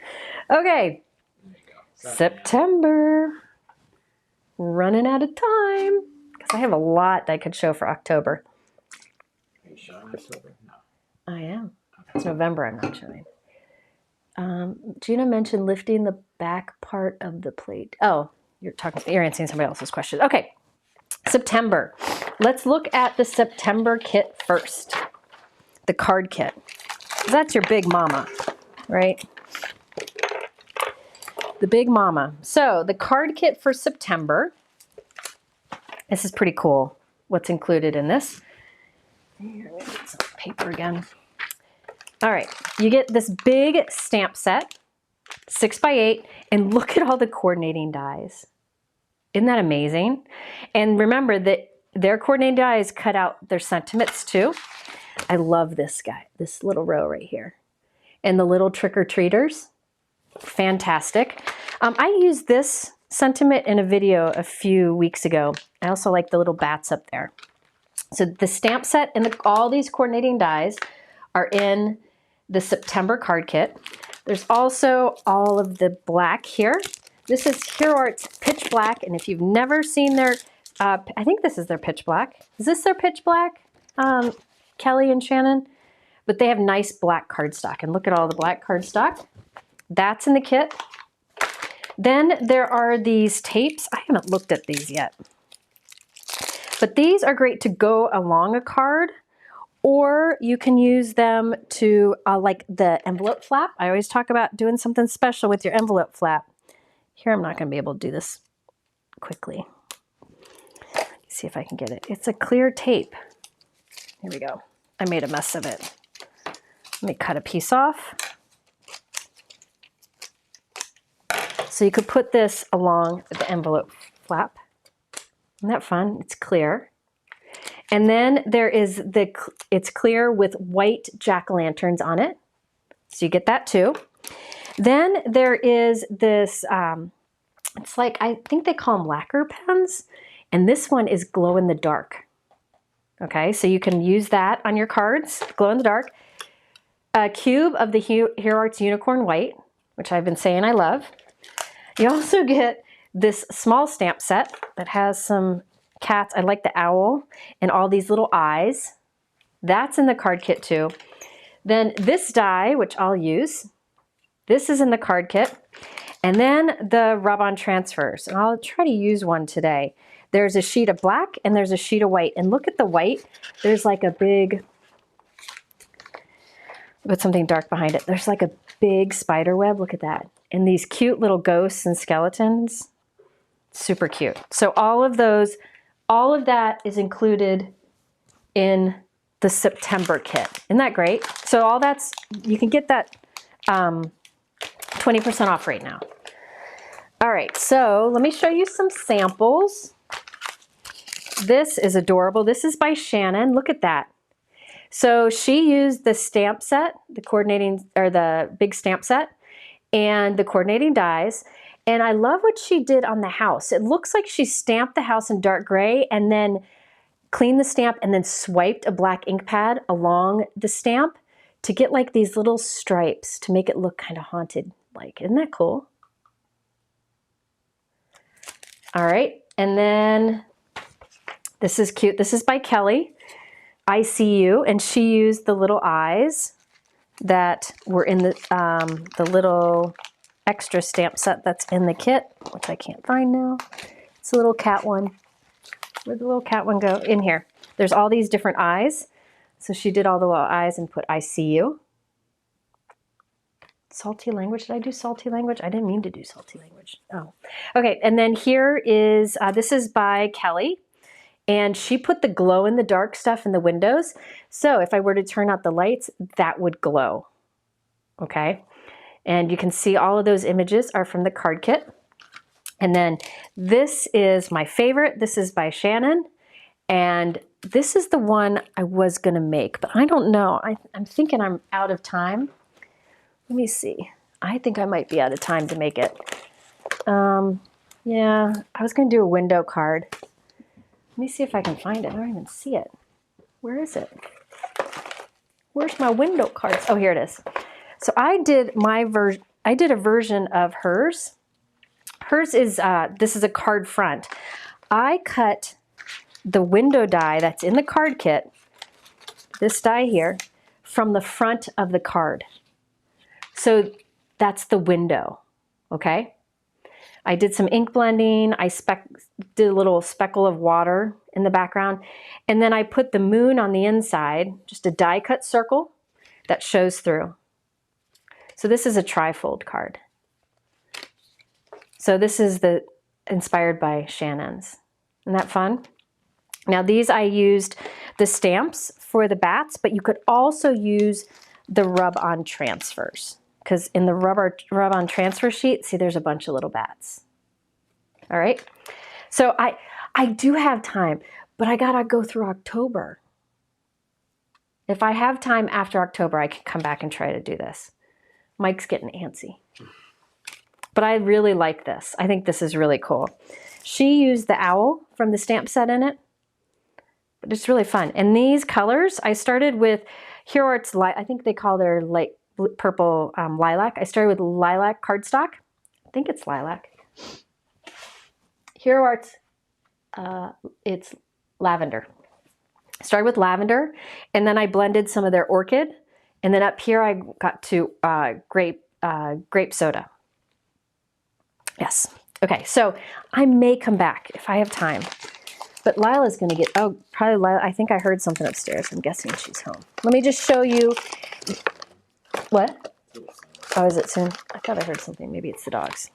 [SPEAKER 1] Okay.
[SPEAKER 2] There you go.
[SPEAKER 1] September. Running out of time. Because I have a lot that I could show for October.
[SPEAKER 2] Are you showing October? No.
[SPEAKER 1] I am.
[SPEAKER 2] Okay.
[SPEAKER 1] It's November I'm not showing. Gina mentioned lifting the back part of the plate. Oh, you're answering somebody else's question. Okay. September. Let's look at the September kit first. The card kit. That's your big mama, right? The big mama. So the card kit for September. This is pretty cool. What's included in this? Here, let me get some paper again. All right, you get this big stamp set, 6x8, and look at all the coordinating dies. Isn't that amazing? And remember that their coordinating dies cut out their sentiments too. I love this guy, this little row right here. And the little trick-or-treaters, fantastic. I used this sentiment in a video a few weeks ago. I also like the little bats up there. So the stamp set and all these coordinating dies are in the September card kit. There's also all of the black here. This is Hero Art's Pitch Black, and if you've never seen their, I think this is their Pitch Black. Is this their Pitch Black, Kelly and Shannon? But they have nice black cardstock, and look at all the black cardstock. That's in the kit. Then there are these tapes. I haven't looked at these yet. But these are great to go along a card, or you can use them to, like the envelope flap. I always talk about doing something special with your envelope flap. Here, I'm not going to be able to do this quickly. Let's see if I can get it. It's a clear tape. Here we go. I made a mess of it. Let me cut a piece off. So you could put this along the envelope flap. Isn't that fun? It's clear. And then there is it's clear with white jack-o'-lanterns on it. So you get that too. Then there is this, it's like, I think they call them lacquer pens. And this one is glow in the dark. Okay, so you can use that on your cards, glow in the dark. A cube of the Hero Arts Unicorn White, which I've been saying I love. You also get this small stamp set that has some cats. I like the owl and all these little eyes. That's in the card kit too. Then this die, which I'll use, this is in the card kit. And then the rub-on transfers. And I'll try to use one today. There's a sheet of black and there's a sheet of white. And look at the white. There's like a big, with something dark behind it. There's like a big spider web. Look at that. and these cute little ghosts and skeletons. Super cute. So all of that is included in the September kit. Isn't that great? So all that's, you can get that 20% off right now. All right, so let me show you some samples. This is adorable. This is by Shannon. Look at that. So she used the stamp set, the coordinating, or the big stamp set, and the coordinating dies. And I love what she did on the house. It looks like she stamped the house in dark gray and then cleaned the stamp and then swiped a black ink pad along the stamp to get like these little stripes to make it look kind of haunted like. Isn't that cool? All right, and then this is cute. This is by Kelly. I See You, and she used the little eyes that were in the little extra stamp set that's in the kit, which I can't find now. It's a little cat one. Where'd the little cat one go? In here. There's all these different eyes. So she did all the little eyes and put I See You. Salty language. Did I do salty language? I didn't mean to do salty language. Oh, okay. And then here is, this is by Kelly. And she put the glow in the dark stuff in the windows. So if I were to turn out the lights, that would glow. Okay. And you can see all of those images are from the card kit. And then this is my favorite. This is by Shannon. And this is the one I was going to make, but I don't know. I'm thinking I'm out of time. Let me see. I think I might be out of time to make it. Yeah, I was going to do a window card. Let me see if I can find it. I don't even see it. Where is it? Where's my window cards? Oh, here it is. So I did a version of hers. Hers is, this is a card front. I cut the window die that's in the card kit, this die here, from the front of the card. So that's the window, okay? I did some ink blending. I did a little speckle of water in the background. And then I put the moon on the inside, just a die cut circle that shows through. So this is a trifold card. So this is inspired by Shannon's. Isn't that fun? Now these I used the stamps for the bats, but you could also use the rub-on transfers. Because in the rub-on transfer sheet, see, there's a bunch of little bats. All right. So I do have time, but I gotta go through October. If I have time after October, I can come back and try to do this. Mike's getting antsy. But I really like this. I think this is really cool. She used the owl from the stamp set in it. But it's really fun. And these colors, I started with Hero Arts, I think they call their light purple lilac. I started with lilac cardstock. I think it's lilac. Hero Arts, it's lavender. Started with lavender, and then I blended some of their orchid, and then up here I got to grape soda. Yes. Okay, so I may come back if I have time. But Lila's going to get, oh, probably Lila, I think I heard something upstairs. I'm guessing she's home. Let me just show you. What? Oh, is it soon? I thought I heard something. Maybe it's the dogs.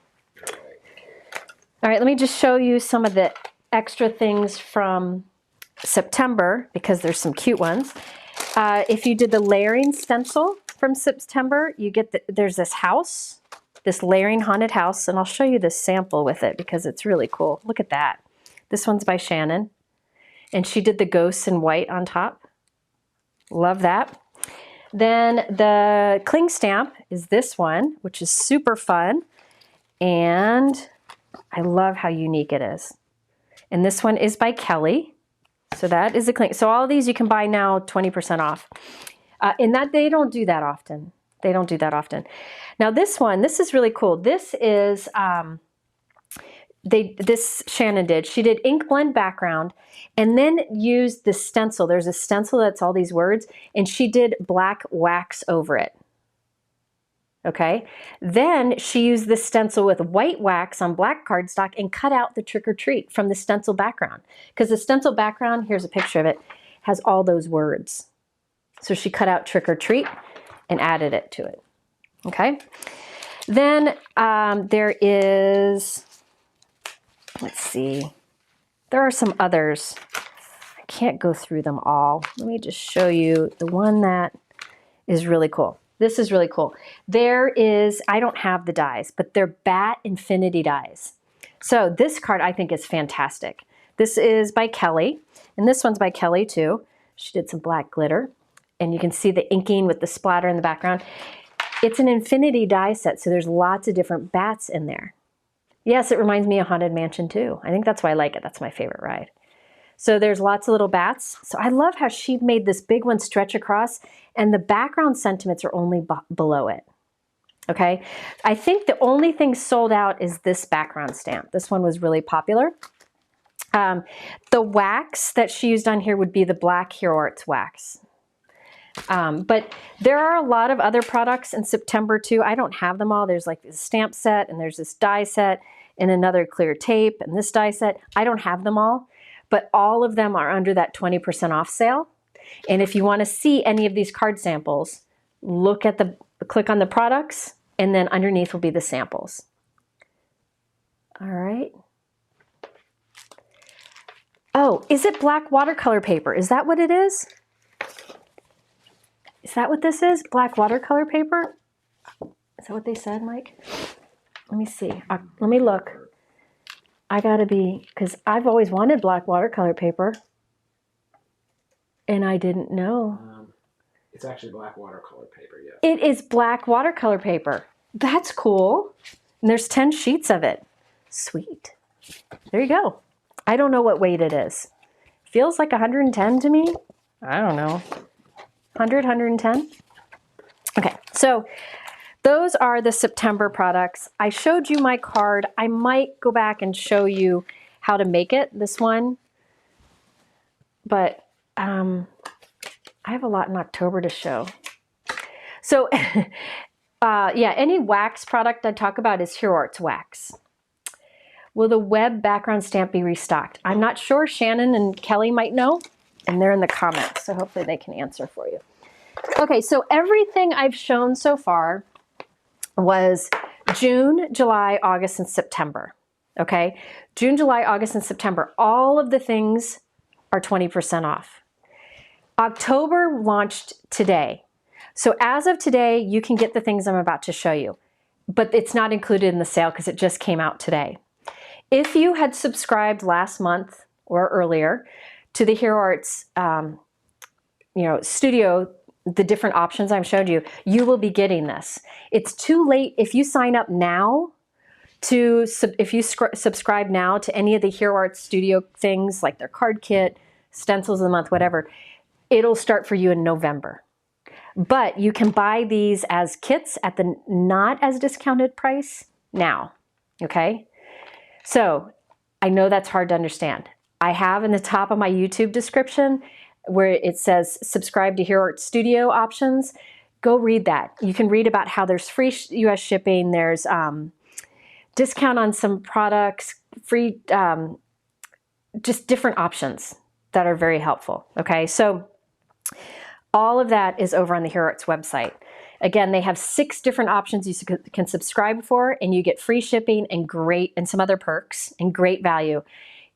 [SPEAKER 1] All right, let me just show you some of the extra things from September, because there's some cute ones. If you did the layering stencil from September, you get there's this house, this layering haunted house, and I'll show you this sample with it because it's really cool. Look at that. This one's by Shannon, and she did the ghosts in white on top. Love that. Then the cling stamp is this one, which is super fun, and I love how unique it is. And this one is by Kelly. So that is a cling. So all of these you can buy now 20% off. And that they don't do that often. They don't do that often. Now this one, this is really cool. This is this Shannon did. She did ink blend background and then used the stencil. There's a stencil that's all these words, and she did black wax over it. Okay. Then she used the stencil with white wax on black cardstock and cut out the trick or treat from the stencil background. Because the stencil background, here's a picture of it, has all those words. So she cut out trick or treat and added it to it. Okay. Then there is, let's see, there are some others. I can't go through them all. Let me just show you the one that is really cool. This is really cool. There is, I don't have the dies, but they're Bat Infinity dies. So this card I think is fantastic. This is by Kelly, and this one's by Kelly too. She did some black glitter, and you can see the inking with the splatter in the background. It's an infinity die set, so there's lots of different bats in there. Yes, it reminds me of Haunted Mansion too. I think that's why I like it. That's my favorite ride. So there's lots of little bats. So I love how she made this big one stretch across, and the background sentiments are only below it. Okay, I think the only thing sold out is this background stamp. This one was really popular. The wax that she used on here would be the black Hero Arts wax. But there are a lot of other products in September too. I don't have them all. There's like this stamp set, and there's this die set, and another clear tape, and this die set. I don't have them all, but all of them are under that 20% off sale. And if you want to see any of these card samples, click on the products, and then underneath will be the samples. All right. Oh, is it black watercolor paper? Is that what it is? Is that what this is? Black watercolor paper? Is that what they said, Mike? Let me see. Let me look. I gotta be, because I've always wanted black watercolor paper, and I didn't know.
[SPEAKER 2] It's actually black watercolor paper, yes.
[SPEAKER 1] It is black watercolor paper. That's cool. And there's 10 sheets of it. Sweet. There you go. I don't know what weight it is. Feels like 110 to me. I don't know. 100, 110? Okay, so those are the September products. I showed you my card. I might go back and show you how to make it, this one. But I have a lot in October to show. So yeah, any wax product I talk about is Hero Arts wax. Will the web background stamp be restocked? I'm not sure. Shannon and Kelly might know, and they're in the comments, so hopefully they can answer for you. Okay, so everything I've shown so far was June, July, August, and September. Okay, June, July, August, and September. All of the things are 20% off. October launched today. So as of today, you can get the things I'm about to show you, but it's not included in the sale because it just came out today. If you had subscribed last month or earlier to the Hero Arts studio, the different options I've showed you, you will be getting this. It's too late if you sign up now if you subscribe now to any of the Hero Arts studio things like their card kit, stencils of the month, whatever, it'll start for you in November. But you can buy these as kits at the not as discounted price now, okay? So I know that's hard to understand. I have in the top of my YouTube description where it says subscribe to Hero Arts Studio options. Go read that. You can read about how there's free US shipping, there's discount on some products, free, just different options that are very helpful, okay? So all of that is over on the Hero Arts website. Again, they have 6 different options you can subscribe for, and you get free shipping and some other perks and great value.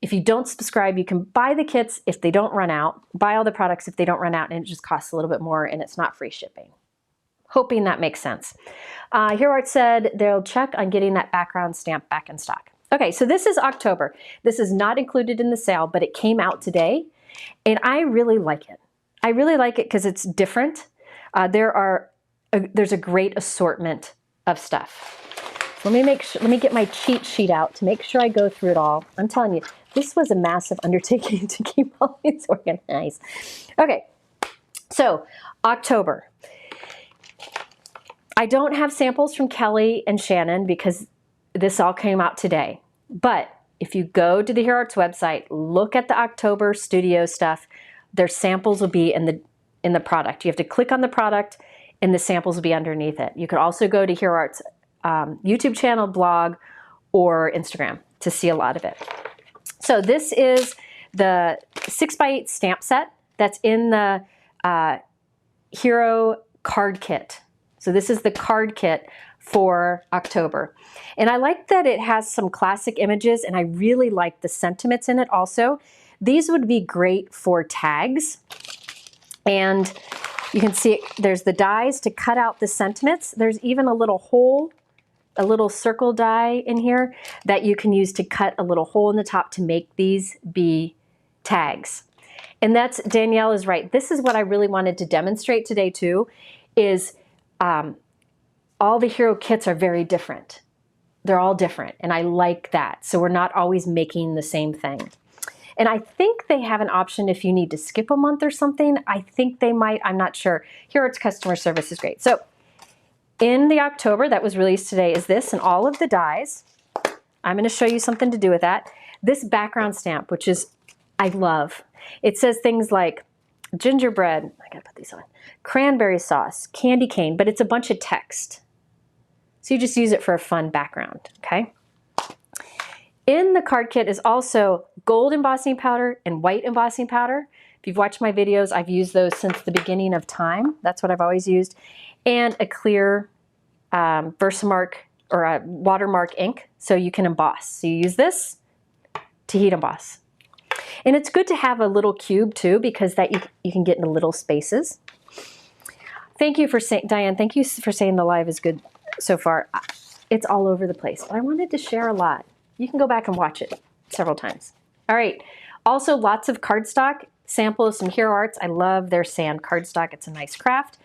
[SPEAKER 1] If you don't subscribe, you can buy the kits if they don't run out, buy all the products if they don't run out, and it just costs a little bit more and it's not free shipping. Hoping that makes sense. Hero Arts said they'll check on getting that background stamp back in stock. Okay, so this is October. This is not included in the sale, but it came out today, and I really like it. I really like it because it's different. There's a great assortment of stuff. Let me get my cheat sheet out to make sure I go through it all. I'm telling you, this was a massive undertaking to keep all these organized. Okay, so October. I don't have samples from Kelly and Shannon because this all came out today. But if you go to the Hero Arts website, look at the October studio stuff, their samples will be in the product. You have to click on the product and the samples will be underneath it. You could also go to Hero Arts YouTube channel, blog, or Instagram to see a lot of it. So this is the 6x8 stamp set that's in the Hero card kit. So this is the card kit for October. And I like that it has some classic images, and I really like the sentiments in it also. These would be great for tags. And you can see there's the dies to cut out the sentiments. There's even a little hole, a little circle die in here that you can use to cut a little hole in the top to make these be tags. And that's, Danielle is right. This is what I really wanted to demonstrate today too, is all the hero kits are very different. They're all different, and I like that. So we're not always making the same thing. And I think they have an option if you need to skip a month or something. I think they might, I'm not sure. Hero Arts customer service is great. So in the October that was released today is this and all of the dies. I'm gonna show you something to do with that. This background stamp, which is, I love. It says things like gingerbread, I gotta put these on, cranberry sauce, candy cane, but it's a bunch of text. So you just use it for a fun background, okay? In the card kit is also gold embossing powder and white embossing powder. If you've watched my videos, I've used those since the beginning of time. That's what I've always used. And a clear Versamark or a watermark ink so you can emboss. So you use this to heat emboss. And it's good to have a little cube too, because that you can get into little spaces. Thank you for saying, Diane, thank you for saying the live is good so far. It's all over the place, but I wanted to share a lot. You can go back and watch it several times. All right, also lots of cardstock, sample of some Hero Arts. I love their sand cardstock, it's a nice craft.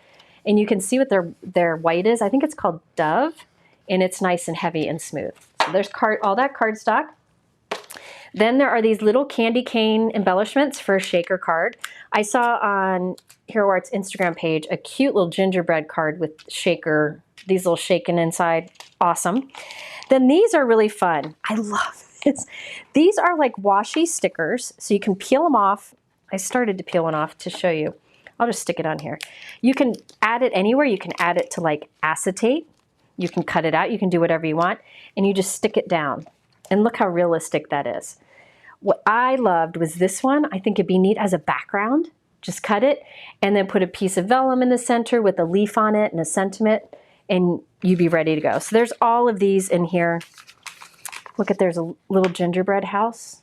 [SPEAKER 1] And you can see what their white is. I think it's called Dove, and it's nice and heavy and smooth. So there's all that cardstock. Then there are these little candy cane embellishments for a shaker card. I saw on Hero Arts Instagram page a cute little gingerbread card with shaker, these little shaken inside. Awesome. Then these are really fun. I love this. These are like washi stickers, so you can peel them off. I started to peel one off to show you. I'll just stick it on here. You can add it anywhere. You can add it to like acetate. You can cut it out. You can do whatever you want, and you just stick it down. And look how realistic that is. What I loved was this one. I think it'd be neat as a background. Just cut it and then put a piece of vellum in the center with a leaf on it and a sentiment, and you'd be ready to go. So there's all of these in here. Look at, there's a little gingerbread house.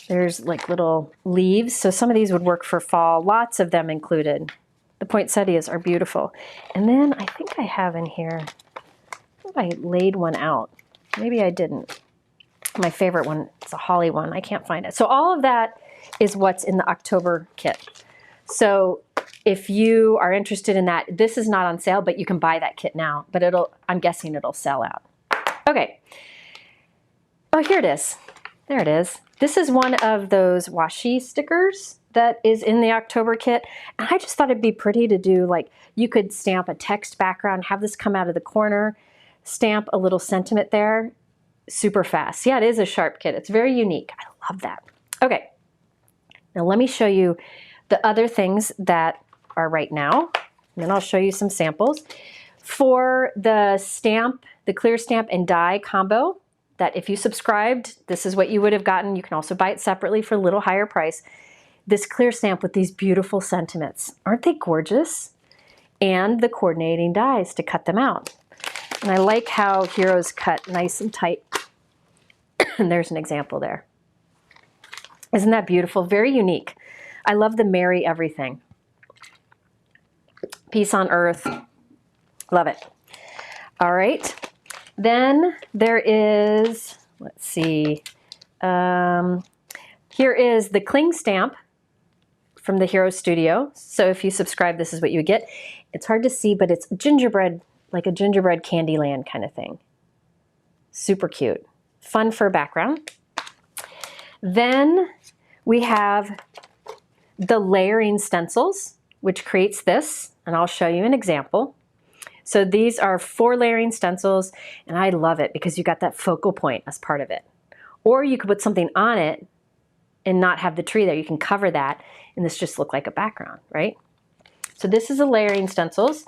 [SPEAKER 1] There's like little leaves. So some of these would work for fall. Lots of them included. The poinsettias are beautiful. And then I think I have in here, I laid one out. Maybe I didn't. My favorite one, it's a holly one. I can't find it. So all of that is what's in the October kit. So if you are interested in that, this is not on sale, but you can buy that kit now. But I'm guessing it'll sell out. Okay. Oh, here it is. There it is. This is one of those washi stickers that is in the October kit. And I just thought it'd be pretty to do, like, you could stamp a text background, have this come out of the corner, stamp a little sentiment there, super fast. Yeah, it is a sharp kit. It's very unique. I love that. Okay. Now let me show you the other things that are right now, and then I'll show you some samples. For the stamp, the clear stamp and die combo, that if you subscribed, this is what you would have gotten. You can also buy it separately for a little higher price. This clear stamp with these beautiful sentiments. Aren't they gorgeous? And the coordinating dies to cut them out. And I like how Heroes cut nice and tight. And there's an example there. Isn't that beautiful? Very unique. I love the merry everything. Peace on earth. Love it. All right. Then there is, let's see, here is the cling stamp from the Hero Studio. So if you subscribe, this is what you get. It's hard to see, but it's gingerbread, like a gingerbread Candyland kind of thing. Super cute. Fun for background. Then we have the layering stencils, which creates this, and I'll show you an example. So these are 4 layering stencils, and I love it because you got that focal point as part of it. Or you could put something on it and not have the tree there. You can cover that, and this just look like a background, right? So this is the layering stencils.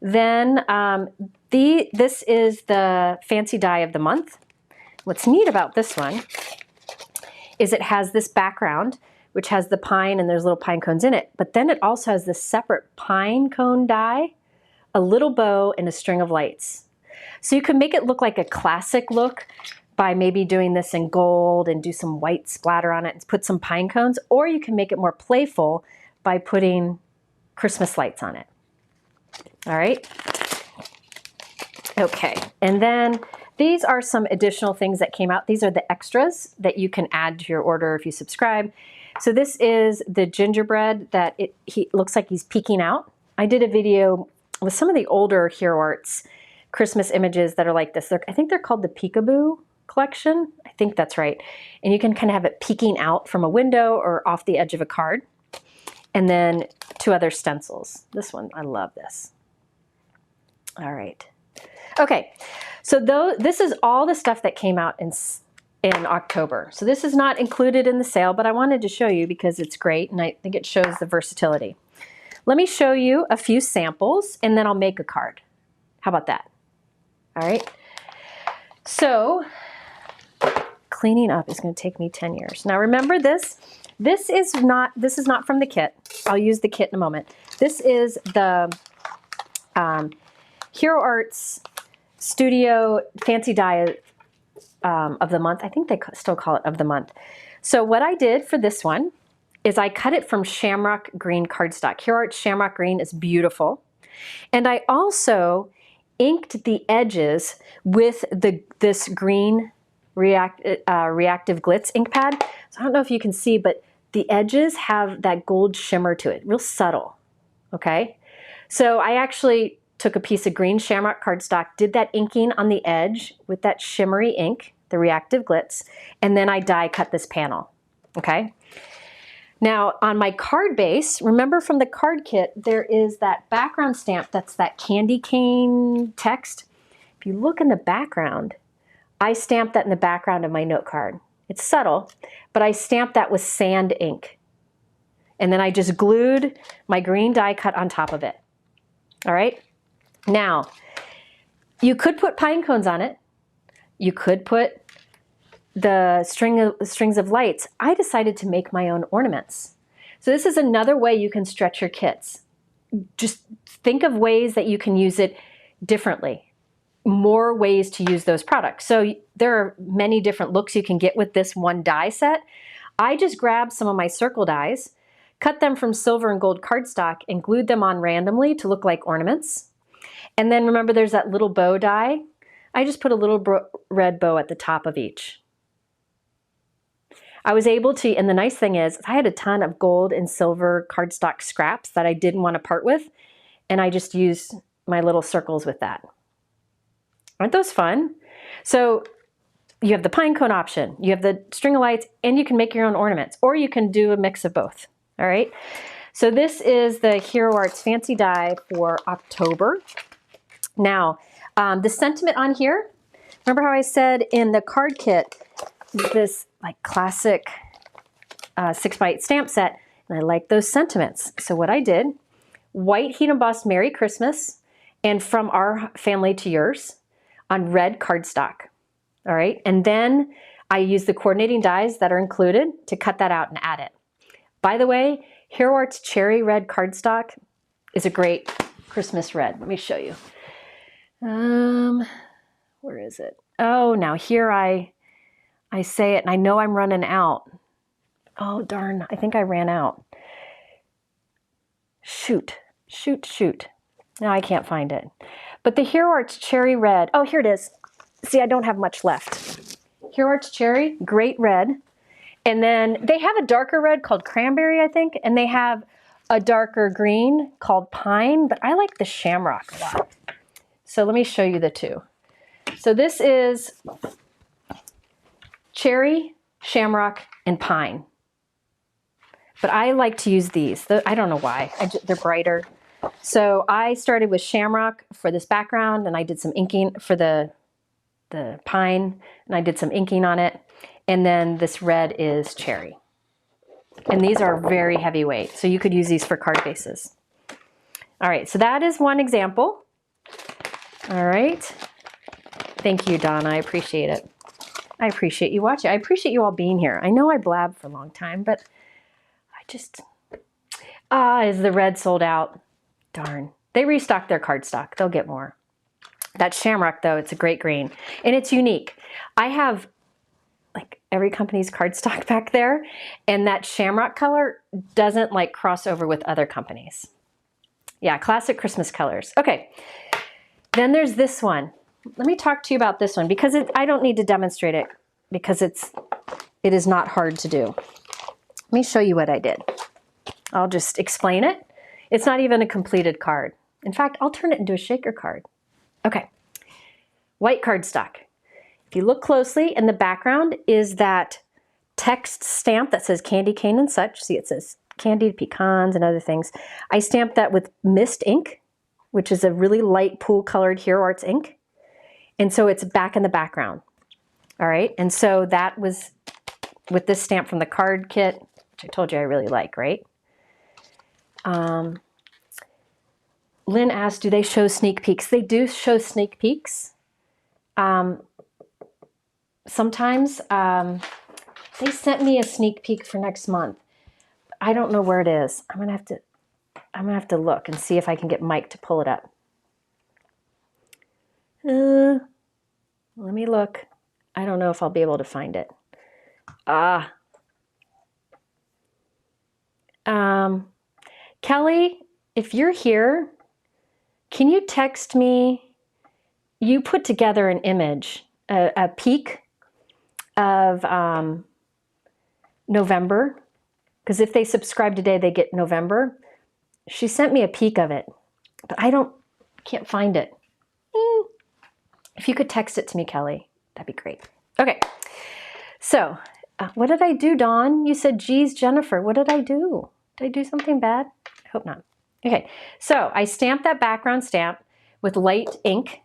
[SPEAKER 1] Then this is the fancy die of the month. What's neat about this one is it has this background, which has the pine, and there's little pine cones in it, but then it also has this separate pine cone die a little bow, and a string of lights. So you can make it look like a classic look by maybe doing this in gold and do some white splatter on it and put some pine cones, or you can make it more playful by putting Christmas lights on it. All right. Okay, and then these are some additional things that came out. These are the extras that you can add to your order if you subscribe. So this is the gingerbread that he looks like he's peeking out. I did a video with some of the older Hero Arts Christmas images that are like this. I think they're called the Peekaboo collection. I think that's right. And you can kind of have it peeking out from a window or off the edge of a card. And then 2 other stencils. This one, I love this. All right. Okay, so this is all the stuff that came out in October. So this is not included in the sale, but I wanted to show you because it's great and I think it shows the versatility. Let me show you a few samples and then I'll make a card. How about that? All right. So cleaning up is going to take me 10 years. Now remember this. This is not from the kit. I'll use the kit in a moment. This is the Hero Arts Studio Fancy Die of the month. I think they still call it of the month. So what I did for this one is I cut it from Shamrock Green cardstock. Hero Arts Shamrock Green is beautiful. And I also inked the edges with this green Reactive Glitz ink pad. So I don't know if you can see, but the edges have that gold shimmer to it, real subtle, okay? So I actually took a piece of green Shamrock cardstock, did that inking on the edge with that shimmery ink, the Reactive Glitz, and then I die cut this panel, okay? Now on my card base, remember from the card kit, there is that background stamp that's that candy cane text. If you look in the background, I stamped that in the background of my note card. It's subtle, but I stamped that with sand ink. And then I just glued my green die cut on top of it, all right? Now, you could put pine cones on it. You could put the strings of lights. I decided to make my own ornaments. So this is another way you can stretch your kits. Just think of ways that you can use it differently. More ways to use those products. So there are many different looks you can get with this one die set. I just grabbed some of my circle dies, cut them from silver and gold cardstock, and glued them on randomly to look like ornaments. And then remember there's that little bow die. I just put a little red bow at the top of each. I was able to, and the nice thing is, I had a ton of gold and silver cardstock scraps that I didn't want to part with, and I just used my little circles with that. Aren't those fun? So you have the pine cone option, you have the string of lights, and you can make your own ornaments, or you can do a mix of both, all right? So this is the Hero Arts Fancy Die for October. Now, the sentiment on here, remember how I said in the card kit, this like classic 6x8 stamp set, and I like those sentiments. So what I did, white heat embossed Merry Christmas and From Our Family to Yours on red cardstock, all right? And then I used the coordinating dies that are included to cut that out and add it. By the way, Hero Arts Cherry Red cardstock is a great Christmas red. Let me show you. Where is it? Oh, now here I say it and I know I'm running out. Oh, darn, I think I ran out. Shoot. Now I can't find it. But the Hero Arts Cherry Red, oh, here it is. See, I don't have much left. Hero Arts Cherry, great red. And then they have a darker red called Cranberry, I think, and they have a darker green called Pine, but I like the Shamrock a lot. So let me show you the two. So this is Cherry, Shamrock, and Pine. But I like to use these. I don't know why. They're brighter. So I started with Shamrock for this background, and I did some inking for the Pine, and I did some inking on it. And then this red is Cherry. And these are very heavyweight, so you could use these for card bases. All right, so that is one example. All right. Thank you, Donna. I appreciate it. I appreciate you watching. I appreciate you all being here. I know I blabbed for a long time, but I just... is the red sold out? Darn. They restock their cardstock. They'll get more. That shamrock, though, it's a great green. And it's unique. I have like every company's cardstock back there, and that shamrock color doesn't like cross over with other companies. Yeah, classic Christmas colors. Okay, then there's this one. Let me talk to you about this one because I don't need to demonstrate it because it is not hard to do. Let me show you what I did. I'll just explain it. It's not even a completed card. In fact, I'll turn it into a shaker card. Okay, white cardstock. If you look closely, in the background is that text stamp that says candy cane and such. See, it says candied pecans and other things. I stamped that with mist ink, which is a really light pool colored Hero Arts ink. And so it's back in the background. All right, and so that was with this stamp from the card kit, which I told you I really like, right? Lynn asked, do they show sneak peeks? They do show sneak peeks. Sometimes they sent me a sneak peek for next month. I don't know where it is. I'm gonna have to look and see if I can get Mike to pull it up. Let me look. I don't know if I'll be able to find it. Kelly, if you're here, can you text me? You put together an image, a peek of November, because if they subscribe today, they get November. She sent me a peek of it, but I can't find it. If you could text it to me, Kelly, that'd be great. Okay, so what did I do, Dawn? You said, geez, Jennifer, what did I do? Did I do something bad? I hope not. Okay, so I stamped that background stamp with light ink,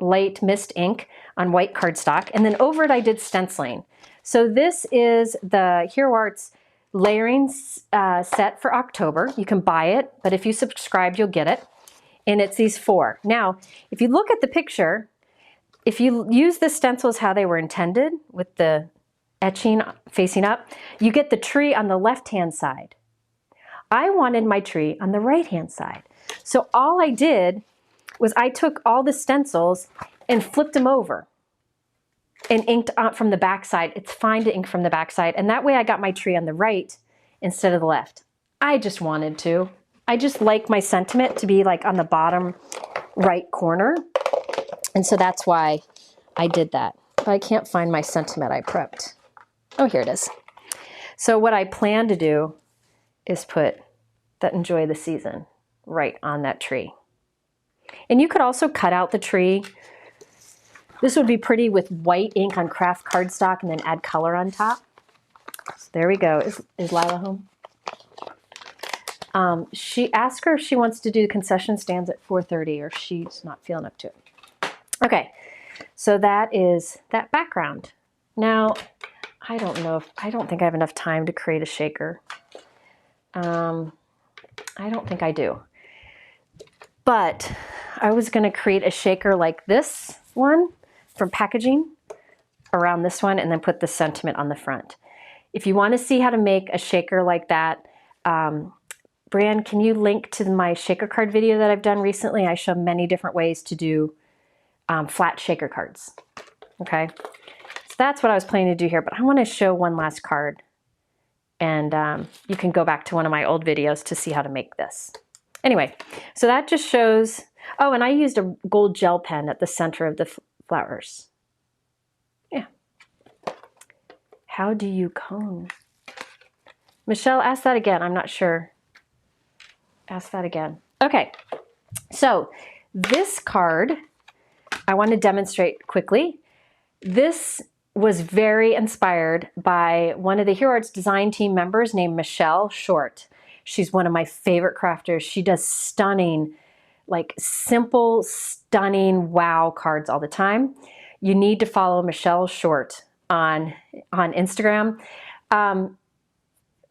[SPEAKER 1] light mist ink on white cardstock, and then over it I did stenciling. So this is the Hero Arts layering set for October. You can buy it, but if you subscribe, you'll get it. And it's these 4. Now, if you look at the picture, if you use the stencils how they were intended with the etching facing up, you get the tree on the left-hand side. I wanted my tree on the right-hand side. So all I did was I took all the stencils and flipped them over and inked from the back side. It's fine to ink from the back side. And that way I got my tree on the right instead of the left. I just wanted to. I just like my sentiment to be like on the bottom right corner. And so that's why I did that. But I can't find my sentiment I prepped. Oh, here it is. So what I plan to do is put that enjoy the season right on that tree. And you could also cut out the tree. This would be pretty with white ink on craft cardstock and then add color on top. So there we go. Is Lila home? She asked her if she wants to do concession stands at 4:30 or she's not feeling up to it. Okay, so that is that background. Now, I don't think I have enough time to create a shaker. I don't think I do. But I was going to create a shaker like this one from packaging around this one and then put the sentiment on the front. If you want to see how to make a shaker like that, Bran, can you link to my shaker card video that I've done recently? I show many different ways to do flat shaker cards. Okay, so that's what I was planning to do here, but I want to show one last card. And you can go back to one of my old videos to see how to make this. Anyway, so that just shows, oh, and I used a gold gel pen at the center of the flowers. Yeah. How do you cone? Michelle, ask that again. I'm not sure. Ask that again. Okay, so this card, I want to demonstrate quickly. This was very inspired by one of the Hero Arts design team members named Michelle Short. She's one of my favorite crafters. She does stunning, like simple, stunning wow cards all the time. You need to follow Michelle Short on Instagram.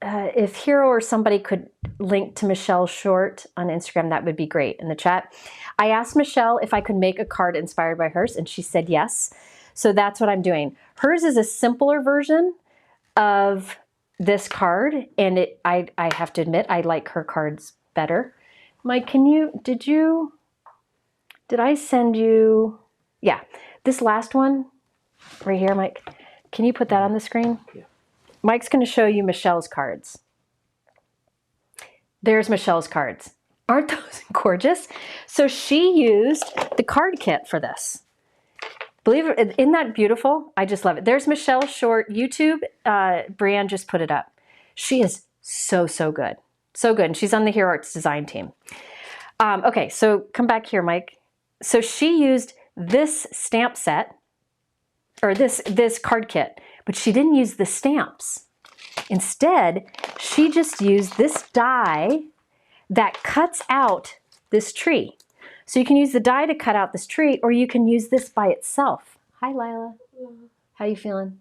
[SPEAKER 1] If Hero or somebody could link to Michelle Short on Instagram, that would be great in the chat. I asked Michelle if I could make a card inspired by hers, and she said yes. So that's what I'm doing. Hers is a simpler version of this card, and I have to admit, I like her cards better. Mike, did I send you, yeah, this last one right here, Mike, can you put that on the screen?
[SPEAKER 2] Yeah.
[SPEAKER 1] Mike's going to show you Michelle's cards. There's Michelle's cards. Aren't those gorgeous? So she used the card kit for this. Believe it, isn't that beautiful? I just love it. There's Michelle Short, YouTube. Brianne just put it up. She is so, so good. So good. And she's on the Hero Arts design team. Okay, so come back here, Mike. So she used this stamp set, or this card kit, but she didn't use the stamps. Instead, she just used this die that cuts out this tree. So you can use the die to cut out this tree, or you can use this by itself. Hi, Lila.
[SPEAKER 3] Yeah.
[SPEAKER 1] How you feeling?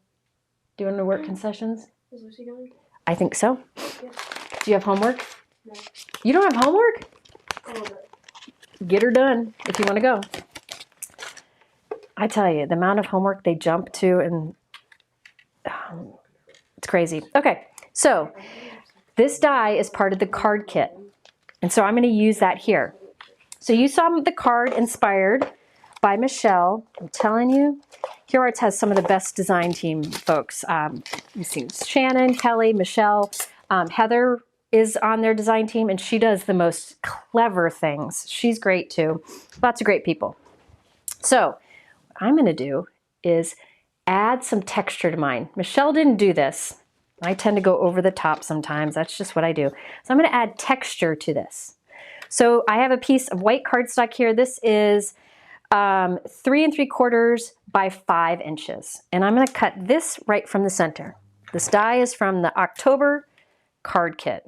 [SPEAKER 1] Doing the work concessions?
[SPEAKER 3] Is Lucy going?
[SPEAKER 1] I think so.
[SPEAKER 3] Yeah.
[SPEAKER 1] Do you have homework?
[SPEAKER 3] No.
[SPEAKER 1] You don't have homework?
[SPEAKER 3] A little bit.
[SPEAKER 1] Get her done if you want to go. I tell you, the amount of homework they jump to, and it's crazy. Okay, so this die is part of the card kit. And so I'm going to use that here. So you saw the card inspired by Michelle. I'm telling you, Hero Arts has some of the best design team folks. You've seen Shannon, Kelly, Michelle. Heather is on their design team, and she does the most clever things. She's great too. Lots of great people. So what I'm going to do is add some texture to mine. Michelle didn't do this. I tend to go over the top sometimes. That's just what I do. So I'm going to add texture to this. So I have a piece of white cardstock here. This is 3 3/4 by 5 inches. And I'm going to cut this right from the center. This die is from the October card kit.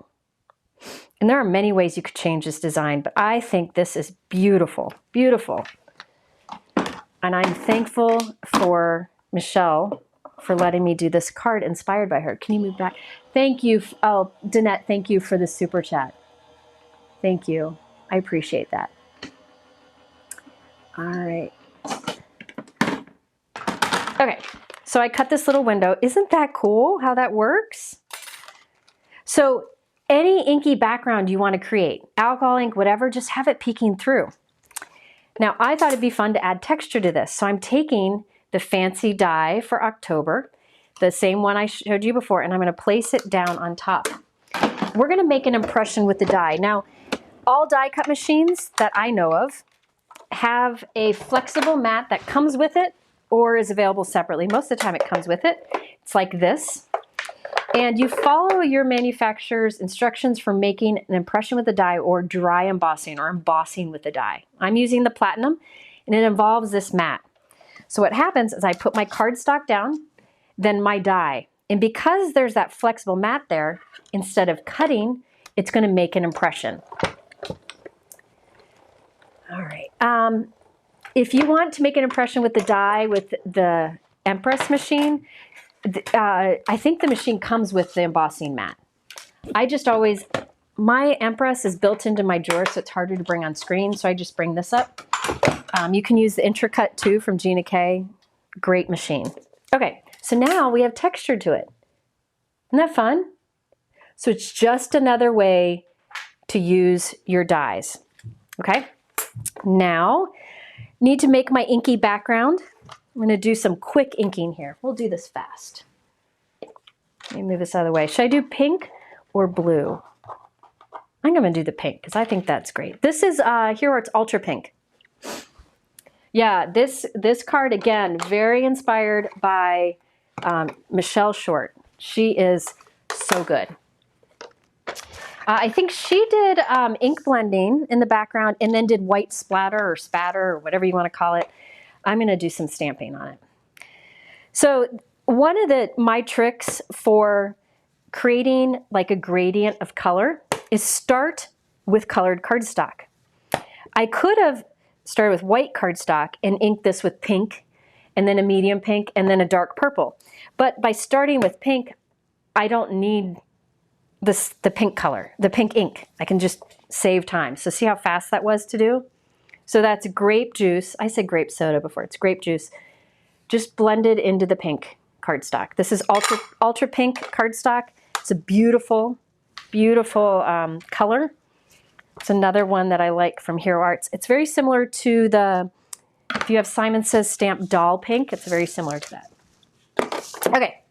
[SPEAKER 1] And there are many ways you could change this design, but I think this is beautiful, beautiful. And I'm thankful for Michelle for letting me do this card inspired by her. Can you move back? Thank you. Oh, Danette, thank you for the super chat. Thank you. I appreciate that. All right. Okay, so I cut this little window. Isn't that cool how that works? So any inky background you want to create, alcohol ink, whatever, just have it peeking through. Now, I thought it'd be fun to add texture to this. So I'm taking the fancy die for October, the same one I showed you before, and I'm going to place it down on top. We're going to make an impression with the die. Now, all die cut machines that I know of have a flexible mat that comes with it or is available separately. Most of the time it comes with it. It's like this. And you follow your manufacturer's instructions for making an impression with the die or dry embossing or embossing with the die. I'm using the platinum, and it involves this mat. So what happens is I put my cardstock down, then my die. And because there's that flexible mat there, instead of cutting, it's going to make an impression. All right. If you want to make an impression with the die with the Empress machine, I think the machine comes with the embossing mat. I just always, my Empress is built into my drawer, so it's harder to bring on screen, so I just bring this up. You can use the Intracut too from Gina K. Great machine. Okay, so now we have texture to it. Isn't that fun? So it's just another way to use your dies. Okay, now need to make my inky background. I'm going to do some quick inking here. We'll do this fast. Let me move this out of the way. Should I do pink or blue? I'm going to do the pink because I think that's great. This is Hero Arts Ultra Pink. Yeah, this card, again, very inspired by Michelle Short. She is so good. I think she did ink blending in the background and then did white splatter or spatter or whatever you want to call it. I'm going to do some stamping on it. So one of my tricks for creating like a gradient of color is start with colored cardstock. I could have started with white cardstock and inked this with pink and then a medium pink and then a dark purple. But by starting with pink, I don't need the pink color, the pink ink. I can just save time. So see how fast that was to do? So that's grape juice. I said grape soda before. It's grape juice just blended into the pink cardstock. This is ultra pink cardstock. It's a beautiful, beautiful color. It's another one that I like from Hero Arts. It's very similar to the, if you have Simon Says Stamp Doll Pink, it's very similar to that. Okay,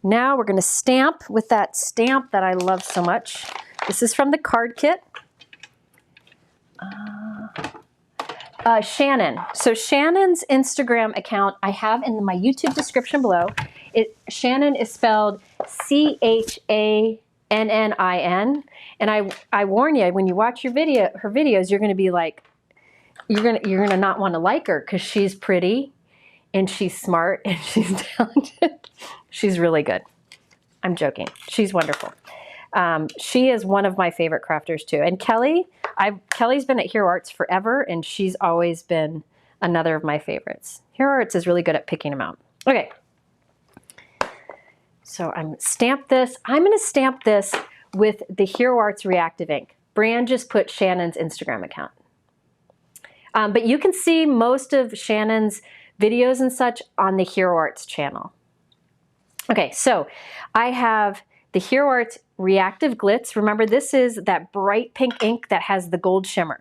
[SPEAKER 1] now we're going to stamp with that stamp that I love so much. This is from the card kit. Shannon. So Shannon's Instagram account I have in my YouTube description below. Shannon is spelled Channin. And I warn you, when you watch her videos, you're going to be like, you're going to not want to like her because she's pretty and she's smart and she's talented. She's really good. I'm joking. She's wonderful. She is one of my favorite crafters too. And Kelly's been at Hero Arts forever, and she's always been another of my favorites. Hero Arts is really good at picking them out. Okay. So I'm going to stamp this with the Hero Arts Reactive ink. Bran just put Shannon's Instagram account. But you can see most of Shannon's videos and such on the Hero Arts channel. Okay, so I have the Hero Arts Reactive Glitz. Remember, this is that bright pink ink that has the gold shimmer.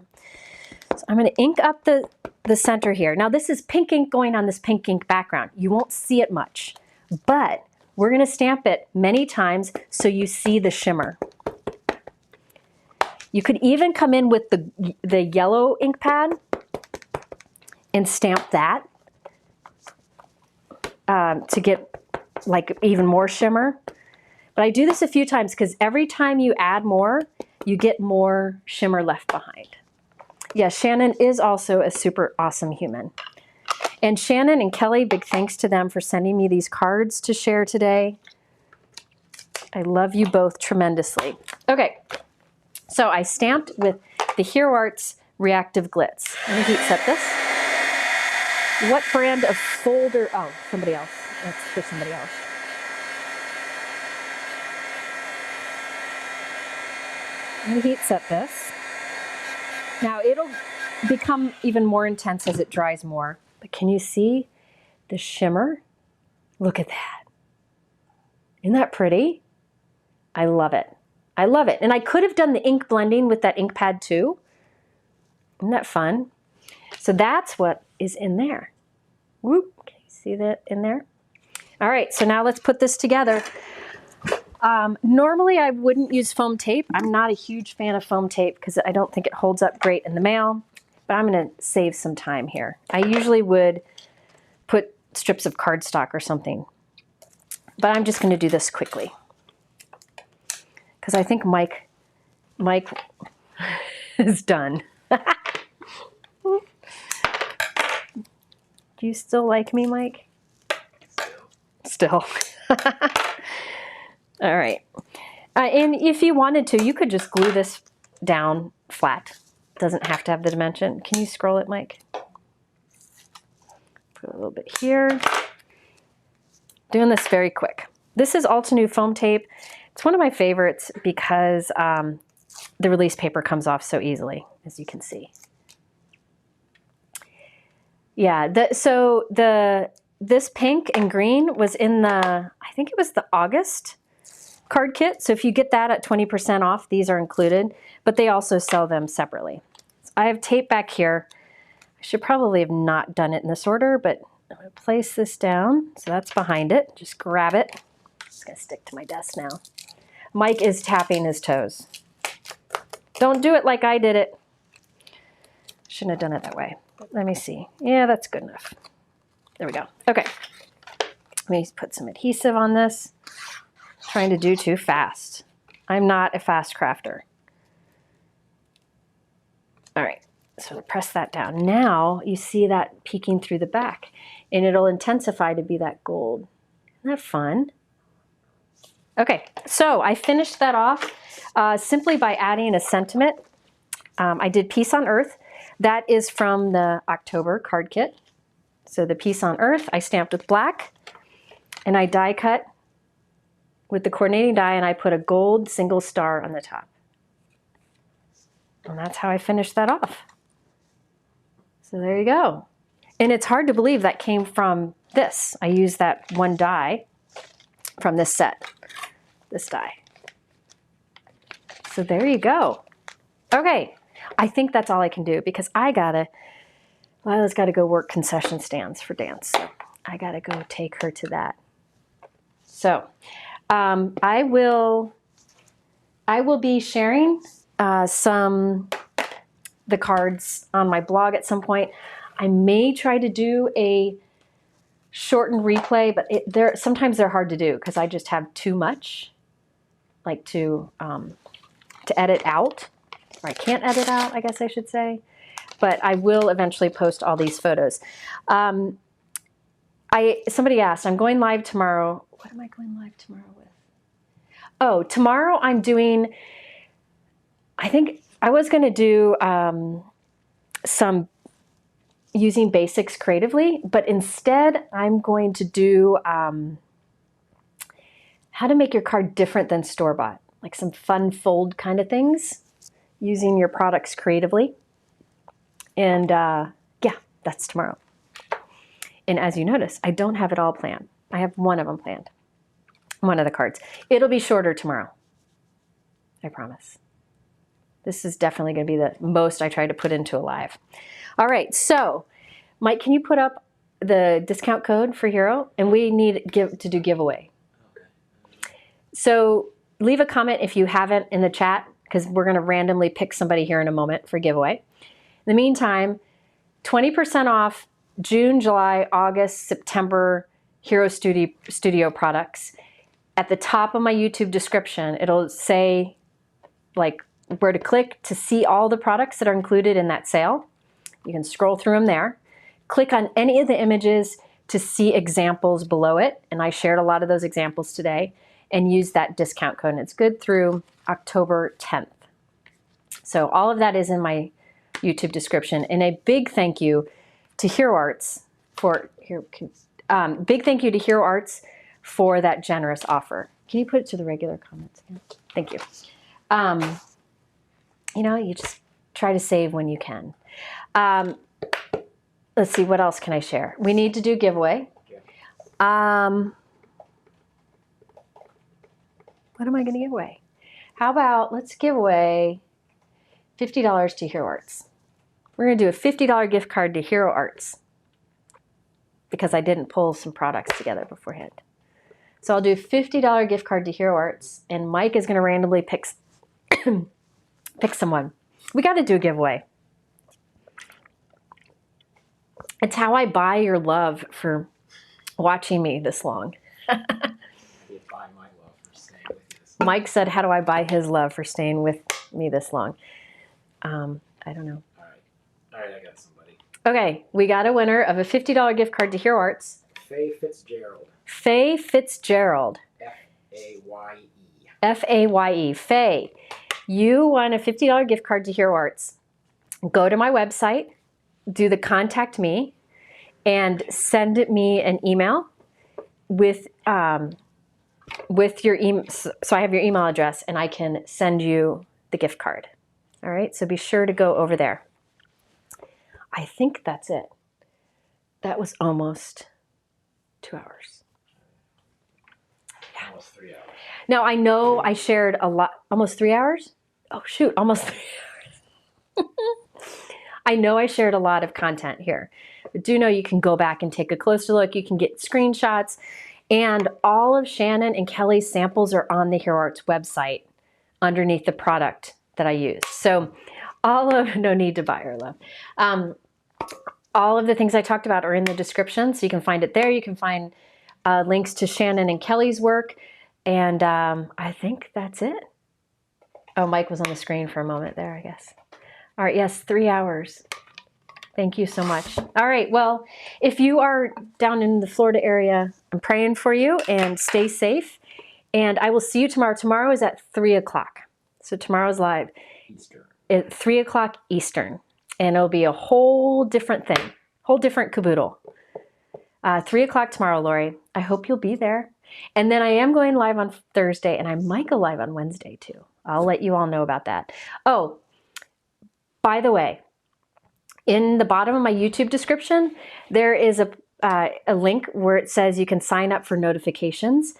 [SPEAKER 1] So I'm going to ink up the center here. Now, this is pink ink going on this pink ink background. You won't see it much, but we're going to stamp it many times so you see the shimmer. You could even come in with the yellow ink pad and stamp that to get like even more shimmer. But I do this a few times because every time you add more, you get more shimmer left behind. Yeah, Shannon is also a super awesome human. And Shannon and Kelly, big thanks to them for sending me these cards to share today. I love you both tremendously. Okay, so I stamped with the Hero Arts Reactive Glitz. Let me heat set this. What brand of folder? Oh, somebody else. That's for somebody else. Let me heat set this. Now it'll become even more intense as it dries more. But can you see the shimmer? Look at that. Isn't that pretty? I love it. I love it. And I could have done the ink blending with that ink pad too. Isn't that fun? So that's what is in there. Whoop. Can you see that in there? All right, so now let's put this together. Normally I wouldn't use foam tape. I'm not a huge fan of foam tape because I don't think it holds up great in the mail, but I'm going to save some time here. I usually would put strips of cardstock or something, but I'm just going to do this quickly because I think Mike is done. Do you still like me, Mike? Still. All right. And if you wanted to, you could just glue this down flat. It doesn't have to have the dimension. Can you scroll it, Mike? Put a little bit here. Doing this very quick. This is Altenew foam tape. It's one of my favorites because the release paper comes off so easily, as you can see. Yeah, this pink and green was in the, I think it was the August card kit. So if you get that at 20% off, these are included, but they also sell them separately. So I have tape back here. I should probably have not done it in this order, but I'm going to place this down. So that's behind it. Just grab it. It's going to stick to my desk now. Mike is tapping his toes. Don't do it like I did it. Shouldn't have done it that way. Let me see. Yeah, that's good enough. There we go. Okay. Let me put some adhesive on this. I'm trying to do too fast. I'm not a fast crafter. All right. So press that down. Now you see that peeking through the back, and it'll intensify to be that gold. Isn't that fun? Okay. So I finished that off simply by adding a sentiment. I did Peace on Earth. That is from the October card kit. So the Peace on Earth, I stamped with black, and I die cut with the coordinating die, and I put a gold single star on the top. And that's how I finished that off. So there you go. And it's hard to believe that came from this. I used that one die from this set, this die. So there you go. Okay, I think that's all I can do because Lila's got to go work concession stands for dance. So I got to go take her to that. So I will be sharing the cards on my blog at some point. I may try to do a shortened replay, but sometimes they're hard to do because I just have too much, like to edit out, or I can't edit out, I guess I should say. But I will eventually post all these photos. Somebody asked, I'm going live tomorrow. What am I going live tomorrow with? Oh, tomorrow I'm doing, I think I was going to do some using basics creatively, but instead I'm going to do how to make your card different than store-bought, like some fun fold kind of things using your products creatively. And yeah, that's tomorrow. And as you notice, I don't have it all planned. I have one of them planned, one of the cards. It'll be shorter tomorrow, I promise. This is definitely going to be the most I try to put into a live. All right, so Mike, can you put up the discount code for Hero? And we need to do giveaway. Okay. So leave a comment if you haven't in the chat, because we're going to randomly pick somebody here in a moment for giveaway. In the meantime, 20% off June, July, August, September Hero Studio products. At the top of my YouTube description, it'll say like where to click to see all the products that are included in that sale. You can scroll through them there. Click on any of the images to see examples below it. And I shared a lot of those examples today, and use that discount code. And it's good through October 10th. So all of that is in my YouTube description. And a big thank you to Hero Arts for big thank you to Hero Arts for that generous offer. Can you put it to the regular comments again? Thank you. You know, you just try to save when you can. Let's see, what else can I share? We need to do giveaway. What am I going to give away? How about let's give away $50 to Hero Arts. We're going to do a $50 gift card to Hero Arts because I didn't pull some products together beforehand. So I'll do a $50 gift card to Hero Arts, and Mike is going to randomly pick someone. We got to do a giveaway. It's how I buy your love for watching me this long. Mike said, how do I buy his love for staying with me this long? I don't know.
[SPEAKER 2] All right, I got somebody.
[SPEAKER 1] Okay, we got a winner of a $50 gift card to Hero Arts.
[SPEAKER 2] Faye Fitzgerald.
[SPEAKER 1] Faye Fitzgerald.
[SPEAKER 2] F-A-Y-E.
[SPEAKER 1] F-A-Y-E. Faye, you won a $50 gift card to Hero Arts. Go to my website, do the contact me, and send me an email with your email. So I have your email address, and I can send you the gift card. All right, so be sure to go over there. I think that's it. That was almost 2 hours.
[SPEAKER 2] Yeah. Almost 3 hours.
[SPEAKER 1] Now, I know I shared a lot. Almost 3 hours? Oh, shoot, almost 3 hours. I know I shared a lot of content here. But do know you can go back and take a closer look. You can get screenshots. And all of Shannon and Kelly's samples are on the Hero Arts website underneath the product that I use. So no need to buy or love. All of the things I talked about are in the description, so you can find it there. You can find links to Shannon and Kelly's work. And I think that's it. Oh, Mike was on the screen for a moment there, I guess. All right, yes, 3 hours. Thank you so much. All right, well, if you are down in the Florida area, I'm praying for you, and stay safe. And I will see you tomorrow. Tomorrow is at 3 o'clock. So tomorrow's live.
[SPEAKER 2] Eastern.
[SPEAKER 1] At 3 o'clock Eastern. And it'll be a whole different thing, whole different caboodle. 3 o'clock tomorrow, Lori. I hope you'll be there. And then I am going live on Thursday, and I might go live on Wednesday too. I'll let you all know about that. Oh, by the way, in the bottom of my YouTube description, there is a link where it says you can sign up for notifications.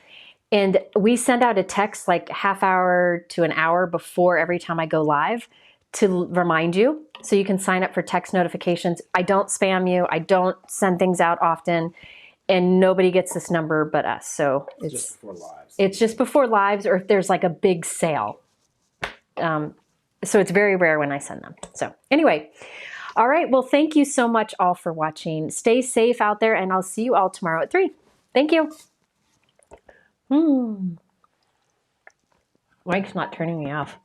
[SPEAKER 1] And we send out a text like half hour to an hour before every time I go live to remind you, so you can sign up for text notifications. I don't spam you. I don't send things out often, and nobody gets this number but us. So
[SPEAKER 2] It's just before lives.
[SPEAKER 1] it's just before lives, or if there's like a big sale. So it's very rare when I send them. So anyway, all right. Well, thank you so much all for watching. Stay safe out there, and I'll see you all tomorrow at 3. Thank you. Mike's not turning me off.